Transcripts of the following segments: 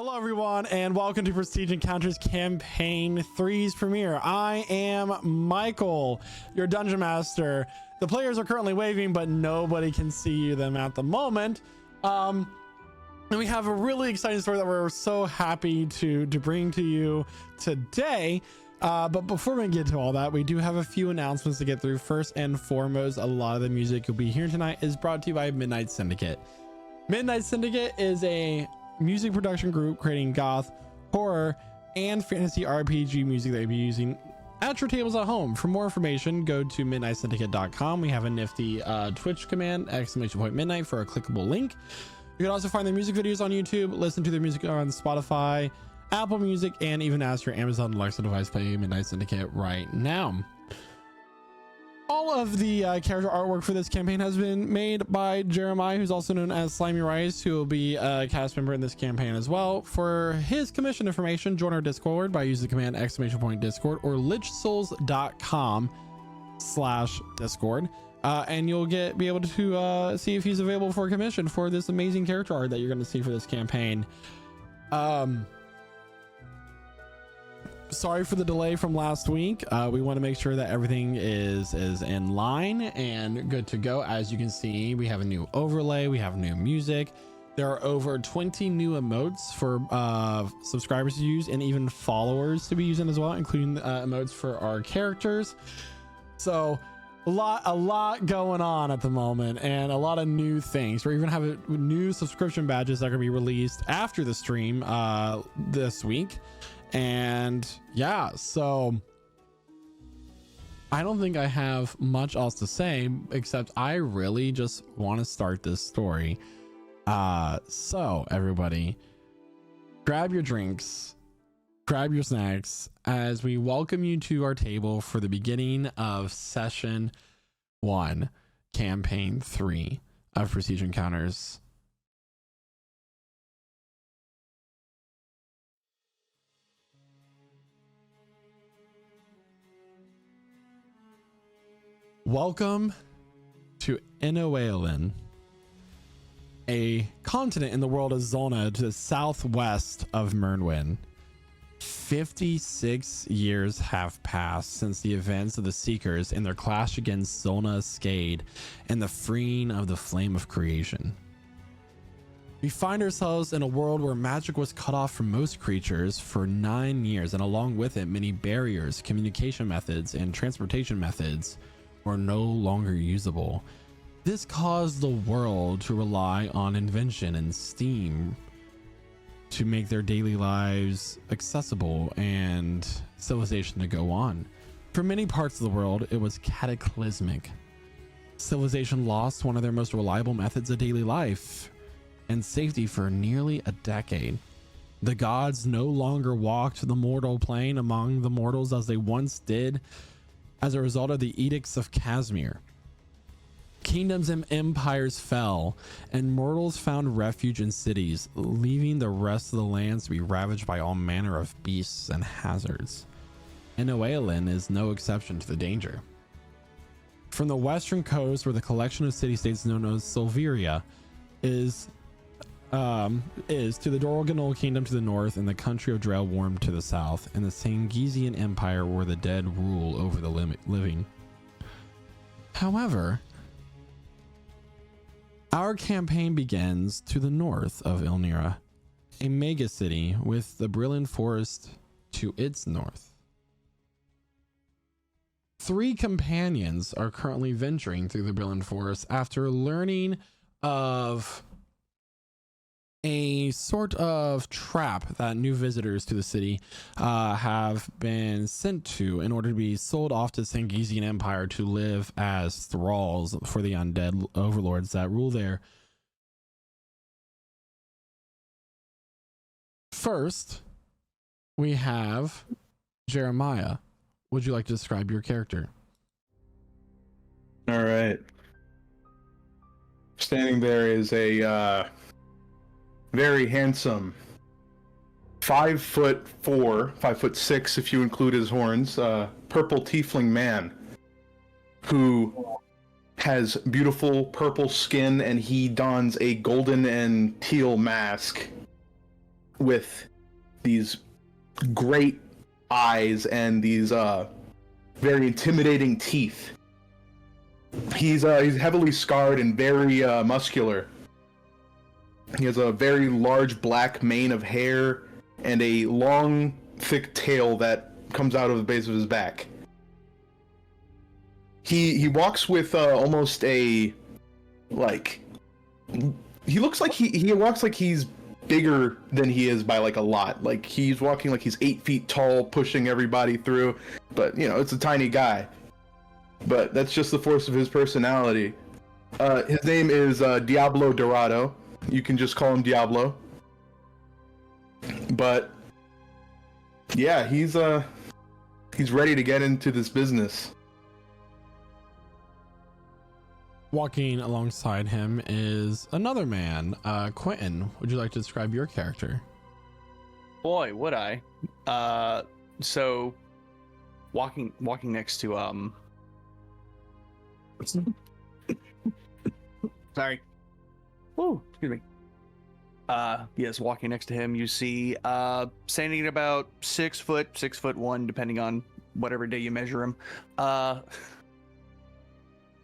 Hello everyone and welcome to Prestige Encounters Campaign 3's premiere. I am Michael, your Dungeon Master. The players are currently waving, but nobody can see them at the moment. And we have a really exciting story that we're so happy to bring to you today. But before we get to all that, we do have a few announcements to get through. First and foremost, a lot of the music you'll be hearing tonight is brought to you by Midnight Syndicate. Midnight Syndicate is a music production group creating goth, horror, and fantasy RPG music that you'll be using at your tables at home. For more information, go to midnightsyndicate.com. We have a nifty Twitch command, !midnight, for a clickable link. You can also find their music videos on YouTube, listen to their music on Spotify, Apple Music, and even ask your Amazon Alexa device play Midnight Syndicate right now. All of the character artwork for this campaign has been made by Jeremiah, who's also known as Slimy Rice, who will be a cast member in this campaign as well. For his commission information, join our Discord by using the command !Discord or lichsouls.com/Discord. And you'll be able to see if he's available for a commission for this amazing character art that you're going to see for this campaign. Sorry for the delay from last week. We want to make sure that everything is in line and good to go. As you can see, we have a new overlay, we have new music. There are over 20 new emotes for subscribers to use and even followers to be using as well, including emotes for our characters. So a lot going on at the moment and a lot of new things. We're even having new subscription badges that are going to be released after the stream this week. And yeah, so I don't think I have much else to say, except I really just want to start this story. So everybody, grab your drinks, grab your snacks, as we welcome you to our table for the beginning of session 1, campaign 3 of Prestige Encounters. Welcome to Inoeolyn, a continent in the world of Zona to the southwest of Mernwyn. 56 years have passed since the events of the Seekers and their clash against Zona Skade and the freeing of the Flame of Creation. We find ourselves in a world where magic was cut off from most creatures for 9 years, and along with it, many barriers, communication methods, and transportation methods were no longer usable. This caused the world to rely on invention and steam to make their daily lives accessible and civilization to go on. For many parts of the world, it was cataclysmic. Civilization lost one of their most reliable methods of daily life and safety for nearly a decade. The gods no longer walked the mortal plane among the mortals as they once did, as a result of the edicts of Casimir. Kingdoms and empires fell, and mortals found refuge in cities, leaving the rest of the lands to be ravaged by all manner of beasts and hazards. Inoeolyn is no exception to the danger. From the western coast, where the collection of city-states known as Solveria is to the Dorganol Kingdom to the north and the country of Drellwarm to the south, and the Sangesian Empire where the dead rule over the living. However, our campaign begins to the north of Illnerya, a mega city with the Brilliant Forest to its north. 3 companions are currently venturing through the Brilliant Forest after learning of a sort of trap that new visitors to the city have been sent to in order to be sold off to the Sangesian Empire to live as thralls for the undead overlords that rule there. First, we have Jeremiah. Would you like to describe your character? All right. Standing there is a very handsome 5'4", 5'6" if you include his horns, purple tiefling man who has beautiful purple skin, and he dons a golden and teal mask with these great eyes and these very intimidating teeth. He's heavily scarred and very muscular. He has a very large black mane of hair and a long, thick tail that comes out of the base of his back. He walks with almost a like. He looks like he walks like he's bigger than he is by like a lot. Like he's walking like he's 8 feet tall, pushing everybody through. But you know, it's a tiny guy. But that's just the force of his personality. His name is Diablo Dorado. You can just call him Diablo. But yeah, he's ready to get into this business. Walking alongside him is another man, Quentin. Would you like to describe your character? Boy, would I. So walking next to sorry. Woo, excuse me. Yes, walking next to him, you see standing at about 6 foot, 6'1", depending on whatever day you measure him.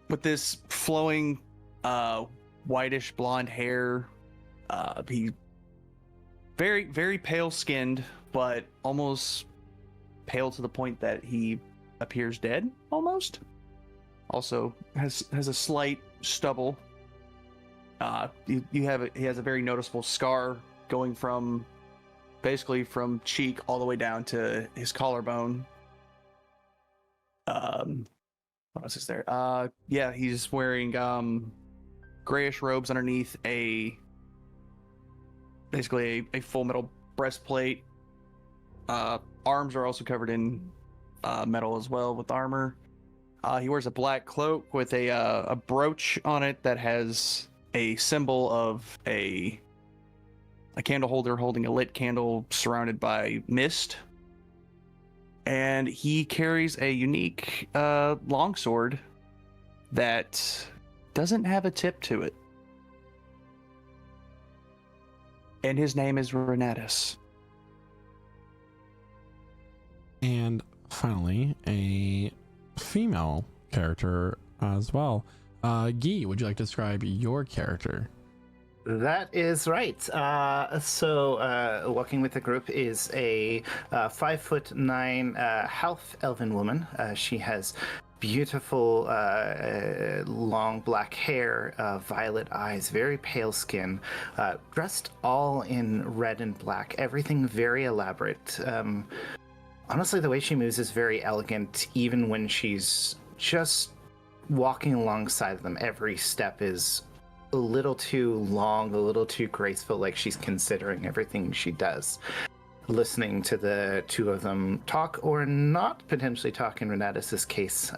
With this flowing whitish blonde hair. He very, very pale skinned, but almost pale to the point that he appears dead almost. Also has a slight stubble. He has a very noticeable scar going from basically from cheek all the way down to his collarbone. What else is there? Yeah, he's wearing grayish robes underneath basically a full metal breastplate. Arms are also covered in metal as well with armor. He wears a black cloak with a brooch on it that has a symbol of a candle holder holding a lit candle surrounded by mist. And he carries a unique longsword that doesn't have a tip to it. And his name is Renatus. And finally, a female character as well. Guy, would you like to describe your character? That is right. So walking with the group is a 5'9" half elven woman. She has beautiful long black hair, violet eyes, very pale skin, dressed all in red and black, everything very elaborate. Honestly, the way she moves is very elegant, even when she's just walking alongside them. Every step is a little too long, a little too graceful, like she's considering everything she does. Listening to the two of them talk, or not potentially talk in Renatus's case,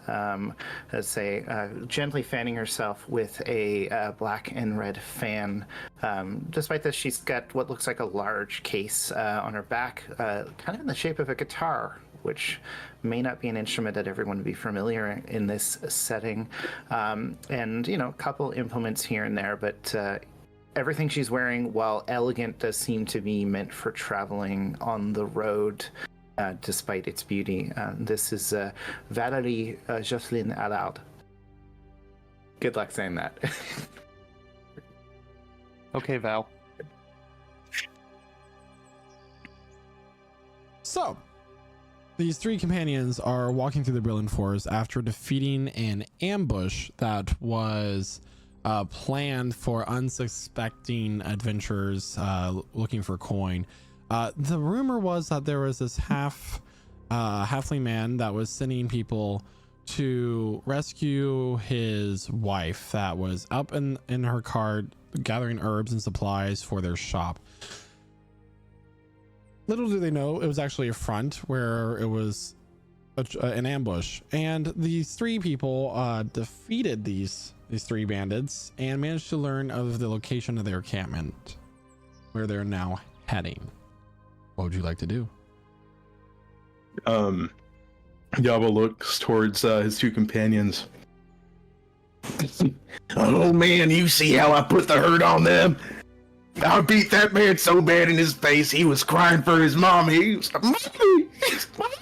gently fanning herself with a black and red fan. Despite this, she's got what looks like a large case on her back, kind of in the shape of a guitar, which may not be an instrument that everyone would be familiar in this setting. And, you know, a couple implements here and there, but everything she's wearing, while elegant, does seem to be meant for traveling on the road, despite its beauty. This is Valérie Jocelyn Allard. Good luck saying that. Okay, Val. So, these three companions are walking through the Brilliant Forest after defeating an ambush that was planned for unsuspecting adventurers looking for coin. The rumor was that there was this halfling man that was sending people to rescue his wife that was up in her cart gathering herbs and supplies for their shop. Little do they know, it was actually a front where it was an ambush, and these three people defeated these three bandits and managed to learn of the location of their encampment, where they're now heading. What would you like to do? Diablo looks towards his two companions. Oh man, you see how I put the hurt on them? I beat that man so bad in his face, he was crying for his mommy. He was like, mommy! Mommy!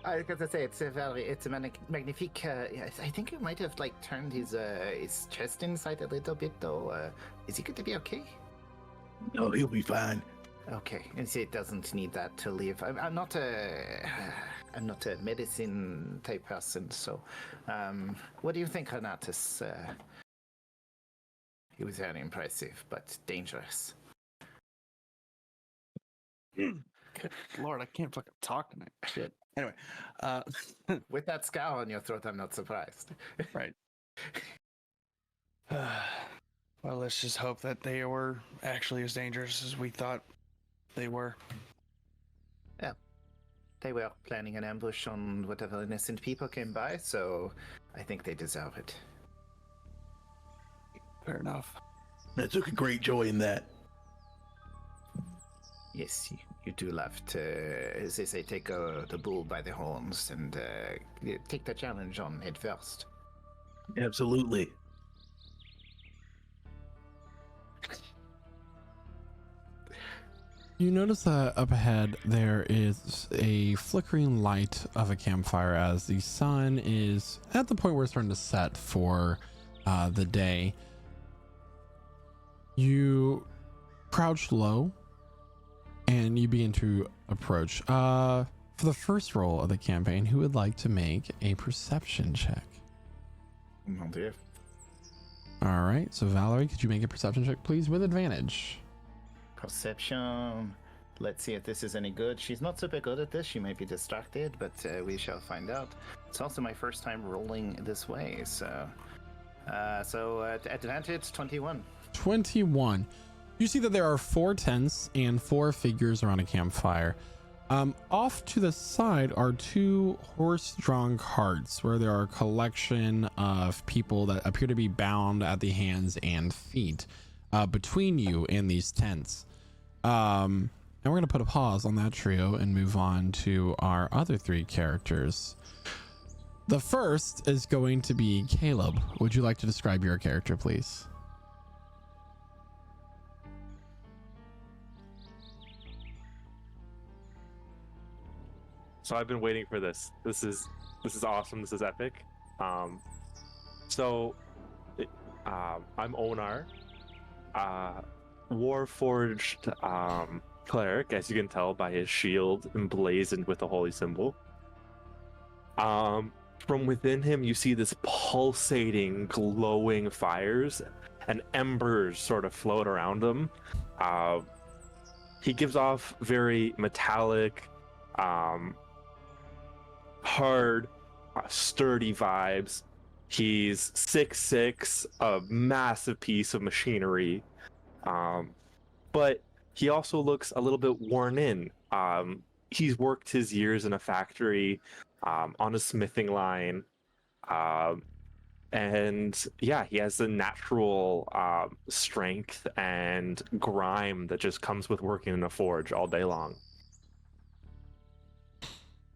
I was gonna say it's a magnifique. I think he might have like turned his chest inside a little bit though. Is he going to be okay? No, he'll be fine. Okay, and see, it doesn't need that to live. I'm not a medicine type person, so what do you think, Renatus? He was very impressive, but dangerous. Good Lord, I can't fucking talk tonight. Shit. Anyway, With that scowl on your throat, I'm not surprised. right. Well, let's just hope that they were actually as dangerous as we thought they were. Yeah. They were planning an ambush on whatever innocent people came by, so I think they deserve it. Fair enough. I took a great joy in that. Yes, you do love to, as they say, take the bull by the horns and take the challenge on head first. Absolutely. You notice that up ahead there is a flickering light of a campfire as the sun is at the point where it's starting to set for the day. You crouch low and you begin to approach. For the first roll of the campaign, who would like to make a perception check? Mon Dieu. All right, so Valerie, could you make a perception check, please, with advantage? Perception. Let's see if this is any good. She's not super good at this. She might be distracted, but we shall find out. It's also my first time rolling this way, so at advantage 21. 21. You see that there are 4 tents and 4 figures around a campfire. Off to the side are 2 horse-drawn carts where there are a collection of people that appear to be bound at the hands and feet between you and these tents. And we're going to put a pause on that trio and move on to our other 3 characters. The first is going to be Caleb. Would you like to describe your character, please? So I've been waiting for this. This is awesome. This is epic. I'm Onar, Warforged cleric, as you can tell by his shield emblazoned with the holy symbol. From within him, you see this pulsating, glowing fires, and embers sort of float around him. He gives off very metallic, hard, sturdy vibes. He's 6'6", a massive piece of machinery, but he also looks a little bit worn in. He's worked his years in a factory, on a smithing line, and yeah, he has the natural strength and grime that just comes with working in a forge all day long.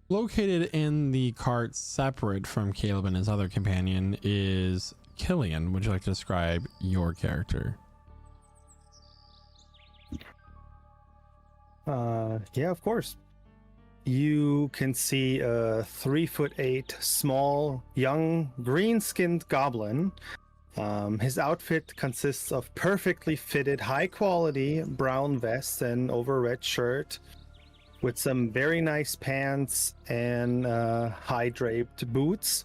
Located in the cart separate from Caleb and his other companion is Killian. Would you like to describe your character? Yeah, of course. You can see a 3'8" small, young, green-skinned goblin. His outfit consists of perfectly fitted, high-quality brown vest and over red shirt, with some very nice pants and high-draped boots.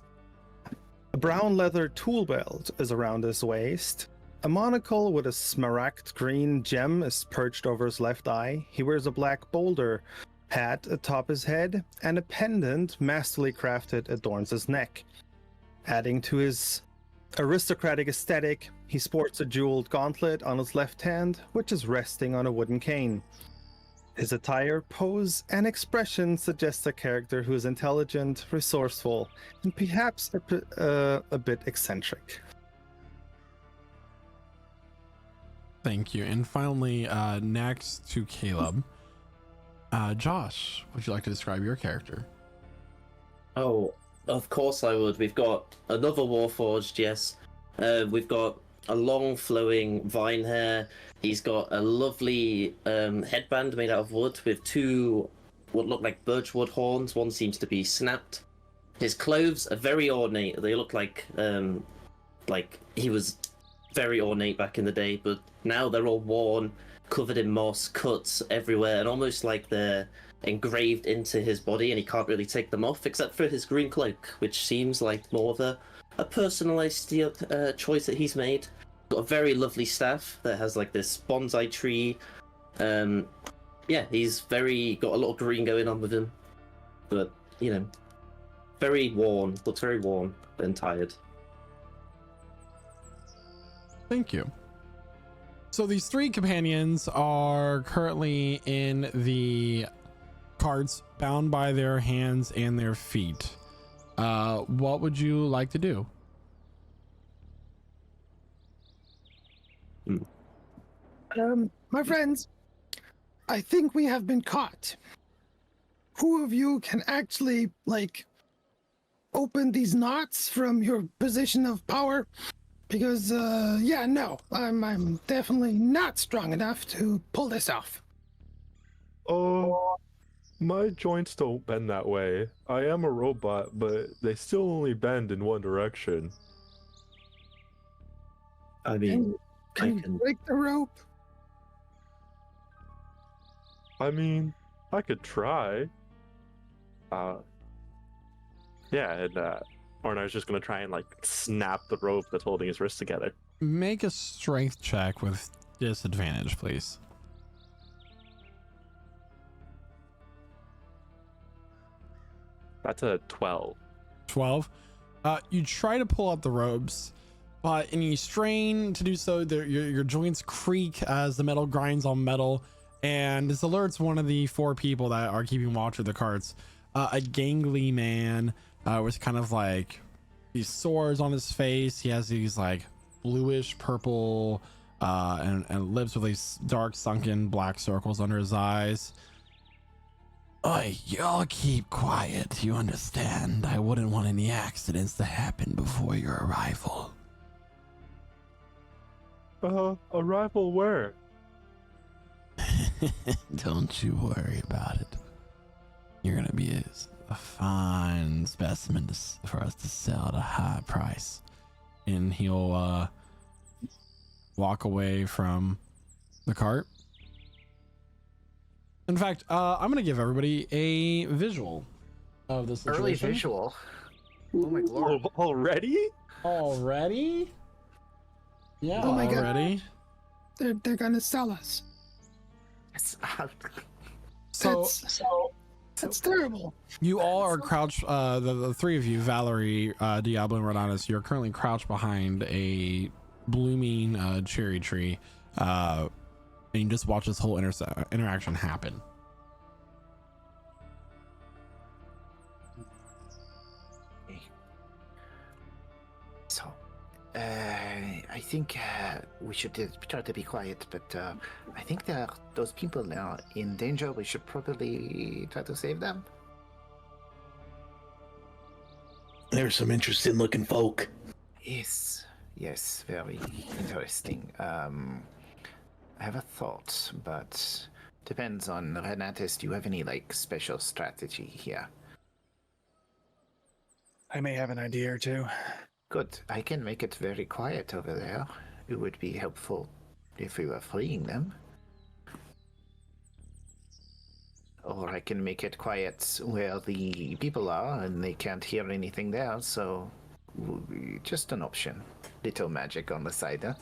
A brown leather tool belt is around his waist. A monocle with a smaragd green gem is perched over his left eye. He wears a black boulder hat atop his head, and a pendant masterly crafted adorns his neck. Adding to his aristocratic aesthetic, he sports a jeweled gauntlet on his left hand, which is resting on a wooden cane. His attire, pose, and expression suggest a character who is intelligent, resourceful, and perhaps a bit eccentric. Thank you. And finally, next to Caleb, Josh, would you like to describe your character? Oh, of course I would. We've got another Warforged, yes. We've got a long flowing vine hair. He's got a lovely headband made out of wood with two what look like birchwood horns. One seems to be snapped. His clothes are very ornate. They look like he was very ornate back in the day, but now they're all worn, covered in moss, cuts everywhere, and almost like they're engraved into his body, and he can't really take them off, except for his green cloak, which seems like more of a personalized choice that he's made. Got a very lovely staff that has like this bonsai tree. Yeah, he's got a lot of green going on with him, but you know, very worn. Looks very worn and tired. Thank you. So these three companions are currently in the carts, bound by their hands and their feet. What would you like to do? My friends, I think we have been caught. Who of you can actually, like, open these knots from your position of power? Because, yeah, no, I'm definitely not strong enough to pull this off. Oh, my joints don't bend that way. I am a robot, but they still only bend in one direction. I mean, Can you break the rope? I mean, I could try. Yeah, and Ornar's just gonna try and like snap the rope that's holding his wrist together. Make a strength check with disadvantage, please. That's a 12. 12. You try to pull out the ropes, but and you strain to do so, your joints creak as the metal grinds on metal, and this alerts one of the four people that are keeping watch of the carts. A gangly man with kind of like these sores on his face. He has these like bluish purple and lips with these dark sunken black circles under his eyes. Oi, y'all keep quiet. You understand? I wouldn't want any accidents to happen before your arrival. Arrival where? Don't you worry about it. You're gonna be a fine specimen for us to sell at a high price. And he'll walk away from the cart. In fact, I'm gonna give everybody a visual of this situation. Early visual. Oh my lord. Already? Already? Yeah, Oh my God. already. They're gonna sell us. So That's terrible. you all are crouched, the three of you, Valerie, Diablo, and Rodanus, you're currently crouched behind a blooming cherry tree, and you just watch this whole interaction happen. So, I think we should try to be quiet, but I think those people are in danger. We should probably try to save them. There's some interesting looking folk. Yes, very interesting. I have a thought, but depends on Renatus. Do you have any like special strategy here? I may have an idea or two. Good. I can make it very quiet over there. It would be helpful if we were freeing them. Or I can make it quiet where the people are and they can't hear anything there, so just an option. Little magic on the side, huh?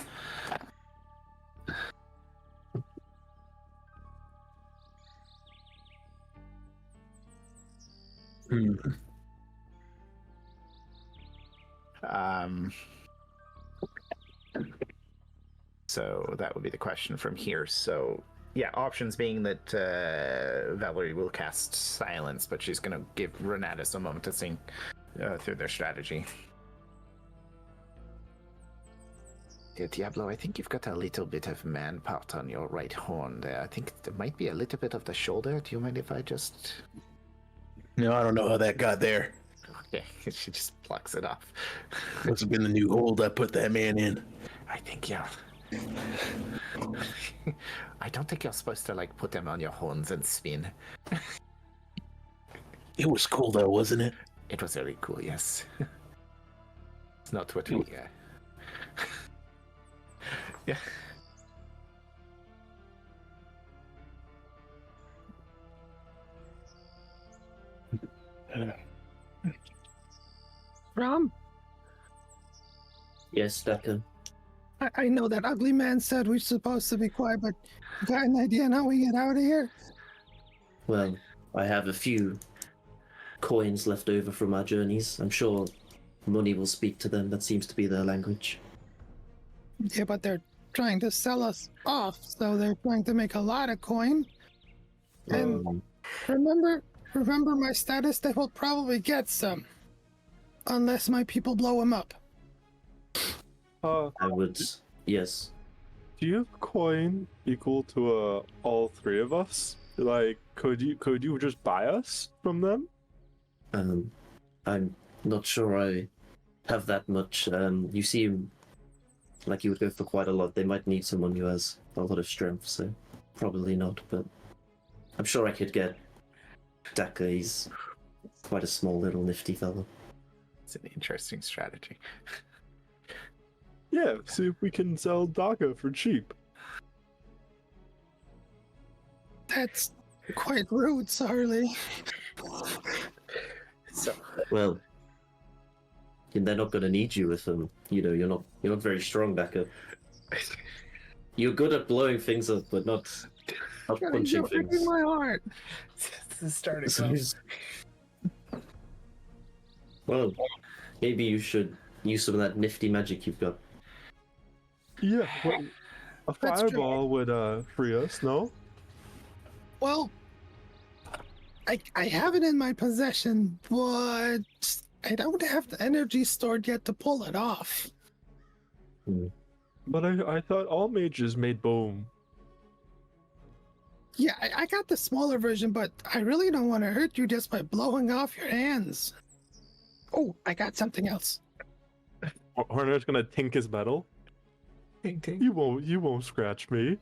So that would be the question from here. So yeah, options being that Valerie will cast silence, but she's gonna give Renatus a moment to think through their strategy. Yeah, Diablo, I think you've got a little bit of man part on your right horn there. I think there might be a little bit of the shoulder. Do you mind if I just... No, I don't know how that got there. Okay, she just plucks it off. Must have been the new hold I put that man in. I think yeah. I don't think you're supposed to like put them on your horns and spin. It was cool though, wasn't it? It was very cool, yes. It's not what we. Yeah. Rom, Yes, Decker. I know that ugly man said we're supposed to be quiet, but you got an idea on how we get out of here? Well, I have a few coins left over from our journeys. I'm sure money will speak to them. That seems to be their language. Yeah, but they're trying to sell us off, so they're trying to make a lot of coin. And remember my status, they will probably get some. Unless my people blow him up. I would, yes. Do you have coin equal to all three of us? Like, could you just buy us from them? I'm not sure I have that much. You seem like you would go for quite a lot. They might need someone who has a lot of strength, so probably not, but I'm sure I could get Daka. He's quite a small little nifty fellow. It's an interesting strategy. Yeah, see if we can sell Daka for cheap. That's quite rude, Sarly. So Well, they're not gonna need you with them. You know, you're not very strong, Daka. You're good at blowing things up, but not punching You're breaking things. my heart. this is starting So off. he's- Well, maybe you should use some of that nifty magic you've got. Yeah, well, a That's true. fireball would free us, no? Well, I have it in my possession, but I don't have the energy stored yet to pull it off. But I thought all mages made boom. Yeah, I got the smaller version, but I really don't want to hurt you just by blowing off your hands. Oh, I got something else. Horner's gonna tink his metal. Ting, ting. You won't scratch me.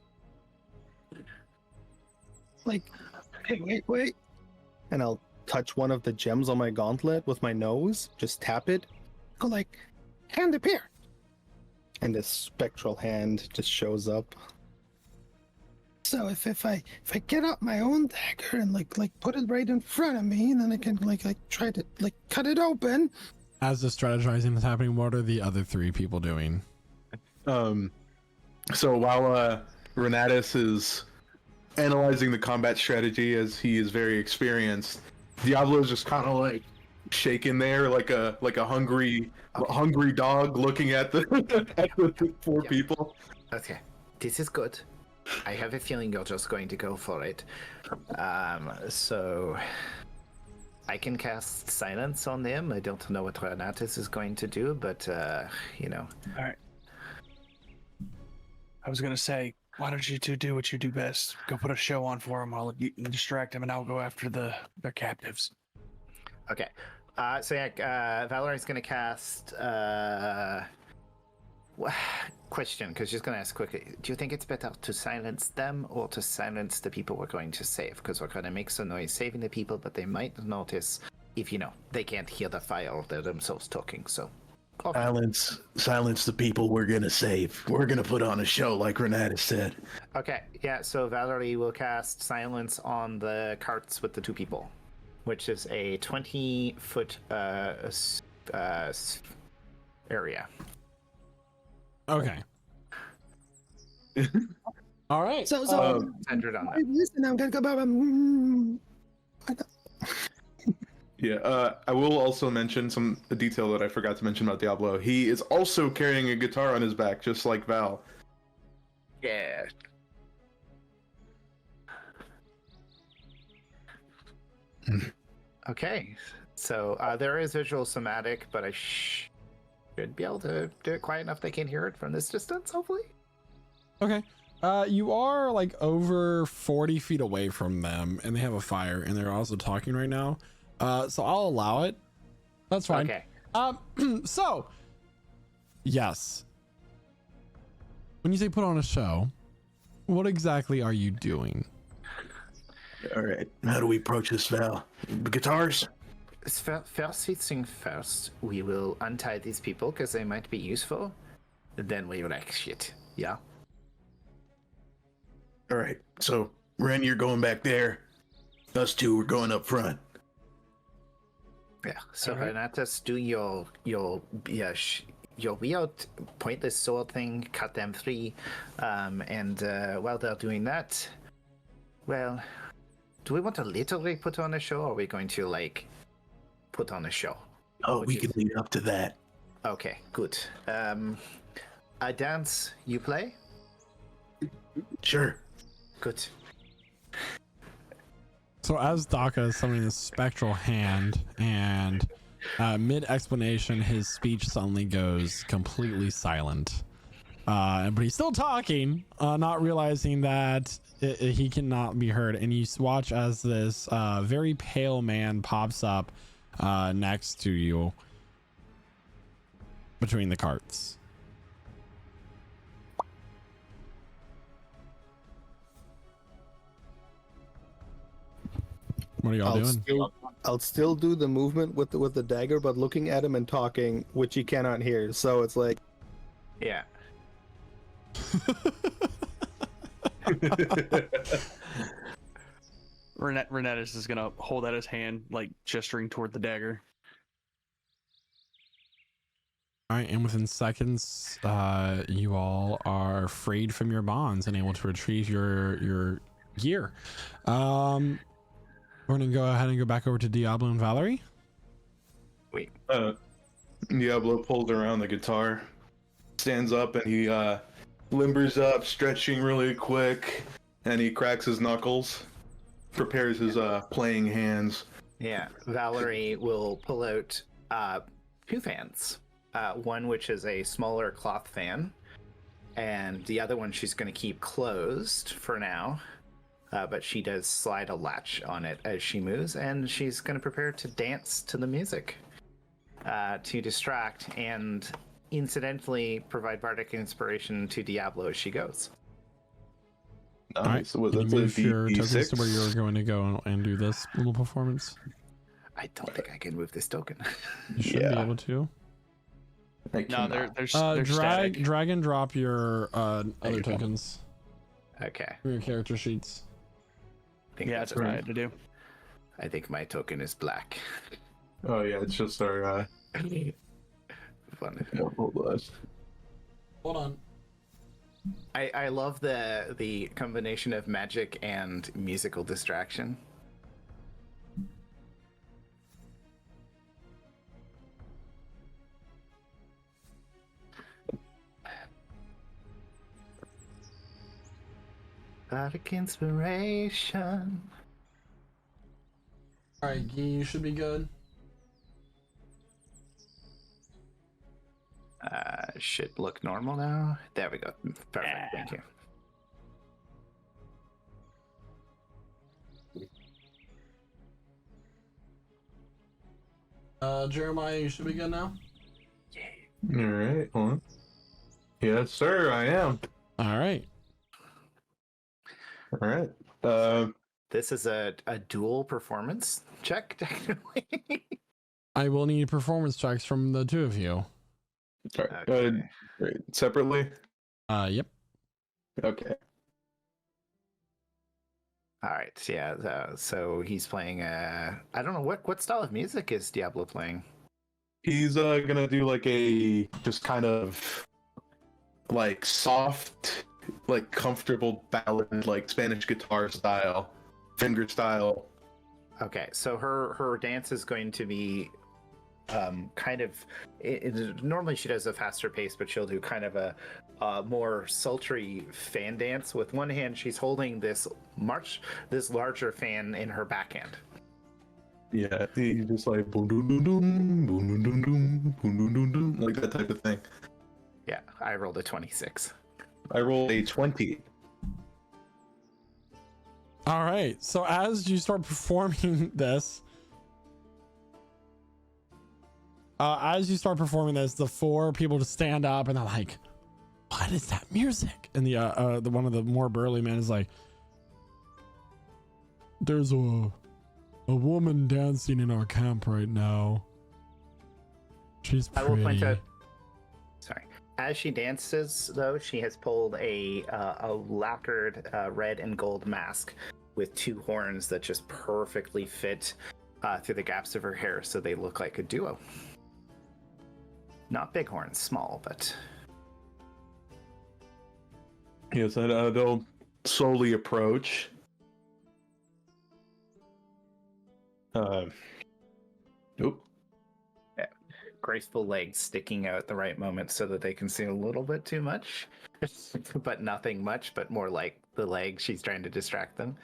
Like, hey, wait. And I'll touch one of the gems on my gauntlet with my nose, just tap it, Go like, hand appear. and this spectral hand just shows up. So if I get out my own dagger and like put it right in front of me, and then I can like try to like cut it open. As the strategizing is happening, what are the other three people doing? So while Renatus is analyzing the combat strategy, as he is very experienced, Diablo's just kind of like shaking there, like a hungry dog looking at the at the four people. Okay, this is good. I have a feeling you're just going to go for it. So I can cast silence on them. I don't know what Renatus is going to do, but you know. All right. I was gonna say, why don't you two do what you do best? Go put a show on for them. I'll distract them, and I'll go after their captives. Okay. So yeah, Valerie's gonna cast. Question, because she's gonna ask quickly. Do you think it's better to silence them or to silence the people we're going to save? Because we're gonna make some noise saving the people, but they might notice if they can't hear the fire or they're themselves talking. So. Silence the people we're gonna save. We're gonna put on a show, like Renatus said. Okay, yeah, so Valerie will cast silence on the carts with the two people, which is a 20-foot area. Okay. All right. So Centered on that. listen, I'm gonna go back. Yeah, I will also mention a detail that I forgot to mention about Diablo. He is also carrying a guitar on his back, just like Val. Yeah. Okay, so there is visual somatic, but I should be able to do it quiet enough they can hear it from this distance, hopefully. Okay. You are like over 40 feet away from them, and they have a fire, and they're also talking right now. So I'll allow it. That's fine. Okay. So yes, When you say put on a show, what exactly are you doing? All right. How do we approach this, Val? Guitars? First thing first, we will untie these people because they might be useful. Then we wreck shit. Yeah. All right. So, Ren, you're going back there. Us two, we're going up front. Yeah. So Alright. Renatus, do your weird pointless sword thing. Cut them free. And while they're doing that, well, do we want to literally put on a show, or are we going to like put on a show? Oh, What we do you can lead up to that. Okay, good. I dance, you play? Sure. Good. So as Daka is summoning this spectral hand, and mid-explanation, his speech suddenly goes completely silent. But he's still talking, not realizing that he cannot be heard. And you watch as this very pale man pops up next to you between the carts. What are y'all doing? I'll still do the movement with the dagger, but looking at him and talking, which he cannot hear. So it's like, Yeah. Renatus is gonna hold out his hand, like gesturing toward the dagger. All right, and within seconds, you all are freed from your bonds and able to retrieve your gear. We're gonna go ahead and go back over to Diablo and Valerie. Diablo pulls around the guitar, stands up, and he limbers up, stretching really quick, and he cracks his knuckles, prepares his playing hands. Yeah. Valerie will pull out two fans. One which is a smaller cloth fan, and the other one she's going to keep closed for now. But she does slide a latch on it as she moves, and she's going to prepare to dance to the music to distract and incidentally provide bardic inspiration to Diablo as she goes. All right, So was can that you the move your tokens to where D6? you're going to go and do this little performance? I don't think I can move this token. You should be Yeah. able to. I No, cannot. they're static. Drag and drop your other you go. tokens Okay. from your character sheets. I think Yeah, that's that's what I right. had to do. I think my token is black. Oh yeah, it's just our. Fun. Hold on. Hold on. I love the combination of magic and musical distraction. Bardic inspiration. All right, Gee, you should be good. Should look normal now. There we go. Perfect. Yeah. Thank you. Jeremiah, you should be good now. All right, hold on. Yes, sir, I am. All right. All right. This is a dual performance check, technically. I will need performance checks from the two of you. Sorry. Okay. Right, separately. Yep. Okay. All right. Yeah. So he's playing. I don't know what style of music is Diablo playing. He's gonna do like a just kind of like soft, like comfortable ballad, like Spanish guitar style, finger style. Okay. So her dance is going to be kind of. Normally she does a faster pace, but she'll do kind of a more sultry fan dance. With one hand, she's holding this larger fan in her backhand. Yeah, he just like boom doom doom doom boom doom doom doom boom doom doom doom, like that type of thing. Yeah, I rolled a 26. I rolled a 20. All right. So as you start performing this, the four people just stand up and they're like, "What what is that music? And the one of the more burly men is like, there's a woman dancing in our camp right now. She's pretty. I will point out. Sorry. As she dances, though, she has pulled a lacquered red and gold mask with 2 horns that just perfectly fit through the gaps of her hair, so they look like a duo. Not big horns, small, but. Yes, they'll slowly approach. Nope. Graceful legs sticking out at the right moment so that they can see a little bit too much, but nothing much, but more like the legs. She's trying to distract them.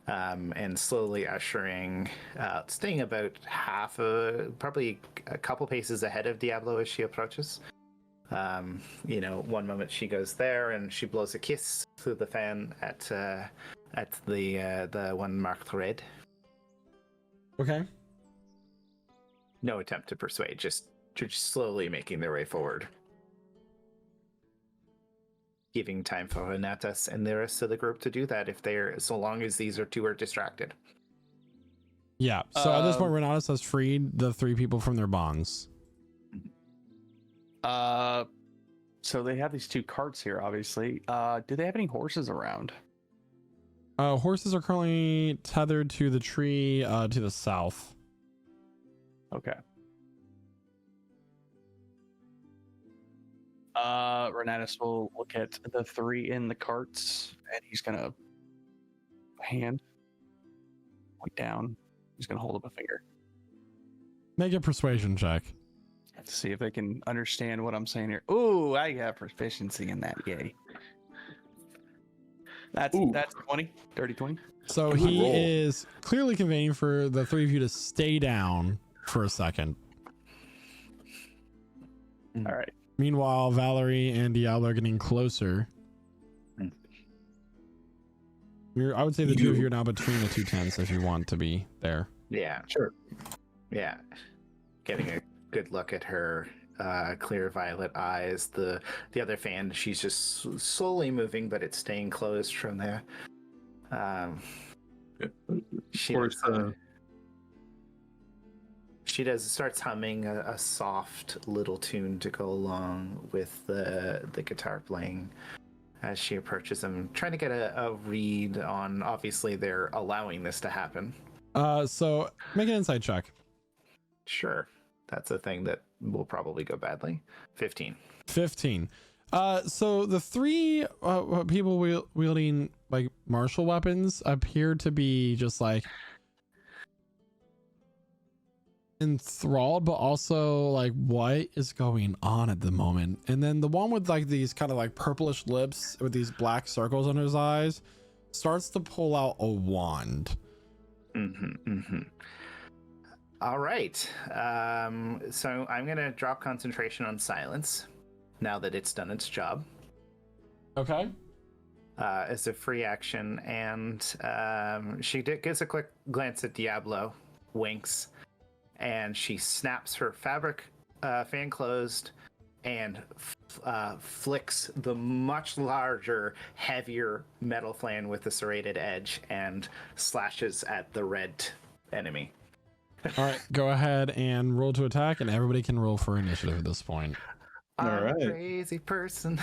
And slowly ushering, staying about probably a couple paces ahead of Diablo as she approaches. One moment she goes there and she blows a kiss through the fan at the one marked red. Okay. No attempt to persuade, just slowly making their way forward. Giving time for Renatus and the rest of the group to do that so long as these two are distracted. Yeah. So at this point, Renatus has freed the 3 people from their bonds. So they have these 2 carts here, obviously. Do they have any horses around? Horses are currently tethered to the tree to the south. Okay. Renatus will look at the 3 in the carts, and he's gonna point down. He's gonna hold up a finger. Make a persuasion check. Let's see if they can understand what I'm saying here. Ooh, I got proficiency in that. Yay. That's 20. Dirty 20. So he is clearly conveying for the 3 of you to stay down for a second. All right. Meanwhile, Valerie and Diablo are getting closer. I would say the 2 of you are now between the 2 tents if you want to be there. Yeah. Sure. Yeah. Getting a good look at her clear violet eyes. The other fan, she's just slowly moving, but it's staying closed from there. She starts humming a soft little tune to go along with the guitar playing as she approaches them, trying to get a read on, obviously they're allowing this to happen. So make an insight check. Sure. That's a thing that will probably go badly. 15. So the 3 people wielding like martial weapons appear to be just like enthralled, but also like, what is going on at the moment? And then the one with like these kind of like purplish lips with these black circles under his eyes starts to pull out a wand. All right. So I'm going to drop concentration on silence now that it's done its job. Okay. As a free action. And she gives a quick glance at Diablo, winks, and she snaps her fabric fan closed and flicks the much larger, heavier metal fan with the serrated edge and slashes at the red enemy. All right, go ahead and roll to attack, and everybody can roll for initiative at this point. All right. I'm a crazy person.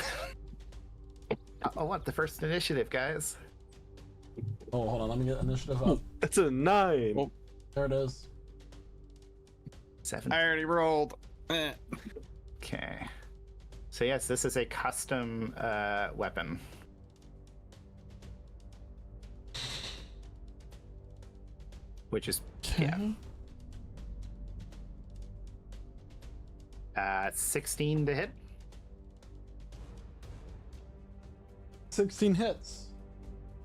I want the first initiative, guys. Oh, hold on, let me get initiative up. That's a 9. Oh, there it is. 7. I already rolled. Okay. So yes, this is a custom weapon. Which is Okay. 16 to hit. 16 hits.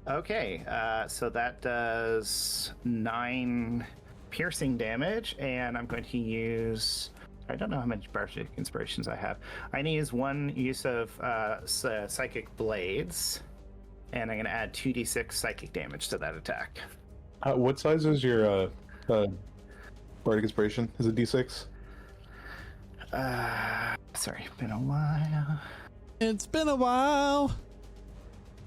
Okay, so that does 9 piercing damage, and I'm going to use... I don't know how many bardic inspirations I have. I'm going to use 1 use of psychic blades, and I'm going to add 2d6 psychic damage to that attack. What size is your bardic inspiration? Is it D6? Sorry, been a while. It's been a while.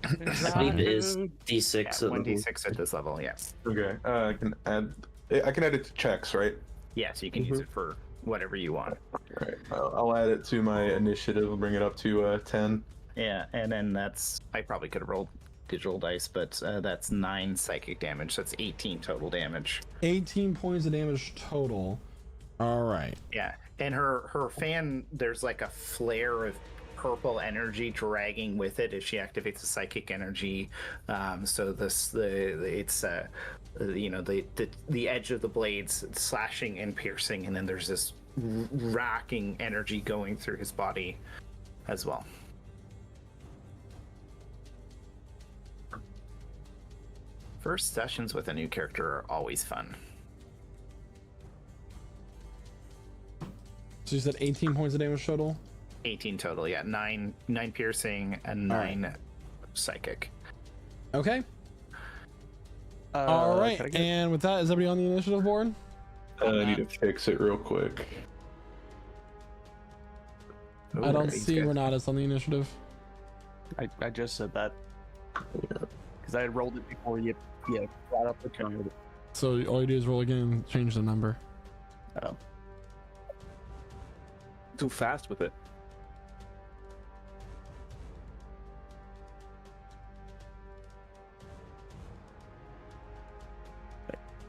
I believe it is D6 Yeah, at level. 1d6 at this level, yes. Okay. I can add it to checks, right? Yes, you can use it for whatever you want. Right. I'll add it to my initiative. Bring it up to 10. Yeah, and then that's... I probably could have rolled digital dice, but that's 9 psychic damage. So that's 18 total damage. 18 points of damage total. All right. Yeah, and her fan, there's like a flare of purple energy dragging with it as she activates the psychic energy. So it's the edge of the blades slashing and piercing, and then there's this racking energy going through his body as well. First sessions with a new character are always fun. So you said 18 points of damage total? 18 total, yeah. 9 piercing and 9 psychic. Okay. All right. And with that, is everybody on the initiative board? I need to fix it real quick. I don't see Renatus on the initiative. I just said that because I had rolled it before you brought up the code. So all you do is roll again and change the number. Oh. Too fast with it.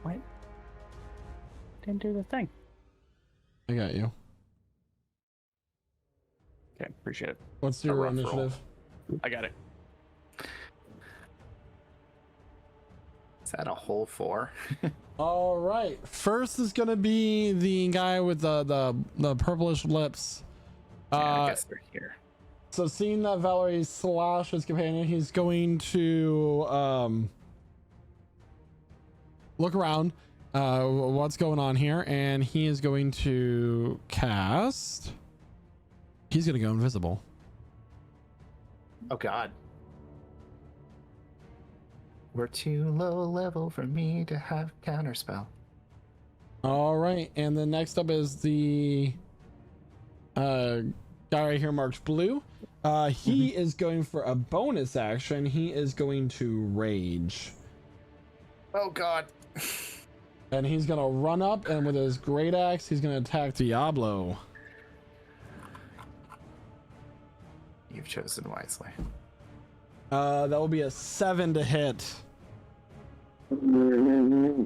Wait. Didn't do the thing. I got you. Okay, appreciate it. What's your rough initiative? I got it. Is that a whole 4? All right. First is gonna be the guy with the purplish lips. Yeah, I guess they're here. So seeing that Valerie slash his companion, he's going to look around what's going on here, and he is going to cast. He's gonna go invisible. Oh god. We're too low level for me to have counterspell. All right, and then next up is the guy right here marked blue. He is going for a bonus action. He is going to rage. Oh god. And he's gonna run up, and with his great axe, he's gonna attack Diablo. You've chosen wisely. That will be a 7 to hit.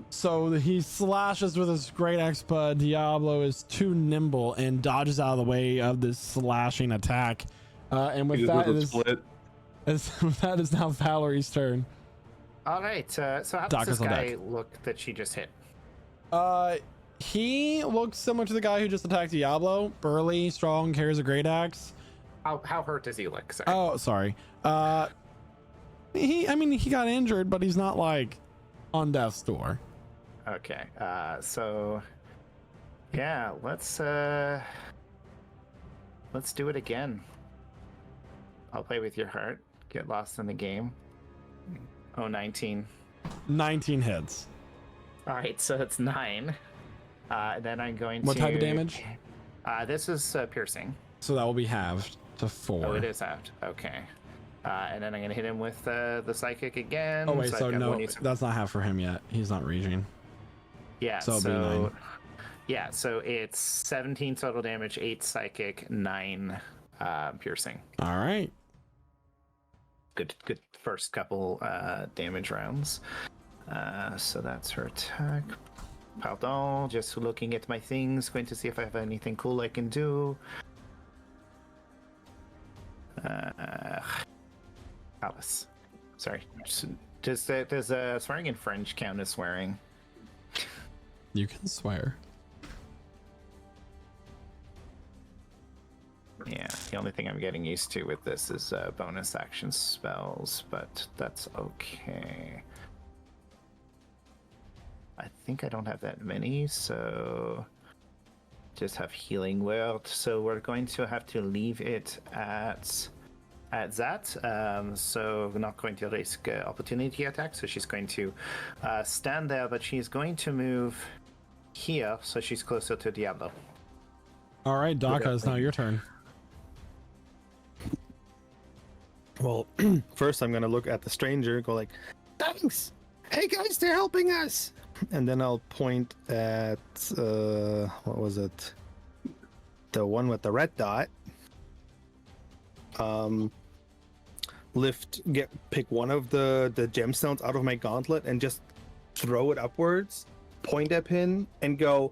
So he slashes with his great axe, but Diablo is too nimble and dodges out of the way of this slashing attack. And with that, that is now Valerie's turn. All right. So how does this guy look that she just hit? He looks similar to the guy who just attacked Diablo. Burly, strong, carries a great axe. How hurt does he look? Sorry. Oh, sorry. He got injured, but he's not like on death's door. Okay. So yeah, let's do it again. I'll play with your heart. Get lost in the game. Oh, 19. 19 hits. All right, so it's 9. Then I'm going to. What type of damage? This is piercing. So that will be halved to 4. Oh, it is halved. Okay. And then I'm gonna hit him with the psychic again. Oh wait, so so no, that's not half for him yet. He's not raging. Yeah. So it'll be 9. Yeah. So it's 17 total damage, 8 psychic, 9 piercing. All right. Good first couple damage rounds. So that's her attack. Pardon, just looking at my things, going to see if I have anything cool I can do. Alice. Sorry. Does swearing in French count as swearing? You can swear. Yeah, the only thing I'm getting used to with this is bonus action spells, but that's okay. I think I don't have that many, so just have healing word. So we're going to have to leave it at that. So we're not going to risk opportunity attack. So she's going to stand there, but she's going to move here, so she's closer to Diablo. All right, Daka, it's now your turn. Well, first I'm gonna look at the stranger, go like, Thanks. Hey guys, they're helping us. and then I'll point at what was it? The one with the red dot. Pick one of the gemstones out of my gauntlet and just throw it upwards, point at him, and go,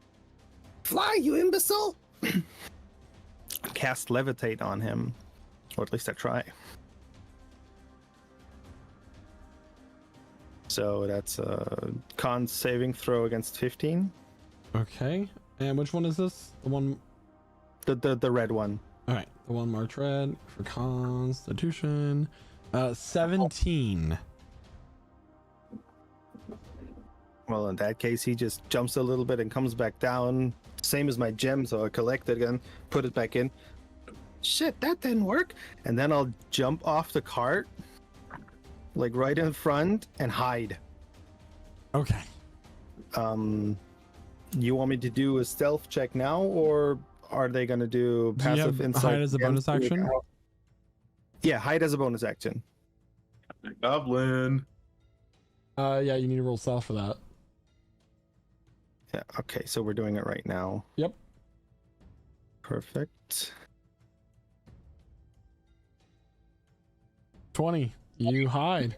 Fly, you imbecile. cast levitate on him, or at least I try. So that's a con saving throw against 15. Okay. And which one is this? The one. The red one. All right. The one marked red for Constitution. 17. Well, in that case, he just jumps a little bit and comes back down. Same as my gem, so I collect it again, put it back in. Shit, that didn't work. And then I'll jump off the cart, like right in front, and hide. Okay. You want me to do a stealth check now, or are they going to do Do you passive have insight? hide as a bonus against the action? account? Yeah, hide as a bonus action. Goblin. Yeah, you need to roll stealth for that. Yeah, okay, so we're doing it right now. Yep. Perfect. 20. You hide.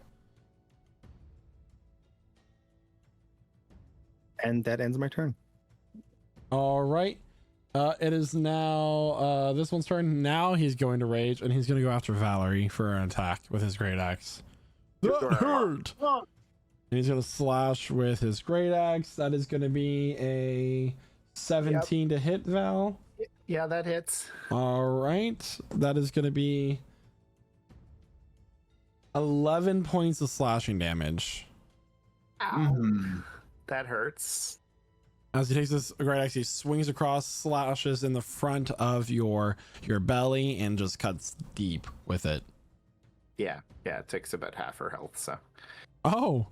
And that ends my turn. All right. It is now this one's turn. Now he's going to rage, and he's going to go after Valerie for an attack with his great axe. That hurt. And he's going to slash with his great axe. That is going to be a 17 to hit, Val. Yeah, that hits. All right. That is going to be 11 points of slashing damage. Ow. That hurts. As he takes this great axe, he swings across, slashes in the front of your belly, and just cuts deep with it. Yeah, it takes about half her health, so. Oh,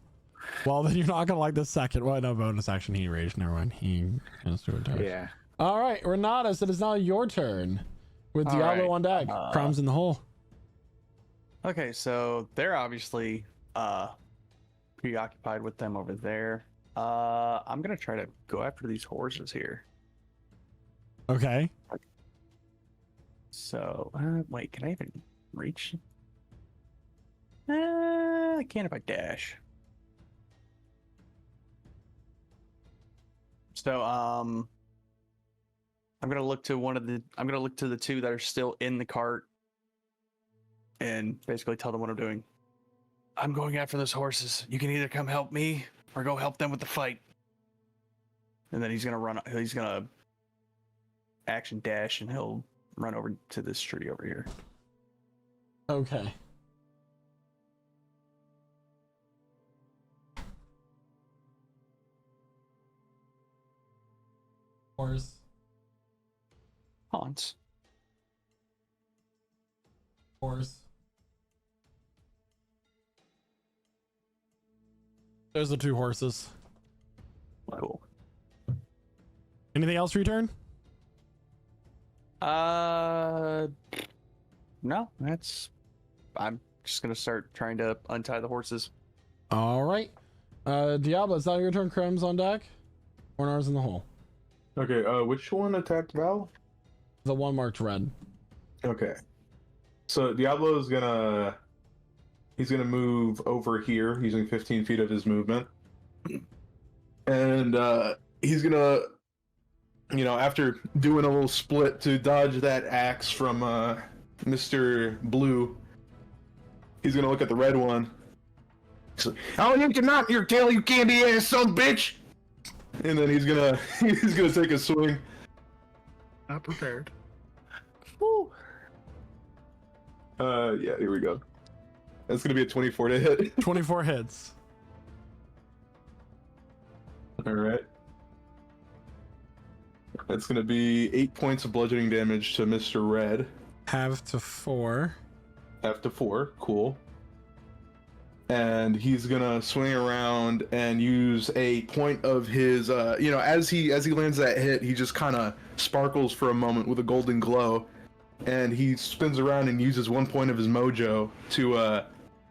well then you're not gonna like the second. Well, no bonus action. He raged. Never mind. He has to attack. Yeah. All right, Renatus, it is now your turn with All Diablo right. on deck. Crumbs in the hole. Okay, so they're obviously preoccupied with them over there. I'm gonna try to go after these horses here. Okay. So, wait, can I even reach? I can if I dash. So, I'm gonna look to I'm gonna look to the two that are still in the cart, and basically tell them what I'm doing. I'm going after those horses. You can either come help me or go help them with the fight. And then he's gonna run. He's gonna action dash, and he'll run over to this tree over here. Okay. Horse. Hans. Horse. There's the two horses. Cool. Anything else for your turn? No, that's. I'm just gonna start trying to untie the horses. All right. Diablo, is that your turn? Crumbs on deck? Ornar's in the hole. Okay, which one attacked Val? The one marked red. Okay. So Diablo is gonna... He's gonna move over here using 15 feet of his movement. And he's gonna, after doing a little split to dodge that axe from Mr. Blue, he's gonna look at the red one. He's like, "Oh, you cannot your tail, you candy ass son of a bitch!" And then he's gonna take a swing. Not prepared. Woo. Yeah, here we go. That's gonna be a 24 to hit. 24 hits. All right. That's gonna be 8 points of bludgeoning damage to Mr. Red. Half to 4. Half to 4, cool. And he's gonna swing around and use a point of his. As he lands that hit, he just kind of sparkles for a moment with a golden glow, and he spins around and uses 1 point of his mojo to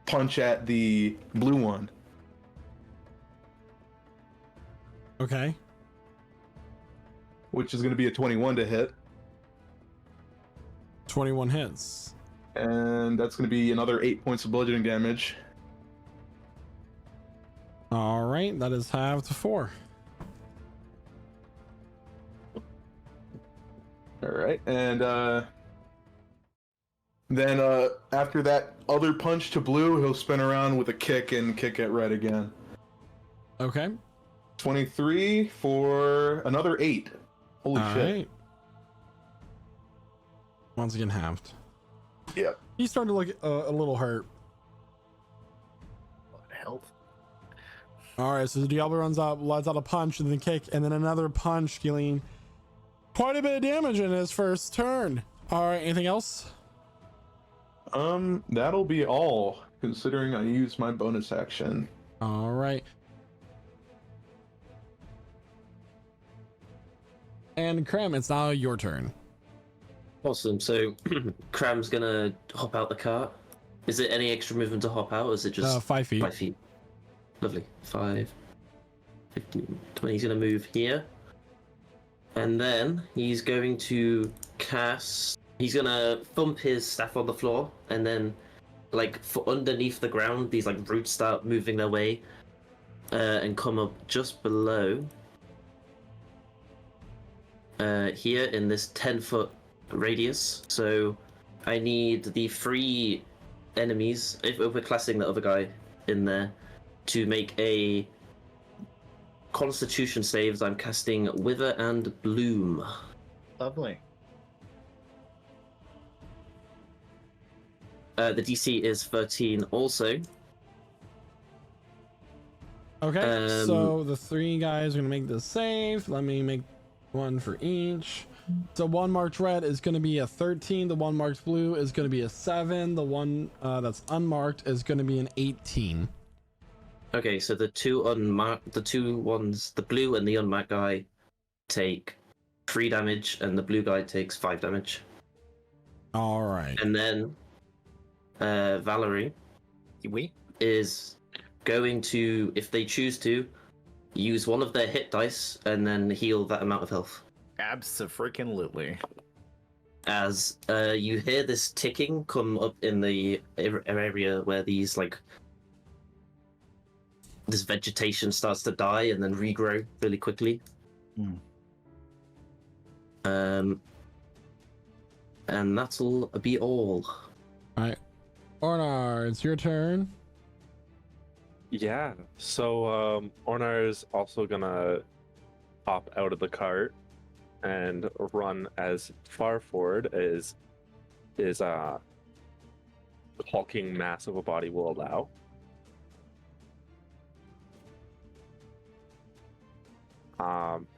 punch at the blue one. Okay. Which is going to be a 21 to hit. 21 hits. And that's going to be another 8 points of bludgeoning damage. All right, that is halved to 4. All right, and then after that other punch to blue, he'll spin around with a kick and kick at red again. Okay. 23 for another 8. Holy All shit. right. Once again halved. Yep. He started to look a little hurt. Health. All right, so the Diablo runs up, lets out a punch and then kick, and then another punch, dealing quite a bit of damage in his first turn. All right, anything else? That'll be all, considering I used my bonus action. All right. And Krem, it's now your turn. Awesome. So Cram's gonna hop out the cart. Is it any extra movement to hop out, or is it just 5 feet. 5 feet? Lovely. 5, 15, 20. He's gonna move here. And then he's going to cast. He's gonna thump his staff on the floor, and then, like, for underneath the ground, these like roots start moving their way, and come up just below. Here in this 10-foot radius. So I need the 3 enemies, if we're classing the other guy in there, to make a Constitution saves. I'm casting Wither and Bloom. Lovely. The DC is 13 also. Okay, so the 3 guys are gonna make this save. Let me make one for each. So one marked red is going to be a 13. The one marked blue is going to be a 7. The one that's unmarked is going to be an 18. Okay, so the two ones, the blue and the unmarked guy, take 3 damage, and the blue guy takes 5 damage. All right. And then Valerie is going to, if they choose to, use one of their hit dice and then heal that amount of health. Abso-freaking-lutely. As you hear this ticking come up in the area where these, like, this vegetation starts to die and then regrow really quickly. And that'll be all. All right. Ornar, it's your turn. Yeah, so Ornar is also gonna hop out of the cart and run as far forward as his hulking mass of a body will allow.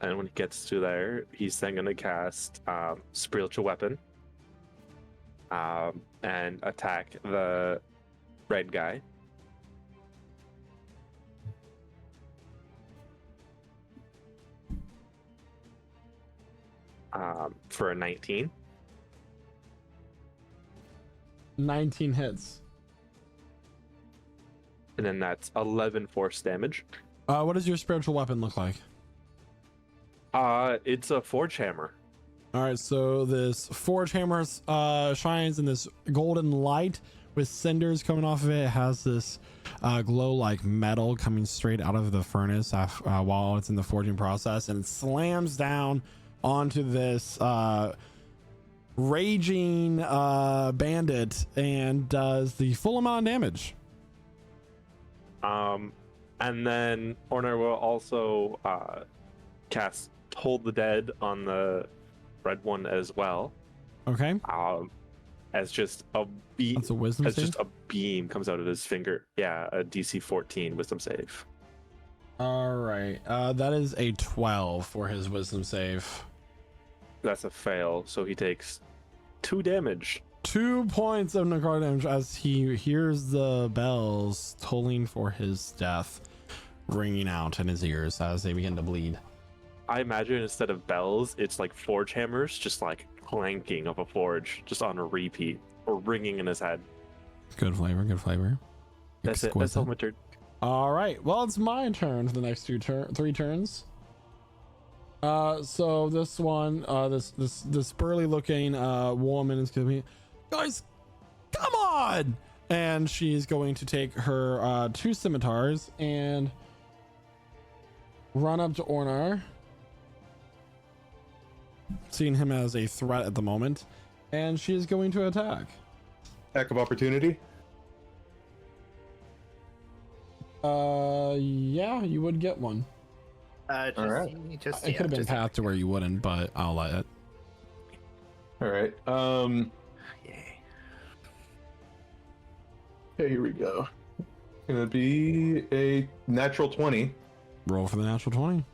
And when he gets to there, he's then gonna cast Spiritual Weapon and attack the red guy. For a 19. 19 hits. And then that's 11 force damage. What does your spiritual weapon look like? It's a forge hammer. All right, so this forge hammer shines in this golden light with cinders coming off of it. It has this glow like metal coming straight out of the furnace while it's in the forging process, and it slams down onto this raging bandit and does the full amount of damage. And then Ornar will also cast Hold the Dead on the red one as well. Okay. As just a beam. That's a wisdom save? Just a beam comes out of his finger. Yeah, a DC 14 wisdom save. All right. That is a 12 for his wisdom save. That's a fail, so he takes 2 damage. 2 points of necrotic damage as he hears the bells tolling for his death ringing out in his ears as they begin to bleed. I imagine instead of bells, it's like forge hammers, just like clanking of a forge just on a repeat or ringing in his head. Good flavor, good flavor. That's it. That's all my turn. All right. Well, it's my turn for the next three turns. So this one, this burly looking woman is gonna be, guys, come on! And she's going to take her 2 scimitars and run up to Ornar, seeing him as a threat at the moment, and she is going to attack. Attack of opportunity. Yeah, you would get one. All right. It could have been path to where you wouldn't, but I'll let it. All right. Yay. Okay, here we go. Gonna be a natural 20. Roll for the natural 20.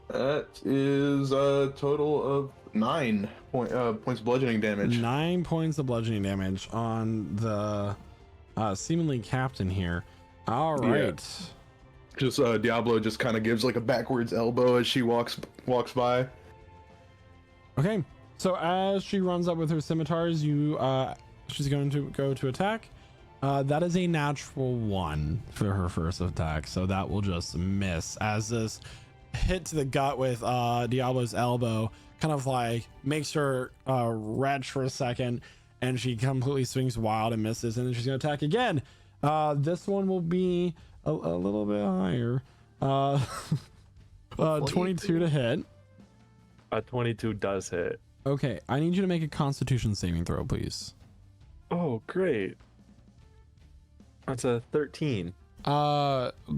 That is a total of 9 points of bludgeoning damage. 9 points of bludgeoning damage on the seemingly captain here. All right. Just Diablo just kind of gives like a backwards elbow as she walks by. Okay. So as she runs up with her scimitars, she's going to go to attack. That is a natural 1 for her first attack, so that will just miss as this hit to the gut with Diablo's elbow kind of like makes her retch for a second, and she completely swings wild and misses, and then she's going to attack again. This one will be a little bit higher. 22 to hit. A 22 does hit. Okay, I need you to make a Constitution saving throw, please. Oh, great. That's a 13.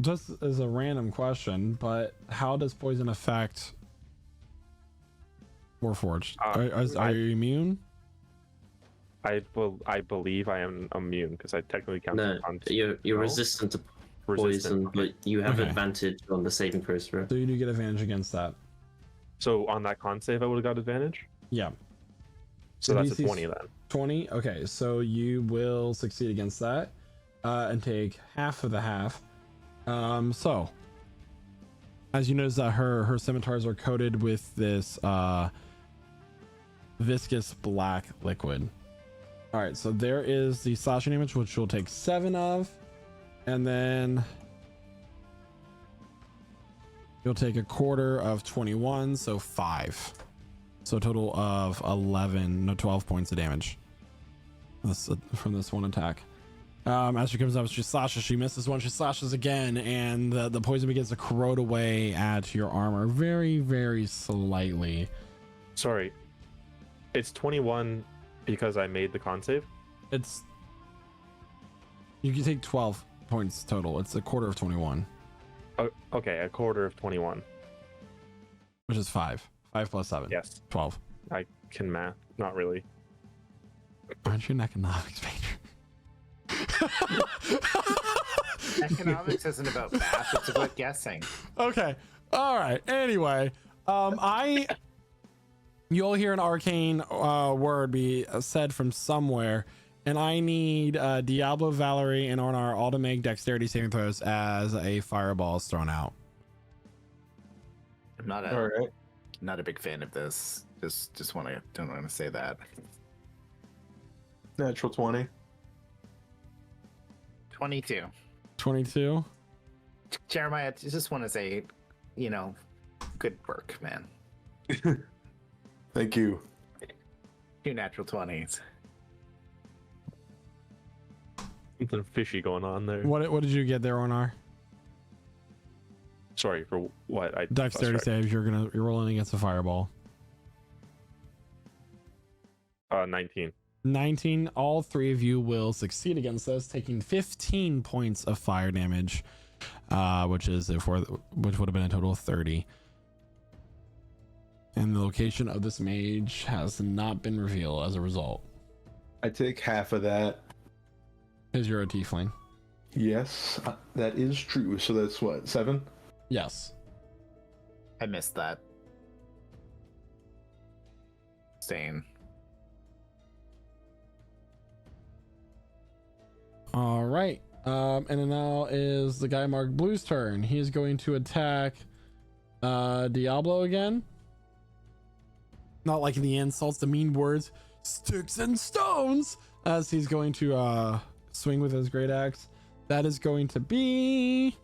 Just as a random question, but how does poison affect Warforged? Are you immune? I believe I am immune because I technically count. No, you're resistant to poison, but you have advantage on the saving throw. So you do get advantage against that. So on that con save, I would have got advantage. Yeah. So that's a 20 then. 20. Okay, so you will succeed against that, and take half of the half. So as you notice that her scimitars are coated with this viscous black liquid. All right, so there is the slashing damage, which you'll take 7 of, and then you'll take a quarter of 21, so 5. So a total of 12 points of damage from this one attack. As she comes up, she slashes, she misses one, she slashes again, and the poison begins to corrode away at your armor very, very slightly. Sorry, it's 21 because I made the con save? You can take 12 points total. It's a quarter of 21. Oh, okay, a quarter of 21. Which is 5. 5 plus 7. Yes. 12. I can math. Not really. Aren't you an economics major? Economics isn't about math, it's about guessing. Okay. All right. Anyway, you'll hear an arcane word be said from somewhere, and I need Diablo, Valerie, and Ornar all to make dexterity saving throws as a fireball is thrown out. I'm not a big fan of this. Don't want to say that. Natural 20. 22. 22. Jeremiah, I just want to say, good work, man. Thank you. 2 natural 20s. Something fishy going on there. What did you get there, Ornar? Sorry for what? Dexterity saves. You're rolling against a fireball. 19. 19. All 3 of you will succeed against this, taking 15 points of fire damage, which would have been a total of 30. And the location of this mage has not been revealed as a result. I take half of that. Because you're a tiefling. Yes, that is true. So that's what, 7? Yes. I missed that. Stain. All right. And then now is the guy marked Blue's turn. He is going to attack Diablo again. not liking the insults, the mean words, sticks and stones, as he's going to swing with his great axe. That is going to be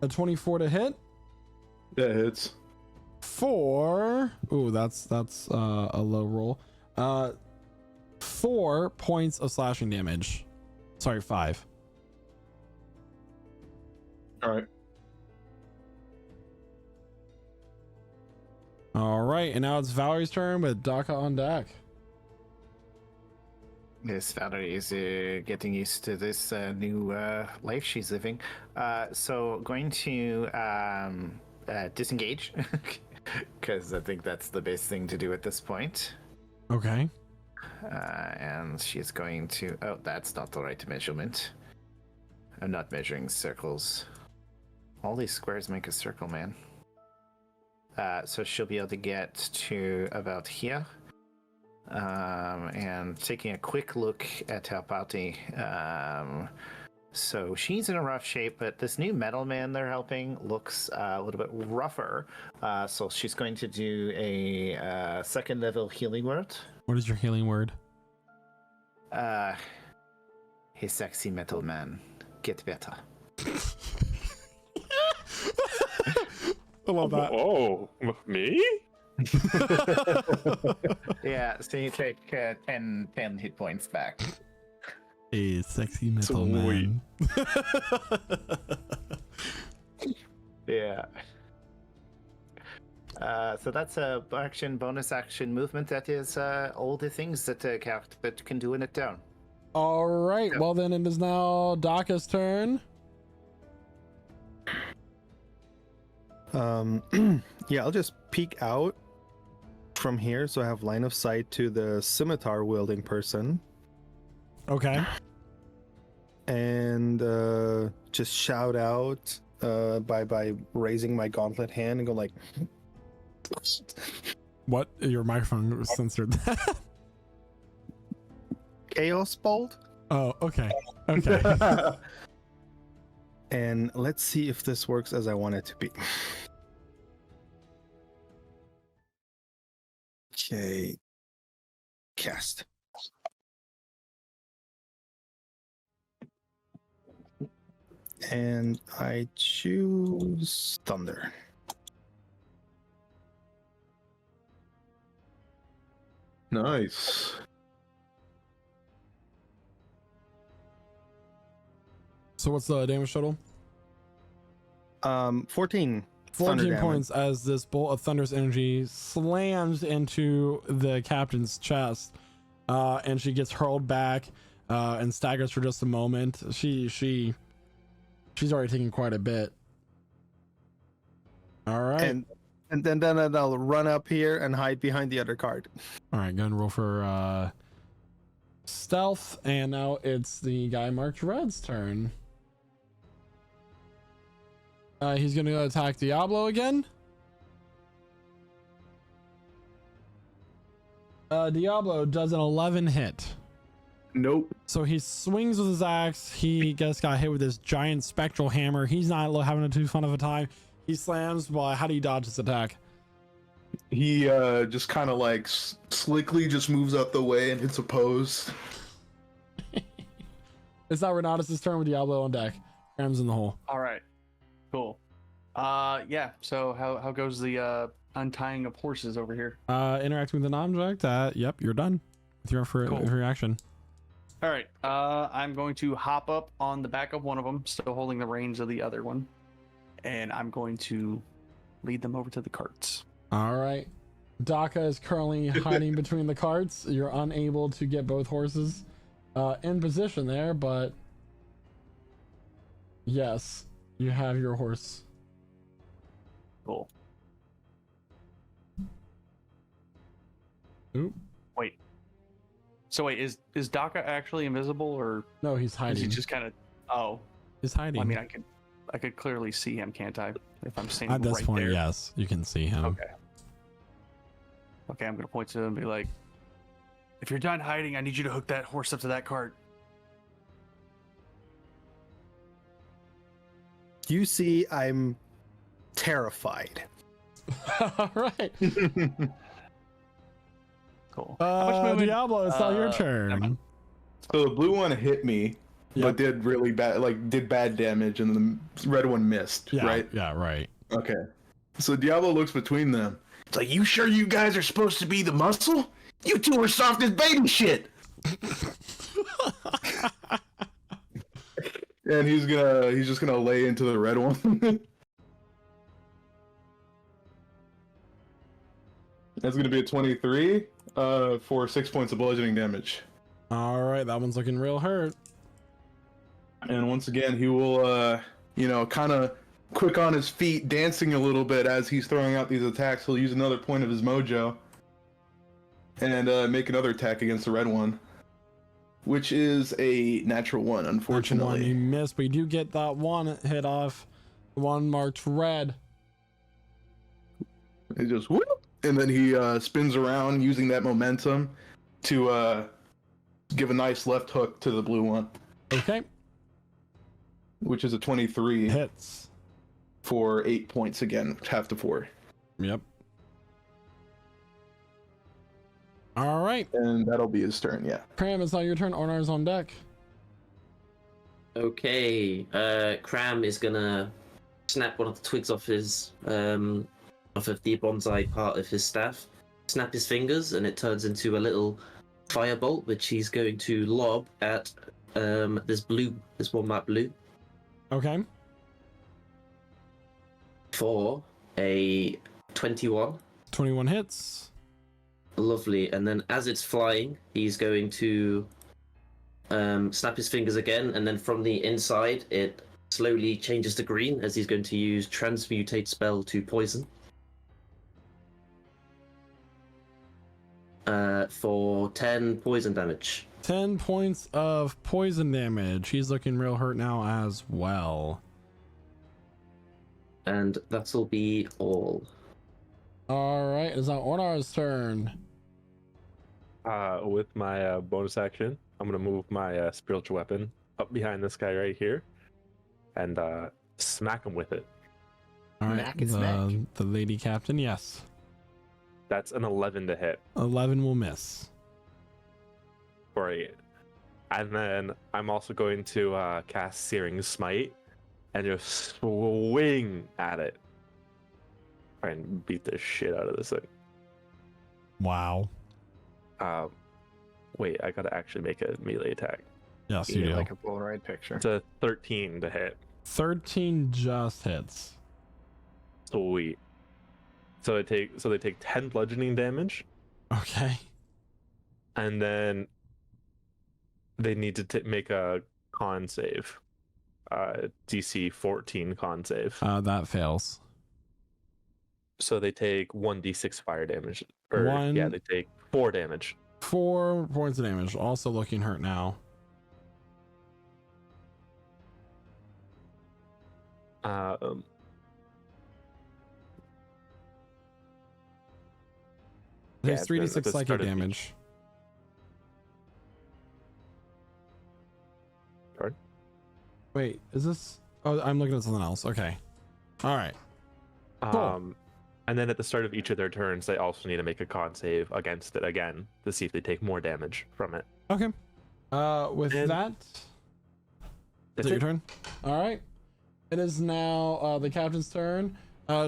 a 24 to hit. That hits. That's a low roll. 4 points of slashing damage. Sorry, 5. All right. All right, and now it's Valerie's turn with Daka on deck. Yes, Valerie is getting used to this new life she's living. So going to disengage, because I think that's the best thing to do at this point. Okay. And she's going to... Oh, that's not the right measurement. I'm not measuring circles. All these squares make a circle, man. So she'll be able to get to about here. And taking a quick look at her party. So she's in a rough shape, but this new metal man they're helping looks a little bit rougher. So she's going to do a second level healing word. What is your healing word? Hey, sexy metal man, get better. I love that. Oh, me? Yeah, so you take 10 hit points back. A sexy metal Sweet. man. Yeah. So that's a action, bonus action, movement. That is all the things that a character can do in a turn. All right. Well, then it is now Daka's turn. Yeah, I'll just peek out from here so I have line of sight to the scimitar wielding person. Okay. And just shout out by raising my gauntlet hand and go like, What? Your microphone censored that. Chaos Bolt. Oh, okay. Okay. And let's see if this works as I want it to be. Okay. Cast. And I choose Thunder. Nice. So what's the damage total? 14. 14 thunder points as this bolt of thunder's energy slams into the captain's chest, and she gets hurled back and staggers for just a moment. She's already taken quite a bit. All right. And then I'll run up here and hide behind the other card. All right, go ahead and roll for stealth, and now it's the guy marked red's turn. He's gonna attack Diablo again. Diablo does an 11 hit. Nope. So he swings with his axe. He just got hit with this giant spectral hammer. He's not having too fun of a time. He slams. Well, how do you dodge this attack? He just kind of like slickly just moves out the way and hits a pose. It's not Renatus' turn with Diablo on deck. Rams in the hole. All right. Cool. Yeah. So how goes the untying of horses over here? Interacting with an object. Yep, you're done with your reaction. All right. I'm going to hop up on the back of one of them, still holding the reins of the other one, and I'm going to lead them over to the carts. All right. Daka is currently hiding between the carts. You're unable to get both horses in position there, but yes, you have your horse. Cool. Oop. Wait. So wait, is Daka actually invisible, or No, he's is hiding. he just kind of? Oh, He's hiding. I mean, I could clearly see him, can't I? If I'm standing at this right point, there. yes, you can see him. Okay. Okay, I'm gonna point to him and be like, "If you're done hiding, I need you to hook that horse up to that cart." You see, I'm terrified. All right. Cool. How much movement- Diablo, it's not your never turn. mind. So the blue one hit me, Yep. but did really bad, like did bad damage, and the red one missed. Yeah, Right. yeah, right. Okay. So Diablo looks between them. It's like, you sure you guys are supposed to be the muscle? You two are soft as baby shit. And he's just gonna lay into the red one. That's gonna be a 23 for 6 points of bludgeoning damage. All right, that one's looking real hurt. And once again, he will, kind of quick on his feet, dancing a little bit as he's throwing out these attacks. He'll use another point of his mojo and make another attack against the red one, which is a natural one, unfortunately. You missed, but you do get that one hit off. One marked red. He just whoop, and then he spins around using that momentum to give a nice left hook to the blue one, Okay. which is a 23 Hits. for 8 points again, half to 4. Yep. All right. And that'll be his turn, yeah. Cram, it's not your turn. Ornar's on deck. Okay, Cram is gonna snap one of the twigs off his off of the bonsai part of his staff, snap his fingers, and it turns into a little firebolt, which he's going to lob at this one marked blue Okay. for a 21. 21 hits. Lovely, and then as it's flying, he's going to snap his fingers again, and then from the inside, it slowly changes to green as he's going to use Transmutate spell to poison. For 10 poison damage. 10 points of poison damage. He's looking real hurt now as well. And that'll be all. All right, it's now Ornar's turn. With my bonus action, I'm gonna move my spiritual weapon up behind this guy right here, and smack him with it. All right, Smack is smack. the lady captain, yes. That's an 11 to hit 11 will miss. for 8. And then I'm also going to cast Searing Smite and just swing at it. Try and beat the shit out of this thing. Wow. Wait, I gotta actually make a melee attack. Yes, you do. like a Polaroid picture. It's a 13 to hit. 13 just hits. Sweet. So they take 10 bludgeoning damage, Okay. and then they need to make a con save. DC 14 con save. That fails. So they take 1d6 fire damage. They take 4 damage. 4 points of damage. Also looking hurt now. There's Yeah, 3d6 at the psychic start of damage. Pardon? Wait, is this? Oh, I'm looking at something else. Okay. All right. Cool. And then at the start of each of their turns, they also need to make a con save against it again to see if they take more damage from it. Okay. With And- that, is it your turn? All right. It is now the captain's turn.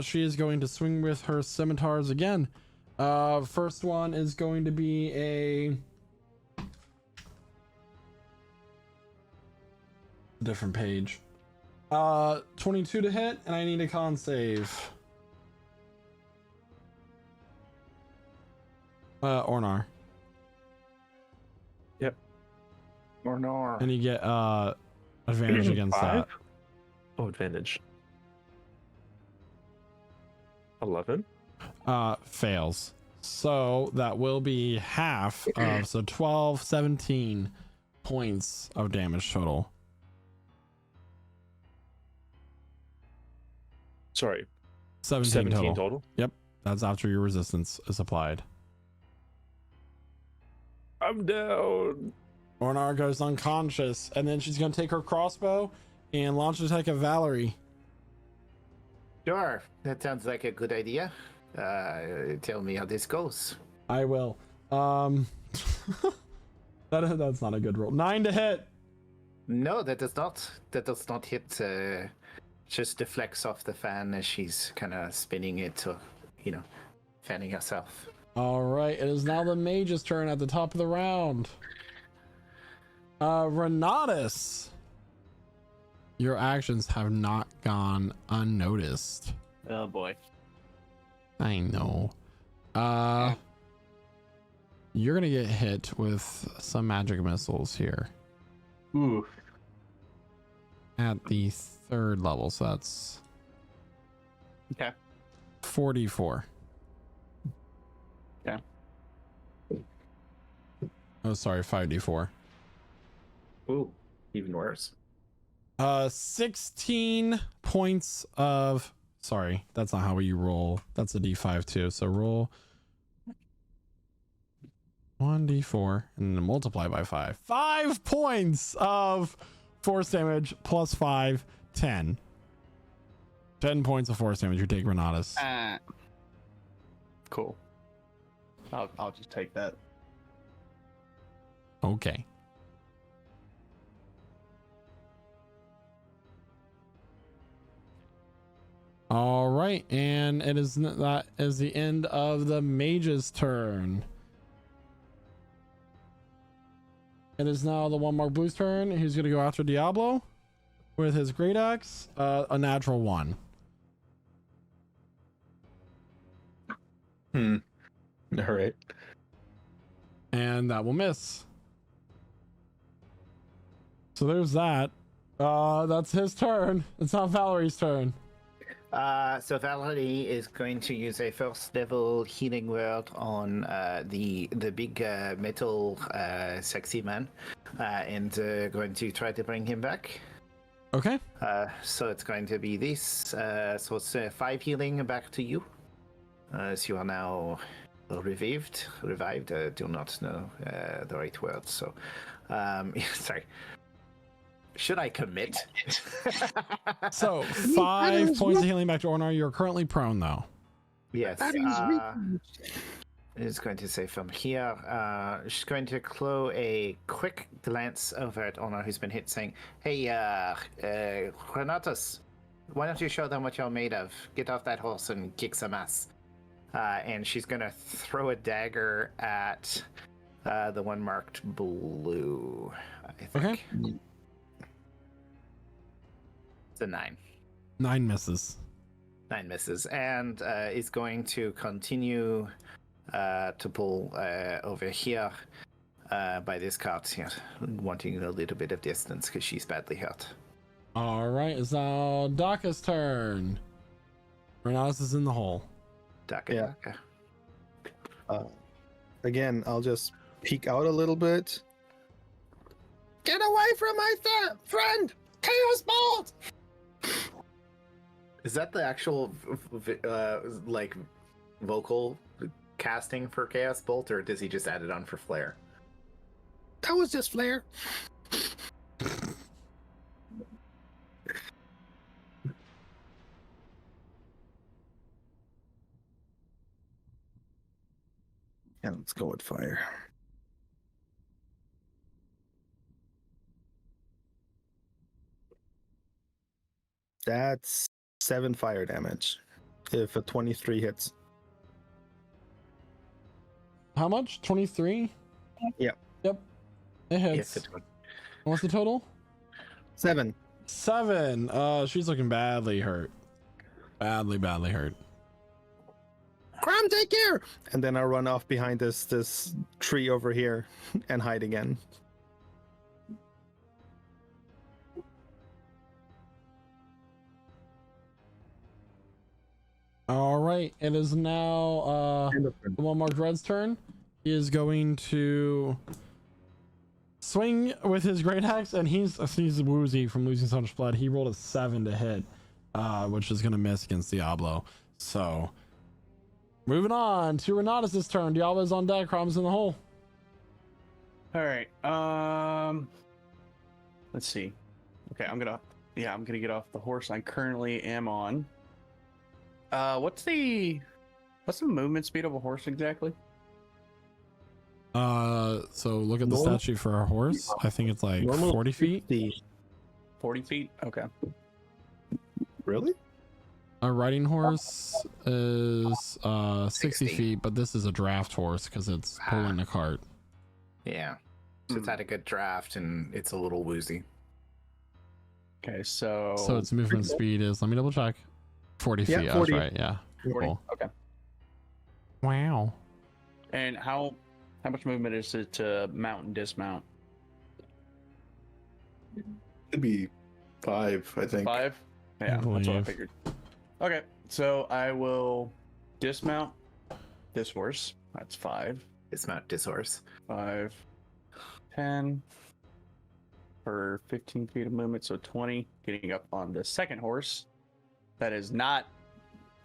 She is going to swing with her scimitars again. First one is going to be a different page. 22 to hit, and I need a con save. Ornar. Yep. Or no. And you get advantage against 5? that. Oh, advantage. 11? Fails. So that will be half of, so 12, 17 points of damage total. Sorry, 17 total. total? Yep. That's after your resistance is applied. I'm down. Ornar goes unconscious, and then she's going to take her crossbow and launch an attack at Valerie. Sure, that sounds like a good idea. Tell me how this goes. I will. That's not a good roll. 9 to hit. No, that does not. That does not hit. Just deflects off the fan as she's kind of spinning it to, fanning herself. All right, it is now the mage's turn at the top of the round. Renatus, your actions have not gone unnoticed. Oh boy. I know. You're gonna get hit with some magic missiles here. Ooh. At the 3rd level, so that's Okay. 44. Okay. Oh, sorry, 5d4. Ooh, even worse. 16 points of... Sorry, that's not how you roll. That's a d5 too. So roll 1d4 and then multiply by 5. 5 points of force damage plus 5, 10. 10 points of force damage. You take Renatus. Cool. I'll just take that. Okay. All right, and that is the end of the mage's turn. It is now the one mark blue's turn. He's gonna go after Diablo with his great axe, a natural 1. All right. And that will miss. So there's that. That's his turn. It's not Valerie's turn. So Valerie is going to use a 1st level healing word on the big metal sexy man, and going to try to bring him back. Okay. So it's going to be this. So it's 5 healing back to you. So you are now revived. I do not know the right word. So, sorry. Should I commit? So 5 points of healing back to Ornar. You're currently prone though. Yes. It's going to say from here. She's going to claw a quick glance over at Ornar, who's been hit, saying, "Hey, Renatus, why don't you show them what you're made of? Get off that horse and kick some ass." And she's going to throw a dagger at the one marked blue, I think. Okay. It's a 9. 9 misses. 9 misses. And is going to continue to pull over here by this cart here, wanting a little bit of distance because she's badly hurt. All right, it's now Daka's turn. Renatus is in the hole. Daka, Yeah. Daka. Again, I'll just peek out a little bit. Get away from my friend! Chaos Bolt! Is that the actual like vocal casting for Chaos Bolt, or does he just add it on for flair? That was just flair. Yeah, let's go with fire. That's 7 fire damage. If a 23 hits. How much? 23? Yep. Yep. It hits. Yes, it would. What's the total? 7. 7. She's looking badly hurt. Badly hurt. Crom, take care! And then I run off behind this tree over here and hide again. All right. It is now the one marked red's turn. He is going to swing with his great axe, and he's woozy from losing so much blood. He rolled a 7 to hit, which is going to miss against Diablo. So moving on to Renatus' turn. Diablo's on deck. Crom's in the hole. All right. Let's see. Okay, I'm gonna get off the horse I currently am on. What's the movement speed of a horse exactly? So look at the Normal- statute for a horse. I think it's like Normal 40 feet. 40 feet? Okay. Really? A riding horse is 60 60. feet, but this is a draft horse because it's pulling a cart. Yeah. So it's had a good draft and it's a little woozy. Okay, so So its movement speed is, let me double check. 40 Yeah, feet. 40. I was right. Yeah. 40. Cool. Okay. Wow. And how much movement is it to mount and dismount? It'd be 5, I think. 5? Yeah, that's what I believe. figured. Okay, so I will dismount this horse. That's 5. Dismount this horse. 5, 10 for 15 feet of movement, so 20. Getting up on the second horse that is not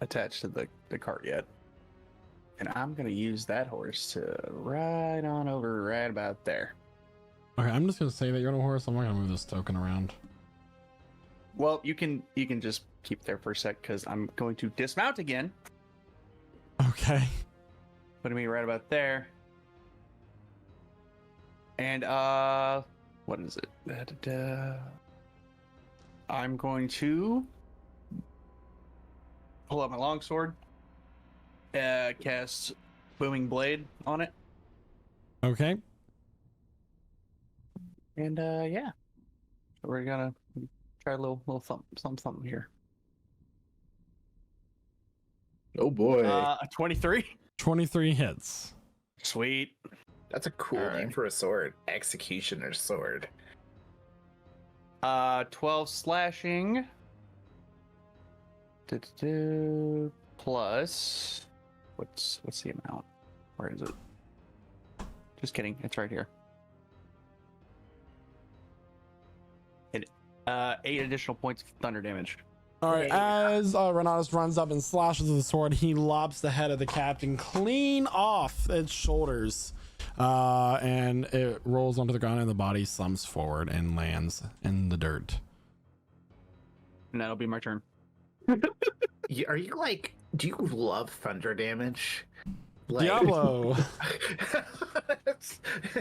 attached to the cart yet. And I'm going to use that horse to ride on over right about there. Okay, I'm just gonna say that you're on a horse. I'm not gonna move this token around. Well, you can just keep there for a sec because I'm going to dismount again, Okay. putting me right about there. And what is it? I'm going to pull out my longsword, cast Booming Blade on it, Okay. and yeah, we're gonna try a little something here. Oh boy. 23. 23 hits. Sweet. That's a cool name for a sword. Executioner's sword. 12 slashing. Plus, what's the amount? Where is it? Just kidding. It's right here. And 8 additional points of thunder damage. All right. As Renatus runs up and slashes with the sword, he lops the head of the captain clean off its shoulders, and it rolls onto the ground, and the body slumps forward and lands in the dirt. And that'll be my turn. Are you like? Do you love thunder damage? Like... Diablo.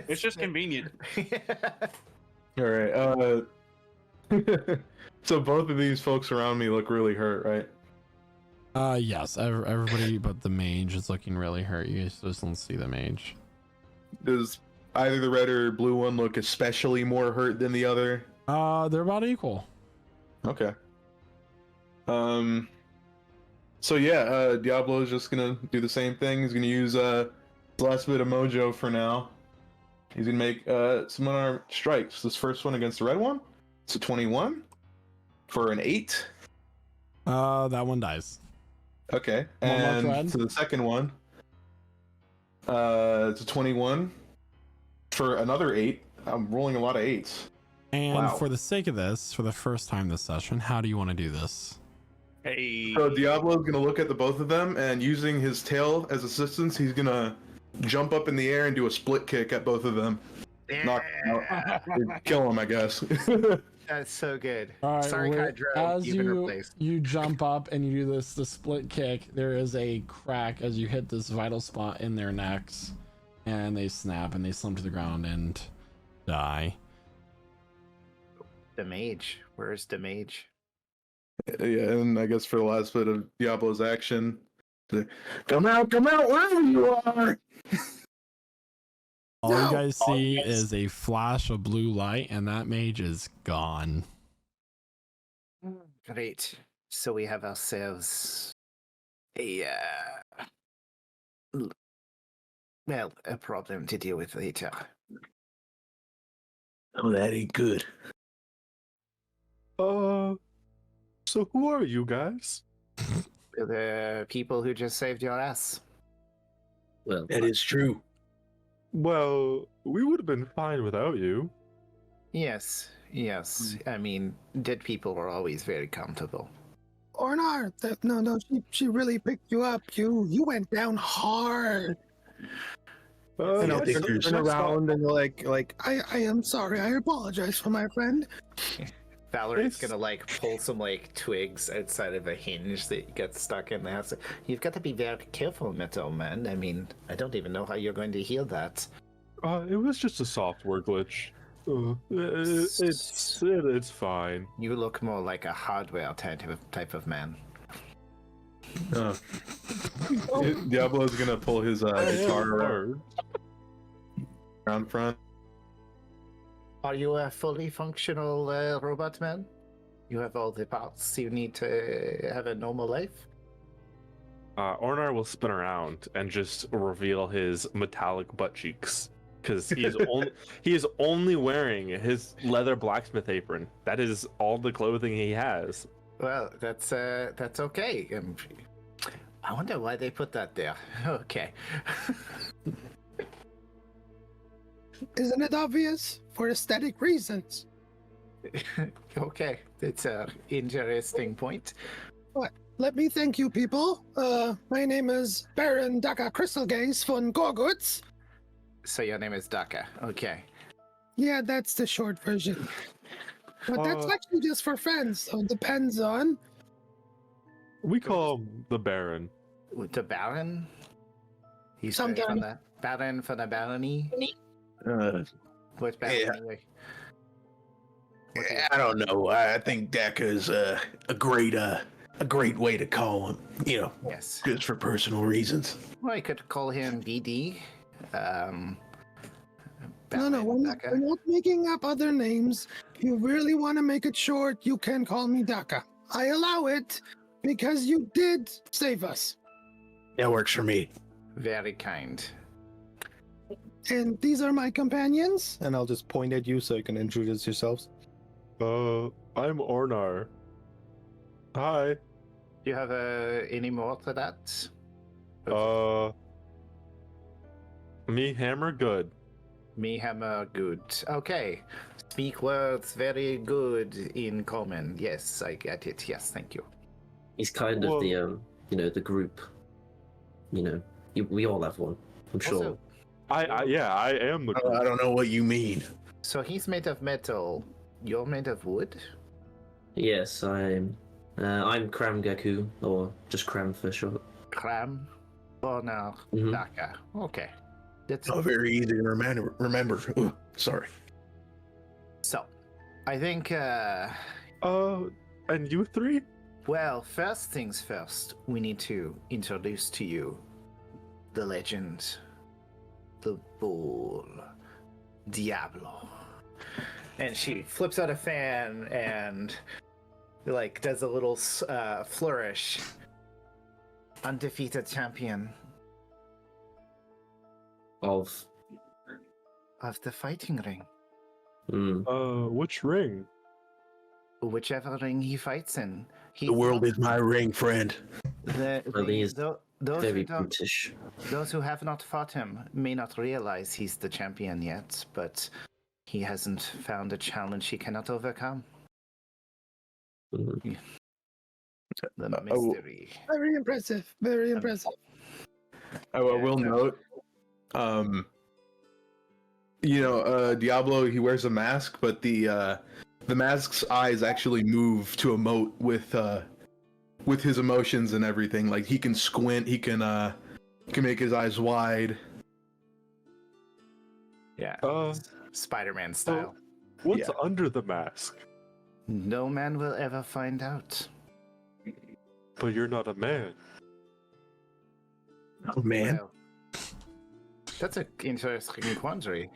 It's just convenient. All right. So both of these folks around me look really hurt, right? Yes. Everybody but the mage is looking really hurt. You just don't see the mage. Does either the red or blue one look especially more hurt than the other? They're about equal. Okay. So yeah, Diablo is just gonna do the same thing. He's gonna use his last bit of mojo for now. He's gonna make some unarmed strikes. This first one against the red one. It's a 21 for an 8. That one dies. Okay. One more And thread. to the second one, it's a 21 for another 8. I'm rolling a lot of 8s. And Wow. for the sake of this, for the first time this session, how do you want to do this? Hey. So Diablo's gonna look at the both of them, and using his tail as assistance, he's gonna jump up in the air and do a split kick at both of them. Knock them out. Kill them, I guess. That's so good. All right, Sorry, Hydro. as You've been you replaced. jump up and you do the split kick, there is a crack as you hit this vital spot in their necks, and they snap and they slump to the ground and die. The mage. Where's the mage? Yeah, and I guess for the last bit of Diablo's action, come out, wherever you are. All you guys see is a flash of blue light, and that mage is gone. Great. So we have ourselves a a problem to deal with later. Oh, that ain't good. So who are you guys? The people who just saved your ass. Well, That is true. Well, we would have been fine without you. Yes. I mean, dead people are always very comfortable. Ornar, no, she really picked you up. You went down hard. And I'll Yeah, turn around and like I am sorry. I apologize for my friend. Valerie's gonna like pull some like twigs outside of a hinge that gets stuck in the house. You've got to be very careful, Metal Man. I mean, I don't even know how you're going to heal that. It was just a software glitch. It's fine. You look more like a hardware type of man. Diablo's gonna pull his guitar around front. Are you a fully functional robot man? You have all the parts you need to have a normal life? Ornar will spin around and just reveal his metallic butt cheeks. Because he is only wearing his leather blacksmith apron. That is all the clothing he has. Well, that's okay. I wonder why they put that there. Okay. Isn't it obvious? For aesthetic reasons. Okay, it's an interesting point. Let me thank you, people. My name is Baron Daka Crystalgaze von Gorguts. So your name is Daka. Okay. Yeah, that's the short version. But that's actually just for friends, so it depends on. We call him the Baron. The Baron? He's Some from guy. the Baron for the Barony? What's Baron Yeah. anyway? I don't know. I think Daka is a great way to call him. You know, Yes. just for personal reasons. Well, I could call him BD. No, Baron we're Daka. not making up other names. If you really want to make it short, you can call me Daka. I allow it because you did save us. That works for me. Very kind. And these are my companions. And I'll just point at you so you can introduce yourselves. I'm Ornar. Hi. Do you have any more to that? Me hammer good. Me hammer good. Okay. Speak words very good in common. Yes, I get it. Yes, thank you. He's kind of the the group. We all have one. I'm sure. Also, I am the. I don't know what you mean. so he's made of metal. You're made of wood? Yes, I'm Kram Gaku, or just Kram for short. Cram? Oh no, Mhm. Daka. Okay. That's Oh, very easy to remember. Ooh, sorry. so. I think And you three? well, first things first, we need to introduce to you the legend, the bull, Diablo. And she flips out a fan and like does a little flourish. Undefeated champion Of of the fighting ring. Which ring? Whichever ring he fights in. The world is my ring, friend. Well, he is those very who don't, brutish. those who have not fought him may not realize he's the champion yet, but he hasn't found a challenge he cannot overcome. Mhm. The mystery. Very impressive. Very impressive. I will note, Diablo, he wears a mask, but the mask's eyes actually move to emote with his emotions and everything. Like he can squint, he can make his eyes wide. Yeah. Spider-Man style. What's under the mask? No man will ever find out. But you're not a man. Oh man. Well, that's an interesting quandary.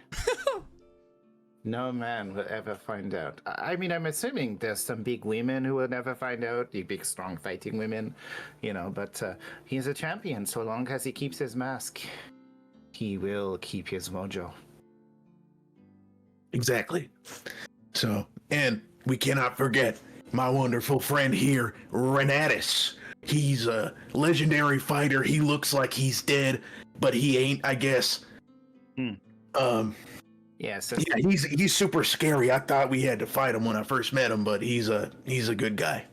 No man will ever find out. I mean, I'm assuming there's some big women who will never find out, the big, strong fighting women, but he's a champion. So long as he keeps his mask, he will keep his mojo. Exactly. So, and we cannot forget my wonderful friend here, Renatus. He's a legendary fighter. He looks like he's dead, but he ain't, I guess. Yes. Yeah, he's super scary. I thought we had to fight him when I first met him, but he's a good guy.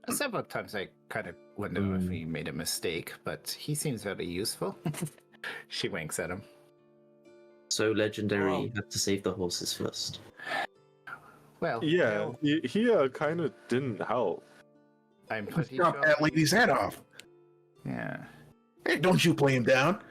Several times I kind of wonder if he made a mistake, but he seems very useful. She winks at him. So legendary, you have to save the horses first. Well, Yeah, he kind of didn't help. I'm pretty Drop sure. that lady's head off. Yeah. Hey, don't you play him down.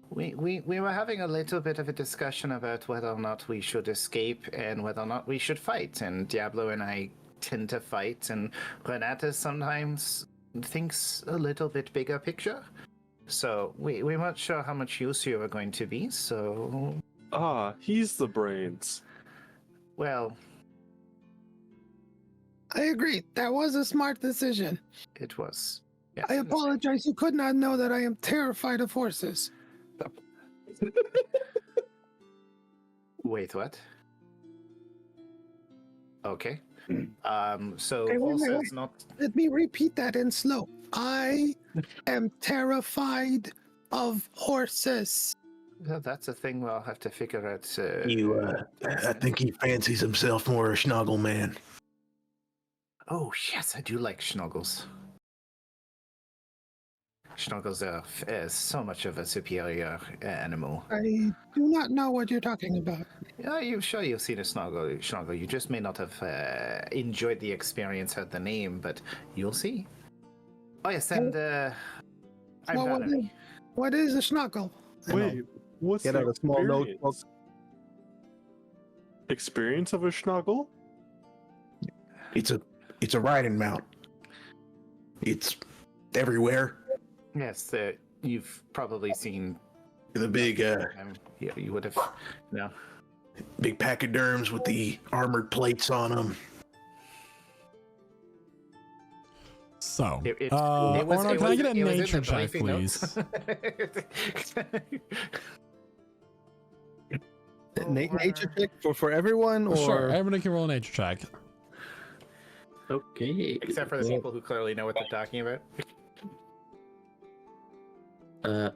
We were having a little bit of a discussion about whether or not we should escape and whether or not we should fight. And Diablo and I tend to fight, and Renata sometimes thinks a little bit bigger picture. So we weren't sure how much use you were going to be, so... He's the brains. Well, I agree. That was a smart decision. it was. Yes. I apologize. You could not know that I am terrified of horses. Wait, what? Okay. So Okay, wait, also wait, it's not... Let me repeat that in slow. I am terrified of horses. Well, that's a thing we'll have to figure out. I think he fancies himself more a Schnoggle man. Oh, yes, I do like schnoggles. Schnoggles are so much of a superior animal. I do not know what you're talking about. Yeah, you've seen a schnoggle. You just may not have enjoyed the experience or the name, but you'll see. Oh, yes, and I'm Well, Valerie. what is a schnockle? Wait, what's Get the out a small experience? notebook. Experience of a schnoggle? It's a riding mount. It's everywhere. Yes, you've probably seen... The big yeah, you would have... No. big pachyderms with the armored plates on them. So, It Orno, was- it can I was- get a it was in nature the check, briefing please? notes. Nature check for everyone, or Sure, everybody can roll a nature check. Okay. Except for the people who clearly know what they're talking about.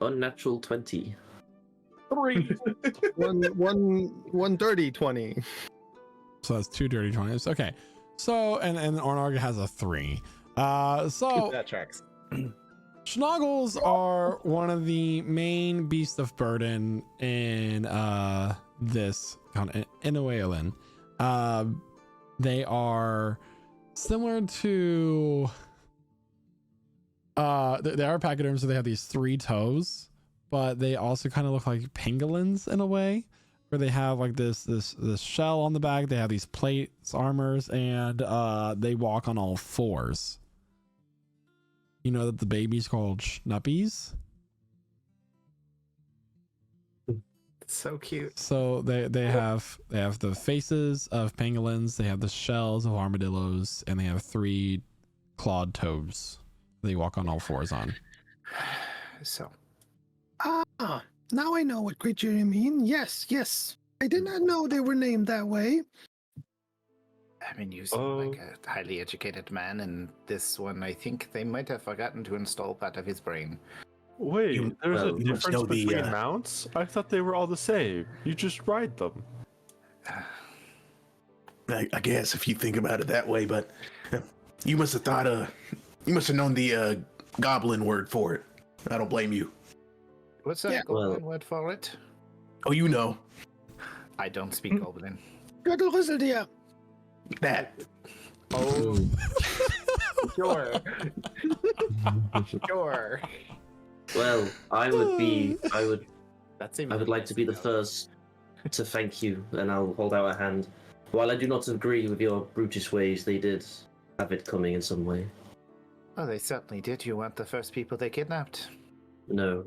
Unnatural 20. one dirty 20. So that's 2 dirty 20s. Okay. So, and Ornog has a 3. So That tracks. schnoggles are one of the main beasts of burden in this Inoeolyn. They are similar to they are pachyderms, so they have these 3 toes, but they also kind of look like pangolins in a way, where they have like this shell on the back. They have these plates, armors, and they walk on all 4s. You know that the baby's called schnuppies. So cute. So they have the faces of pangolins, they have the shells of armadillos, and they have 3 clawed toes they walk on all 4s on. So, Ah, now I know what creature you mean. Yes. I did not know they were named that way. I mean, you seem like a highly educated man, and this one, I think they might have forgotten to install part of his brain. Wait, there's a you must difference know the, between mounts? I thought they were all the same. You just ride them. I guess if you think about it that way, but you must have known the goblin word for it. I don't blame you. What's that Yeah. goblin word for it? Oh, you know I don't speak goblin. Good Illnerya. that. Oh, sure. Sure. Well, I would like to be the first to thank you, and I'll hold out a hand. While I do not agree with your brutish ways, they did have it coming in some way. Oh, they certainly did. You weren't the first people they kidnapped. No,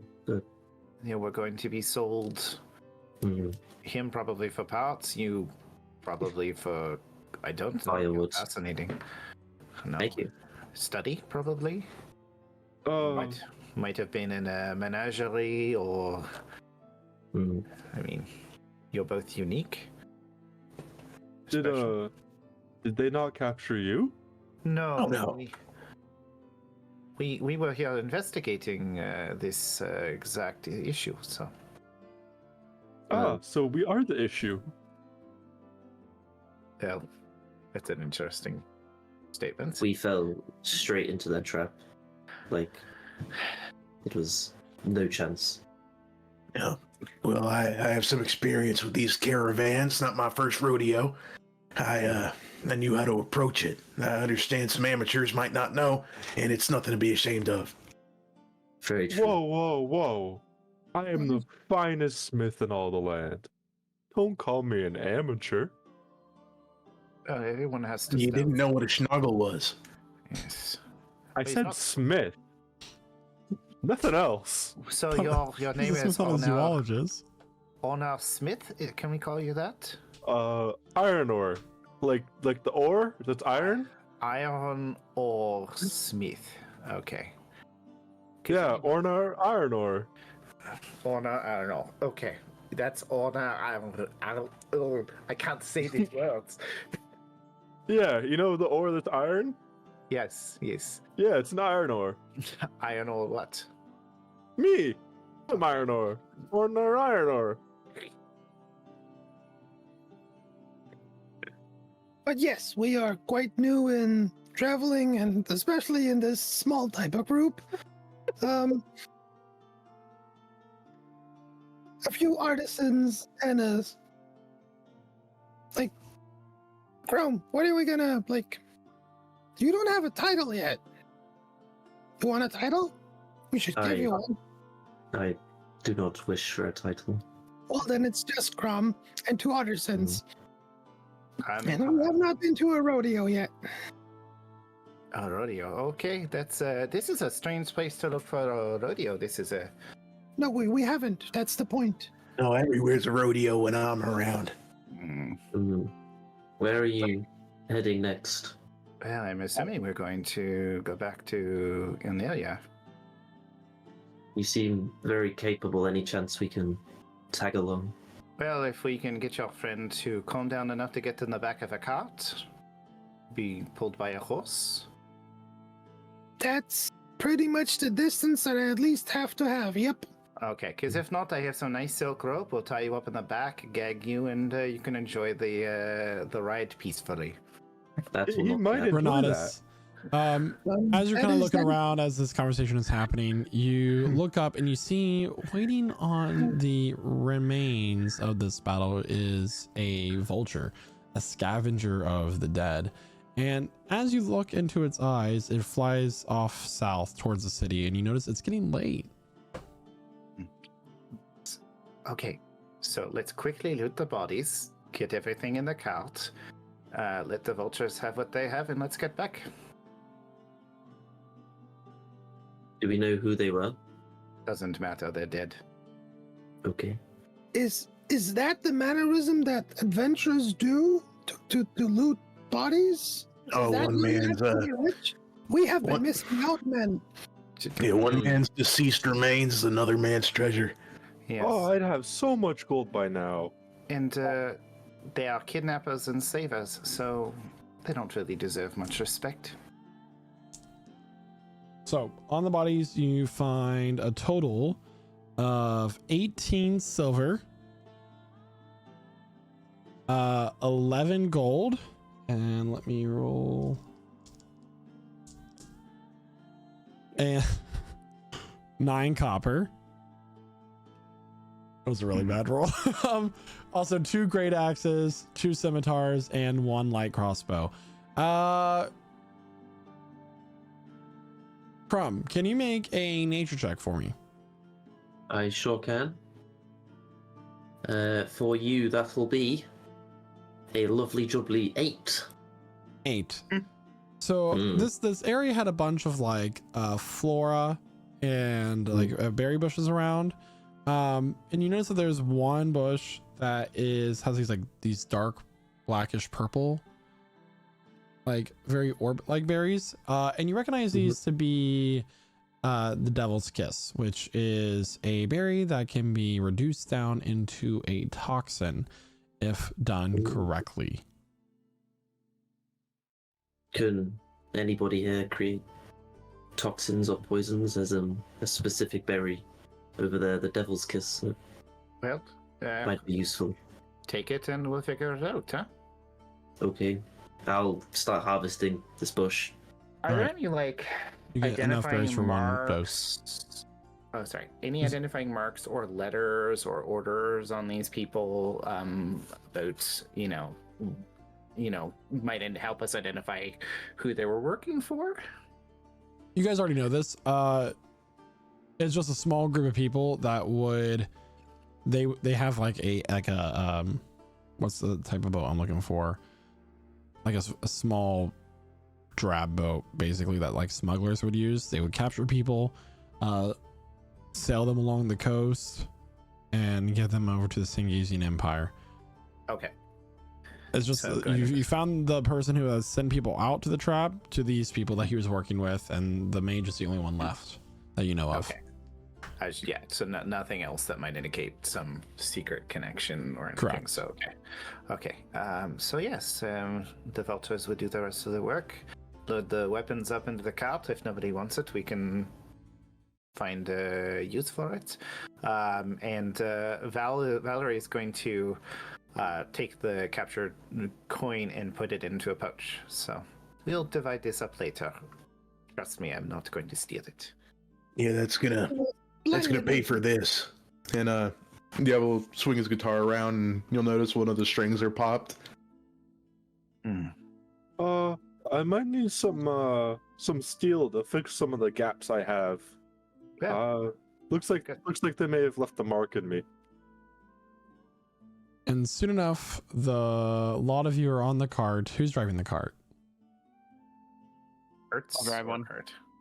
You were going to be sold. Him probably for parts. You probably for... I don't know. Firewood. Fascinating. No. Thank you. Study, probably. Oh, Might have been in a menagerie, or... I mean, you're both unique. Special. did they not capture you? No, Oh, no. We were here investigating this exact issue, so... So we are the issue. Well, that's an interesting statement. We fell straight into their trap. Like, it was no chance. Yeah. Well, I have some experience with these caravans. Not my first rodeo. I I knew how to approach it. I understand some amateurs might not know, and it's nothing to be ashamed of. Very true. Whoa, whoa, whoa. I am the finest smith in all the land. Don't call me an amateur. Everyone has to. You start. didn't know what a schnoggle was. Yes. I he's said not- smith. Nothing else. So your name He's is not a Honor, zoologist. Honor Smith. Can we call you that? Iron ore. Like the ore that's iron? Iron or Smith. Okay. Yeah, Ornar iron ore. Honor. I don't know. Okay. That's honor. I can't say these words. Yeah, you know the ore that's iron? Yes. Yeah, it's an iron ore. Iron or what? Me! I'm iron ore. Ornar iron ore. But yes, we are quite new in traveling, and especially in this small type of group. A few artisans and Chrome, what are we gonna You don't have a title yet. You want a title? We should give you one. I do not wish for a title. Well, then it's just Chrome and 2 artisans. And we have I'm not been to a rodeo yet. a rodeo. Okay, that's this is a strange place to look for a rodeo. This is a No, we haven't. That's the point. No, everywhere's a rodeo when I'm around. Where are you heading next? Well, I'm assuming we're going to go back to Illnerya. You seem very capable. Any chance we can tag along? Well, if we can get your friend to calm down enough to get in the back of a cart, be pulled by a horse. That's pretty much the distance that I at least have to have. Yep. Okay, because if not, I have some nice silk rope. We'll tie you up in the back, gag you, and you can enjoy the ride peacefully. That will He not might happen. enjoy that. Renatus, as you're that kind of is- looking that- around as this conversation is happening, you look up and you see waiting on the remains of this battle is a vulture, a scavenger of the dead. And as you look into its eyes, it flies off south towards the city, and you notice it's getting late. Okay, so let's quickly loot the bodies, get everything in the cart, let the vultures have what they have, and let's get back. Do we know who they were? Doesn't matter, they're dead. Okay. Is that the mannerism that adventurers do to loot bodies? Oh, Is that one really man's actually rich? We have been one- missing out, men. one man's deceased remains is another man's treasure. Yes. Oh, I'd have so much gold by now. And they are kidnappers and savers, so they don't really deserve much respect. So on the bodies, you find a total of 18 silver, 11 gold, and let me roll. And 9 copper. That was a really bad roll. Also 2 great axes, 2 scimitars, and 1 light crossbow. Crumb, can you make a nature check for me? I sure can. For you, that'll be a lovely jubbly 8. 8. So this area had a bunch of flora and berry bushes around. And you notice that there's one bush that has these dark blackish purple very orb like berries, and you recognize these to be the Devil's Kiss, which is a berry that can be reduced down into a toxin if done correctly. Can anybody here create toxins or poisons as a specific berry over there, the Devil's Kiss? Well, Might be useful. take it and we'll figure it out, huh? Okay. I'll start harvesting this bush. Are there Alright. any You get enough berries identifying for one marks? dose. Oh, sorry. Any identifying marks or letters or orders on these people about, might help us identify who they were working for. You guys already know this. It's just a small group of people that would they have like a what's the type of boat I'm looking for? Like a small drab boat, basically, that like smugglers would use. They would capture people, sail them along the coast, and get them over to the Singasian Empire. Okay. It's just you found the person who has sent people out to the trap to these people that he was working with, and the mage is the only one left that you know of. Okay. So nothing else that might indicate some secret connection or anything. Correct. So okay. So yes, the Veltors would do the rest of the work. Load the weapons up into the cart. If nobody wants it, we can find use for it. And Valerie is going to take the captured coin and put it into a pouch. So we'll divide this up later. Trust me, I'm not going to steal it. Yeah, that's gonna pay for this. And Diablo will swing his guitar around, and you'll notice one of the strings are popped. I might need some steel to fix some of the gaps I have. Yeah. Looks like they may have left a mark in me. And soon enough, the lot of you are on the cart. Who's driving the cart? I'll drive one.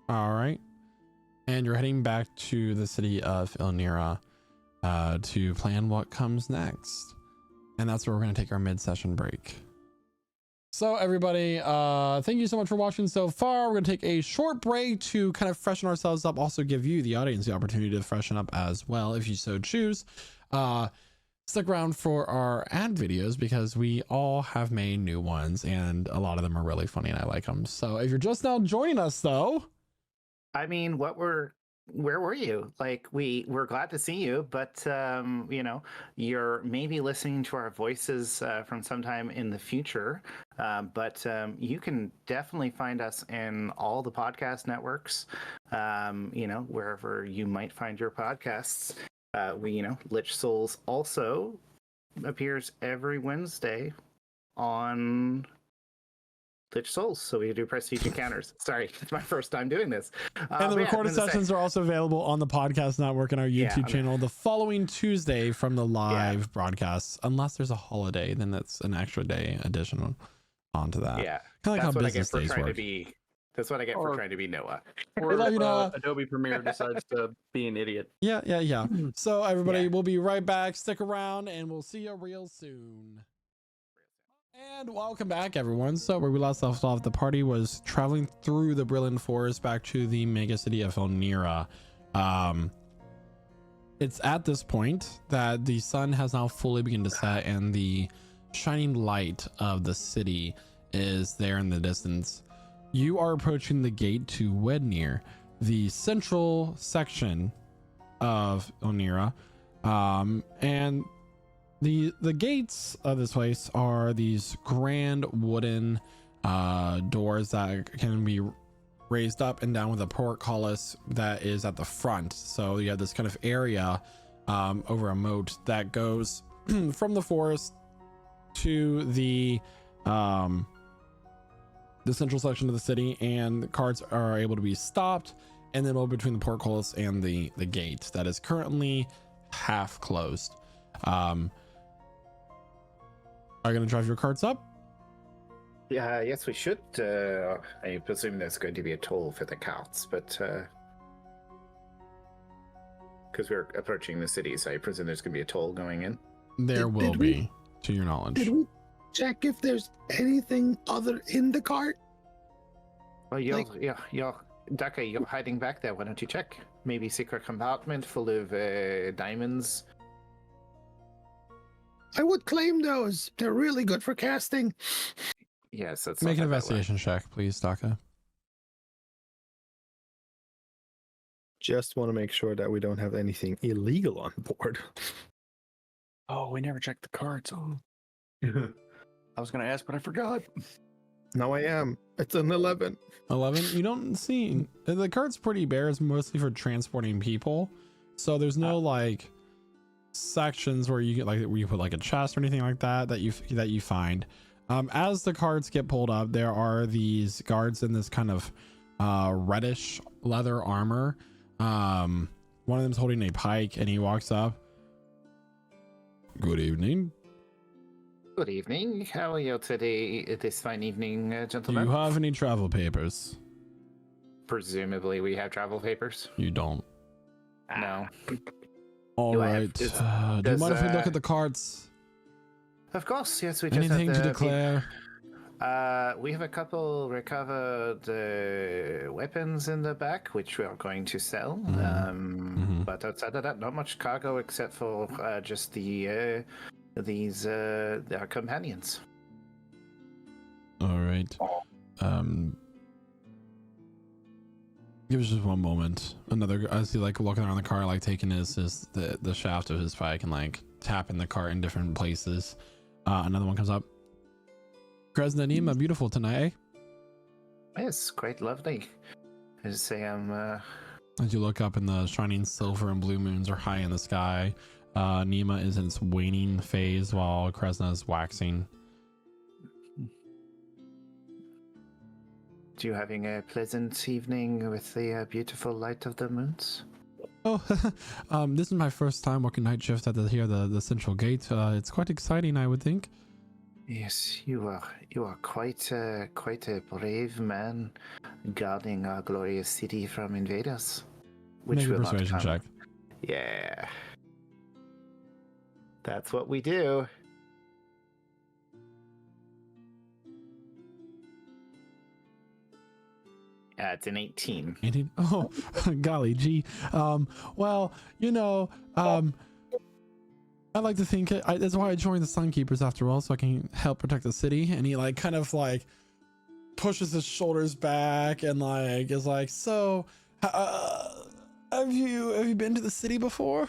All right. And you're heading back to the city of Illnerya to plan what comes next. And that's where we're going to take our mid-session break. So everybody, thank you so much for watching so far. We're going to take a short break to kind of freshen ourselves up, also give you, the audience, the opportunity to freshen up as well, if you so choose. Stick around for our ad videos because we all have made new ones and a lot of them are really funny and I like them. So if you're just now joining us though, I mean, where were you? Like, we're glad to see you, but you're maybe listening to our voices from sometime in the future. But you can definitely find us in all the podcast networks. Wherever you might find your podcasts. Lich Souls also appears every Wednesday on Lich Souls, so we do prestige encounters. Sorry, it's my first time doing this. and the recorded sessions are also available on the podcast network and our YouTube channel the following Tuesday from the live broadcasts. Unless there's a holiday, then that's an extra day additional onto that. Yeah, kind of like how what business days work. That's what I get for trying to be Noah. Or love you, Noah. Adobe Premiere decides to be an idiot. Yeah. So everybody, we'll be right back. Stick around and we'll see you real soon. And welcome back, everyone. So where we last left off, the party was traveling through the Brilliant Forest back to the mega city of Illnerya. It's at this point that the sun has now fully begun to set and the shining light of the city is there in the distance. You are approaching the gate to Wednir, the central section of Illnerya, and the gates of this place are these grand wooden doors that can be raised up and down with a portcullis that is at the front. So you have this kind of area over a moat that goes from the forest to the central section of the city, and the carts are able to be stopped and then over between the portcullis and the gate that is currently half closed. Are you going to drive your carts up? Yeah, yes, we should. I presume there's going to be a toll for the carts, but because we're approaching the city, so I presume there's going to be a toll going in. There will be, to your knowledge. Did we check if there's anything other in the cart? Well, Daka, you're hiding back there. Why don't you check? Maybe secret compartment full of diamonds. I would claim those. They're really good for casting. Yes, that's Make an investigation check, please, Daka. Just want to make sure that we don't have anything illegal on board. Oh, we never checked the cards. Oh. I was going to ask, but I forgot. Now I am. It's an 11. 11. You don't see the cart's pretty bare. It's mostly for transporting people, so there's no like sections where you get like where you put like a chest or anything like that you find. As the carts get pulled up, there are these guards in this kind of reddish leather armor. One of them's holding a pike, and he walks up. Good evening. Good evening. How are you today, this fine evening, Do gentlemen? you have any travel papers? Presumably we have travel papers. You don't. No. All Do I have- right. does- Do you does, mind if we look at the carts? Of course, yes, we just Anything have to the declare? We have a couple recovered weapons in the back, which we are going to sell. But outside of that, not much cargo except for just our companions. All right. Give us just one moment. As he like looking around the car, like taking the shaft of his pike and like tapping the cart in different places. Another one comes up. Kresna Nima, beautiful tonight, eh? Yes, quite lovely. I just say As you look up, and the shining silver and blue moons are high in the sky. Nima is in its waning phase while Kresna is waxing. you having a pleasant evening with the beautiful light of the moons? Oh, this is my first time working night shift at the central gate. It's quite exciting, I would think. Yes, you are quite a brave man, guarding our glorious city from invaders. Which Make a will not persuasion come. check. Yeah, that's what we do. It's an 18. 18? Oh, golly gee. Well, I like to think that's why I joined the Sunkeepers after all, so I can help protect the city. And he like kind of like pushes his shoulders back and like is like, so have you been to the city before?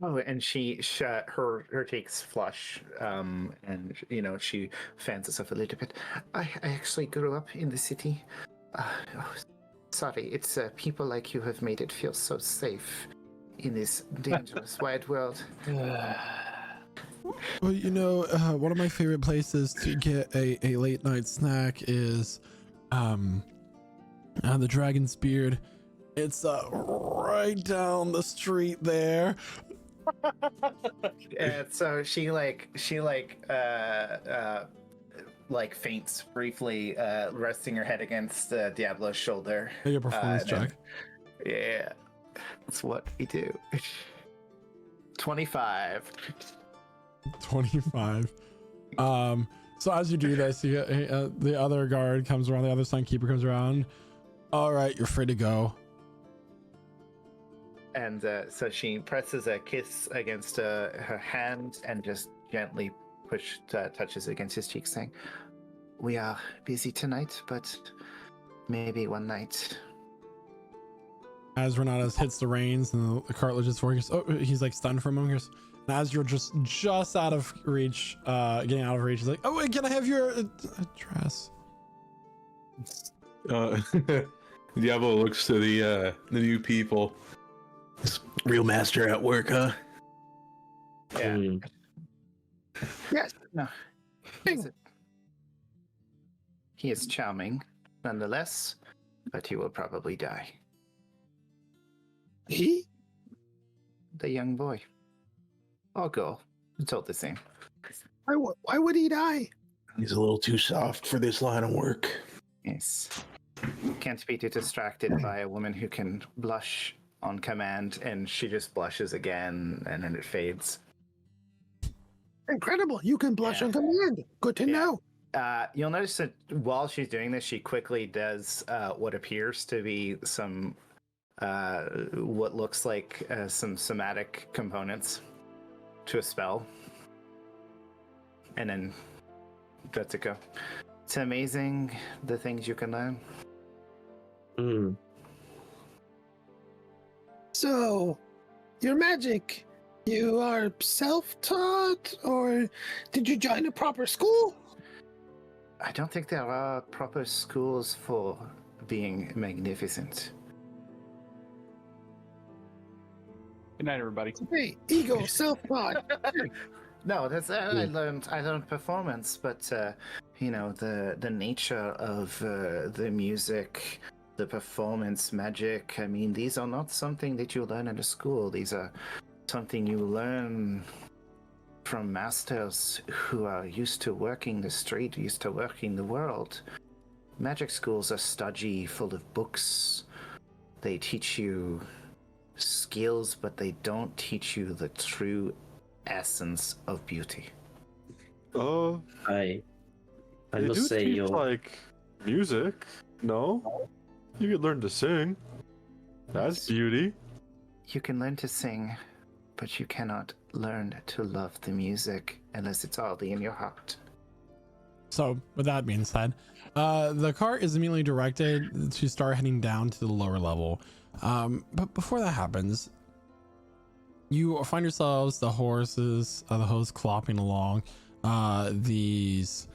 Oh, and her cheeks flush, and she fans herself a little bit. I actually grew up in the city. Sorry, it's people like you have made it feel so safe in this dangerous wide world. Well, one of my favorite places to get a late night snack is the Dragon's Beard. It's right down the street there. And so she faints briefly, resting her head against Diablo's shoulder. Make a performance check. Yeah, that's what we do. 25. 25. So as you do this, the other guard comes around, the other Sunkeeper comes around. All right, you're free to go. And so she presses a kiss against her hand and just gently touches against his cheek, saying, "We are busy tonight, but maybe one night." As Renatus hits the reins and the cartilage is for, he's like stunned for a moment. And as you're just out of reach, getting out of reach, he's like, "Oh wait, can I have your address?" Diablo looks to the new people. This real master at work, huh? Yeah. Yes. No. He is charming, nonetheless, but he will probably die. He? The young boy. Or girl. It's all the same. Why would he die? He's a little too soft for this line of work. Yes. Can't be too distracted by a woman who can blush on command, and she just blushes again, and then it fades. Incredible. You can blush on command. Good to know. You'll notice that while she's doing this, she quickly does what appears to be some what looks like some somatic components to a spell, and then lets it go. It's amazing the things you can learn. So, your magic, you are self-taught, or did you join a proper school? I don't think there are proper schools for being magnificent. Good night, everybody. Hey, ego, self-taught. No, that's I learned performance, but you know, the nature of the music, the performance magic. I mean, these are not something that you learn at a school. These are something you learn from masters who are used to working the street, used to working the world. Magic schools are stodgy, full of books. They teach you skills, but they don't teach you the true essence of beauty. Oh, I they must do say teach, you're like music. No, you could learn to sing. That's beauty. You can learn to sing, but you cannot learn to love the music unless it's already in your heart. So, with that being said, the cart is immediately directed to start heading down to the lower level. But before that happens, you find yourselves the horses, the host clopping along these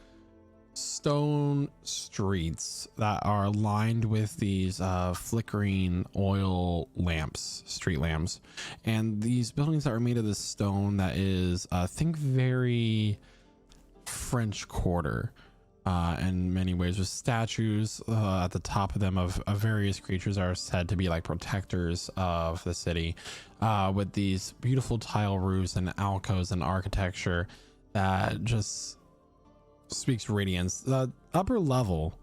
stone streets that are lined with these flickering oil lamps, street lamps, and these buildings that are made of this stone that is, think very French Quarter in many ways, with statues at the top of them of various creatures that are said to be like protectors of the city, with these beautiful tile roofs and alcoves and architecture that just speaks radiance. The upper level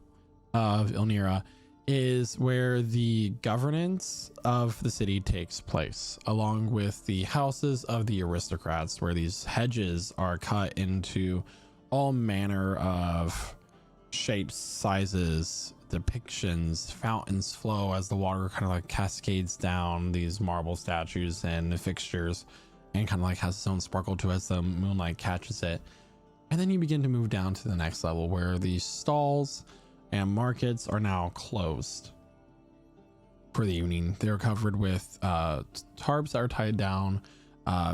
of Illnerya is where the governance of the city takes place, along with the houses of the aristocrats, where these hedges are cut into all manner of shapes, sizes, depictions. Fountains flow as the water kind of like cascades down these marble statues and fixtures, and kind of like has its own sparkle to it as the moonlight catches it. And then you begin to move down to the next level, where the stalls and markets are now closed for the evening. They're covered with tarps that are tied down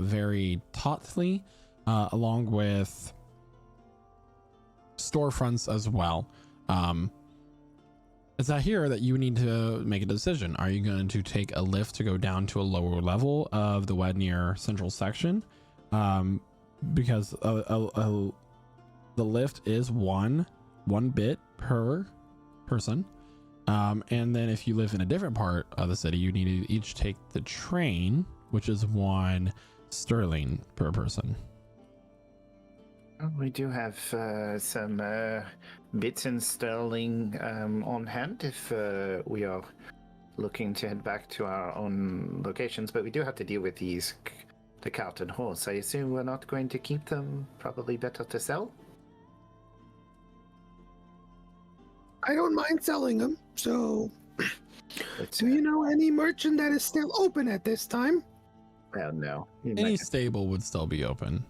very tautly, along with storefronts as well. It's out here that you need to make a decision. Are you going to take a lift to go down to a lower level of the Wednir central section? Because the lift is one bit per person. And then if you live in a different part of the city, you need to each take the train, which is 1 sterling per person. We do have some bits in sterling on hand if we are looking to head back to our own locations, but we do have to deal with the cart and horse. I assume we're not going to keep them. Probably better to sell. I don't mind selling them. So, do you know any merchant that is still open at this time? Well, no. Any stable would still be open.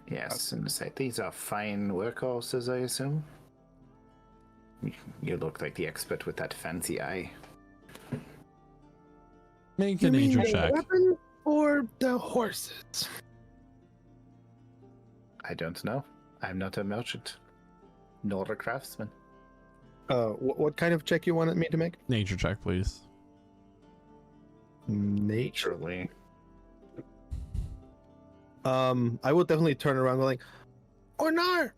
Yes, and say these are fine workhorses, I assume. You look like the expert with that fancy eye. Make You a mean nature the check. weapon or the horses? I don't know. I'm not a merchant, nor a craftsman. What kind of check you wanted me to make? Nature check, please. Naturally. I will definitely turn around and like, Ornar,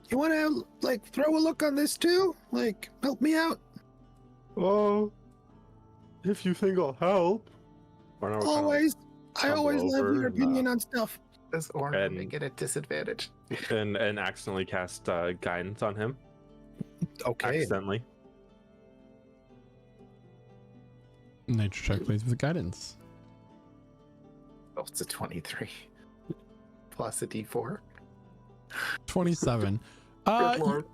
you want to like throw a look on this too? Like, help me out. Oh, if you think I'll help. Or no, Always. I stumble always love over your and, opinion on stuff. Does Orn make it a disadvantage? and accidentally cast guidance on him. okay. Accidentally. Nature check, please, with guidance. Oh, it's a 23. Plus a d4. 27. Good lord.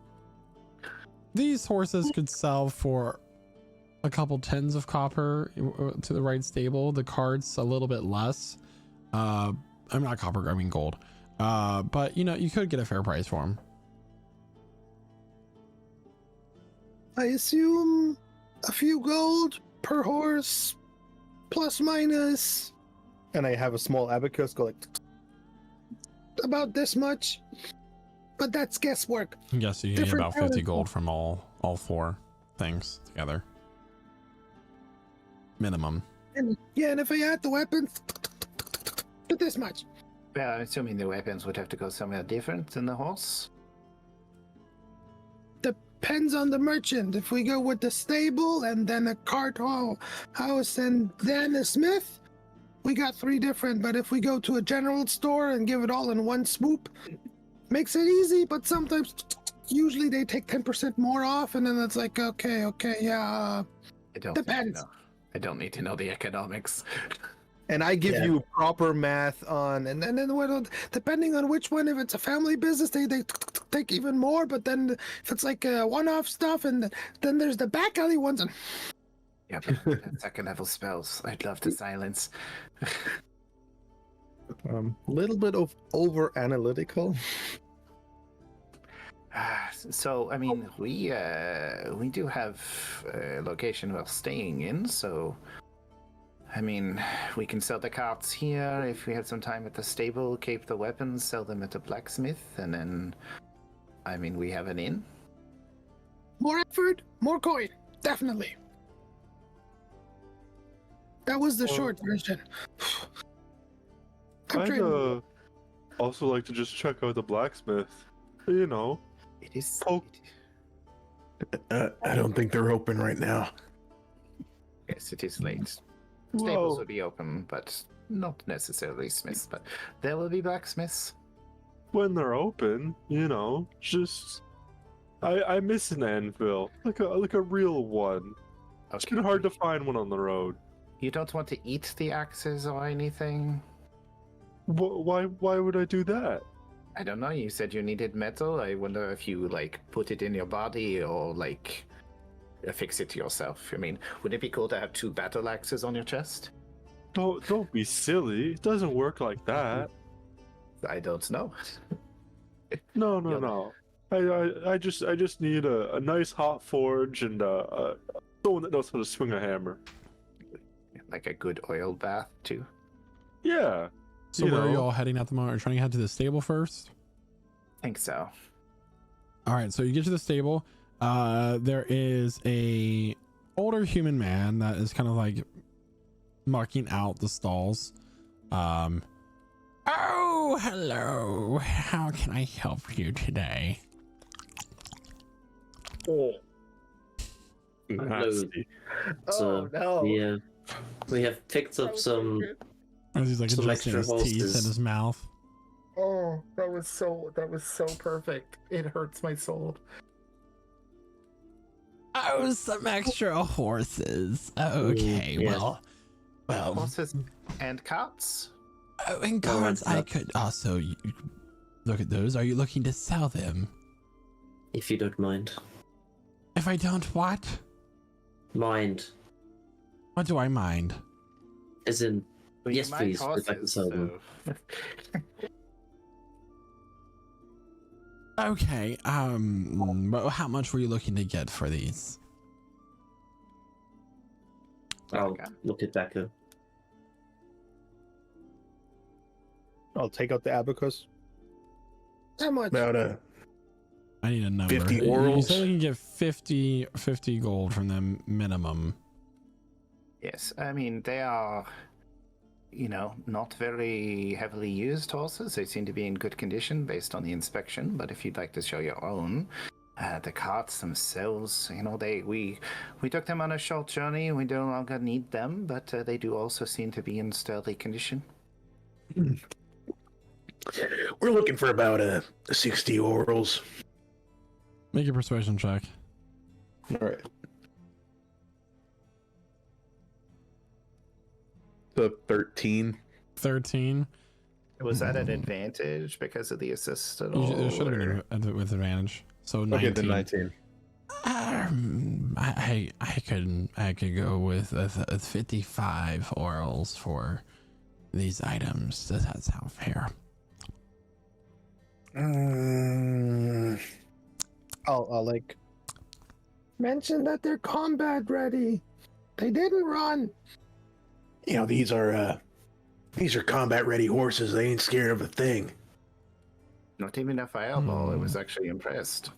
These horses could sell for a couple tens of copper to the right stable. The cart's a little bit less. I'm not copper, I mean gold. But you know, you could get a fair price for them. I assume a few gold per horse, plus minus And I have a small abacus go like, about this much. But that's guesswork. I guess you can get Different about 50 talent. gold from all 4 things together. Minimum. And yeah, and if I add the weapons, but this much. Well, I'm assuming the weapons would have to go somewhere different than the horse. Depends on the merchant. If we go with the stable and then a cart house and then a smith, we got 3 different. But if we go to a general store and give it all in one swoop, makes it easy. But sometimes, usually they take 10% more off, and then it's like, okay, yeah. I don't Depends. I don't need to know the economics. And I give you proper math on, And then depending on which one, if it's a family business, they take even more. But then if it's like one-off stuff, and then there's the back alley ones. And Yeah, but second level spells. I'd love to silence. little bit of over analytical. So, I mean, we do have a location we're staying in, so I mean, we can sell the carts here if we have some time at the stable, keep the weapons, sell them at the blacksmith, and then, I mean, we have an inn. more effort, more coin, definitely. That was the short version. I'd also like to just check out the blacksmith. You know, It is. I don't think they're open right now. Yes, it is late. Stables will be open, but not necessarily smiths. But there will be blacksmiths. when they're open, you know, just I miss an anvil, like a real one. It's kind of hard to find one on the road. You don't want to eat the axes or anything? Why would I do that? I don't know. You said you needed metal. I wonder if you like put it in your body or like affix it to yourself. I mean, would it be cool to have 2 battle axes on your chest? Don't be silly. It doesn't work like that. I don't know. No. I just need a nice hot forge and someone that knows how to swing a hammer. Like a good oil bath too. Yeah. So where are you all heading at the moment? Are you trying to head to the stable first? I think so. All right, so you get to the stable. There is a older human man that is kind of like marking out the stalls. Oh, hello. How can I help you today? Nasty. So, no. we have picked up some As he's like Some adjusting extra his teeth holsters. in his mouth. Oh, that was so perfect. It hurts my soul. Oh, some extra horses. Okay, yeah. well. Horses and carts. Oh, and Oh, cards. that's I not- could also look at those. Are you looking to sell them? if you don't mind. If I don't, what? Mind. What do I mind? As in, Well, you yes, mind please. We'd like to sell them. so- Okay. But how much were you looking to get for these? I'll Okay. look at Becca. I'll take out the abacus. How much? About I need a number. 50 You orals? said we can get 50 gold from them minimum. Yes, I mean, they are, not very heavily used horses. They seem to be in good condition based on the inspection, but if you'd like to show your own, the carts themselves, we took them on a short journey. We no longer need them, but they do also seem to be in sturdy condition. we're looking for about 60 orals. Make a persuasion check. All right. The 13. 13. Was that an advantage because of the assist at You all? it should have or- been with advantage. So 19. Okay, then 19. I could go with 55 orals for these items. Does that sound fair? I'll like Mention that they're combat ready. They didn't run. These are combat ready horses. They ain't scared of a thing. Not even a fireball. I was actually impressed.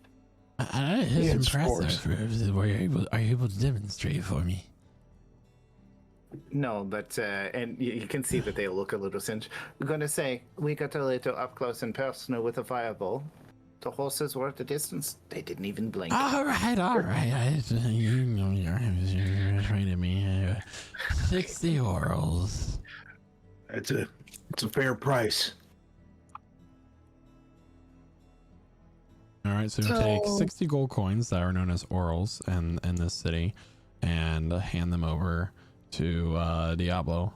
It's Yeah, it's impressive. Are you able to demonstrate for me? No, but and you can see that they look a little singed. I'm going to say we got a little up close and personal with a fireball. The horses were at a distance. They didn't even blink. All right. You know you're training me. 60 orals. It's a fair price. All right, so take 60 gold coins that are known as orals in this city, and hand them over to Diablo.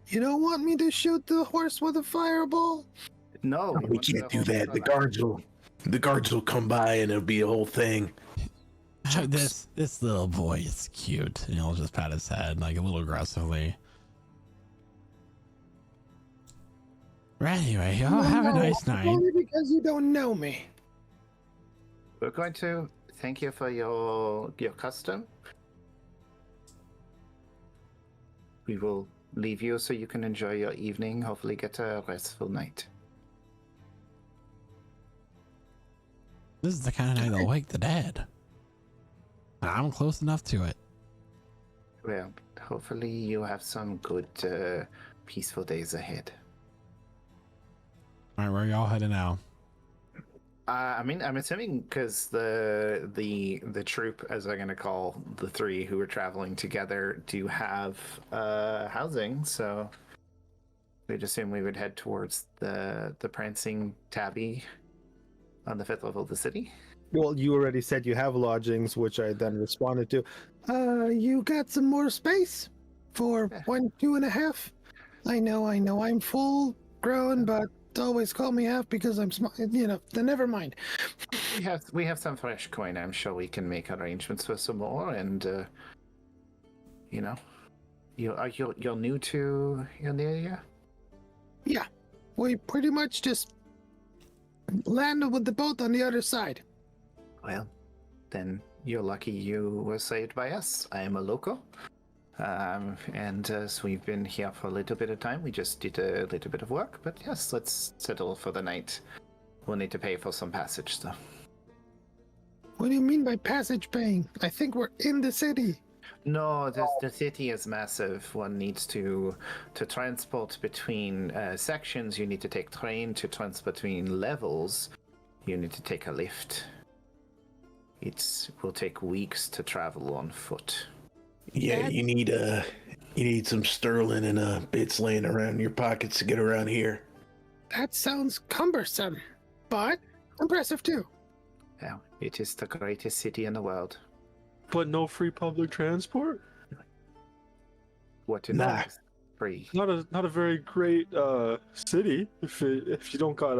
You don't want me to shoot the horse with a fireball? No, We can't do that. The guards will come by and it'll be a whole thing. This little boy is cute, and he'll just pat his head like a little aggressively. Anyway, y'all have a nice night. Only because you don't know me. We're going to thank you for your custom. We will leave you so you can enjoy your evening. Hopefully, get a restful night. This is the kind of night that'll wake the dead. I'm close enough to it. Well, hopefully you have some good, peaceful days ahead. All right, where are y'all heading now? I mean, I'm assuming because the troop, as I'm gonna call the three who are traveling together, do have housing, so we'd assume we would head towards the prancing tabby on the 5th level of the city. Well, you already said you have lodgings, which I then responded to. You got some more space for 1, 2.5? I know, I'm full grown, but always call me half because I'm smart. You know, then never mind. We have some fresh coin. I'm sure we can make arrangements for some more. And you know, you're new to Illnerya? Yeah, we pretty much just landed with the boat on the other side. Well, then you're lucky you were saved by us. I am a local. And so we've been here for a little bit of time. We just did a little bit of work, but yes, let's settle for the night. We'll need to pay for some passage, though. What do you mean by passage paying? I think we're in the city. No, the city is massive. One needs to transport between sections. You need to take train to transport between levels. You need to take a lift. It will take weeks to travel on foot. Yeah, you need some sterling and bits laying around in your pockets to get around here. That sounds cumbersome, but impressive too. Well, it is the greatest city in the world. But no free public transport? What is Nah. free? Not a very great city if you don't got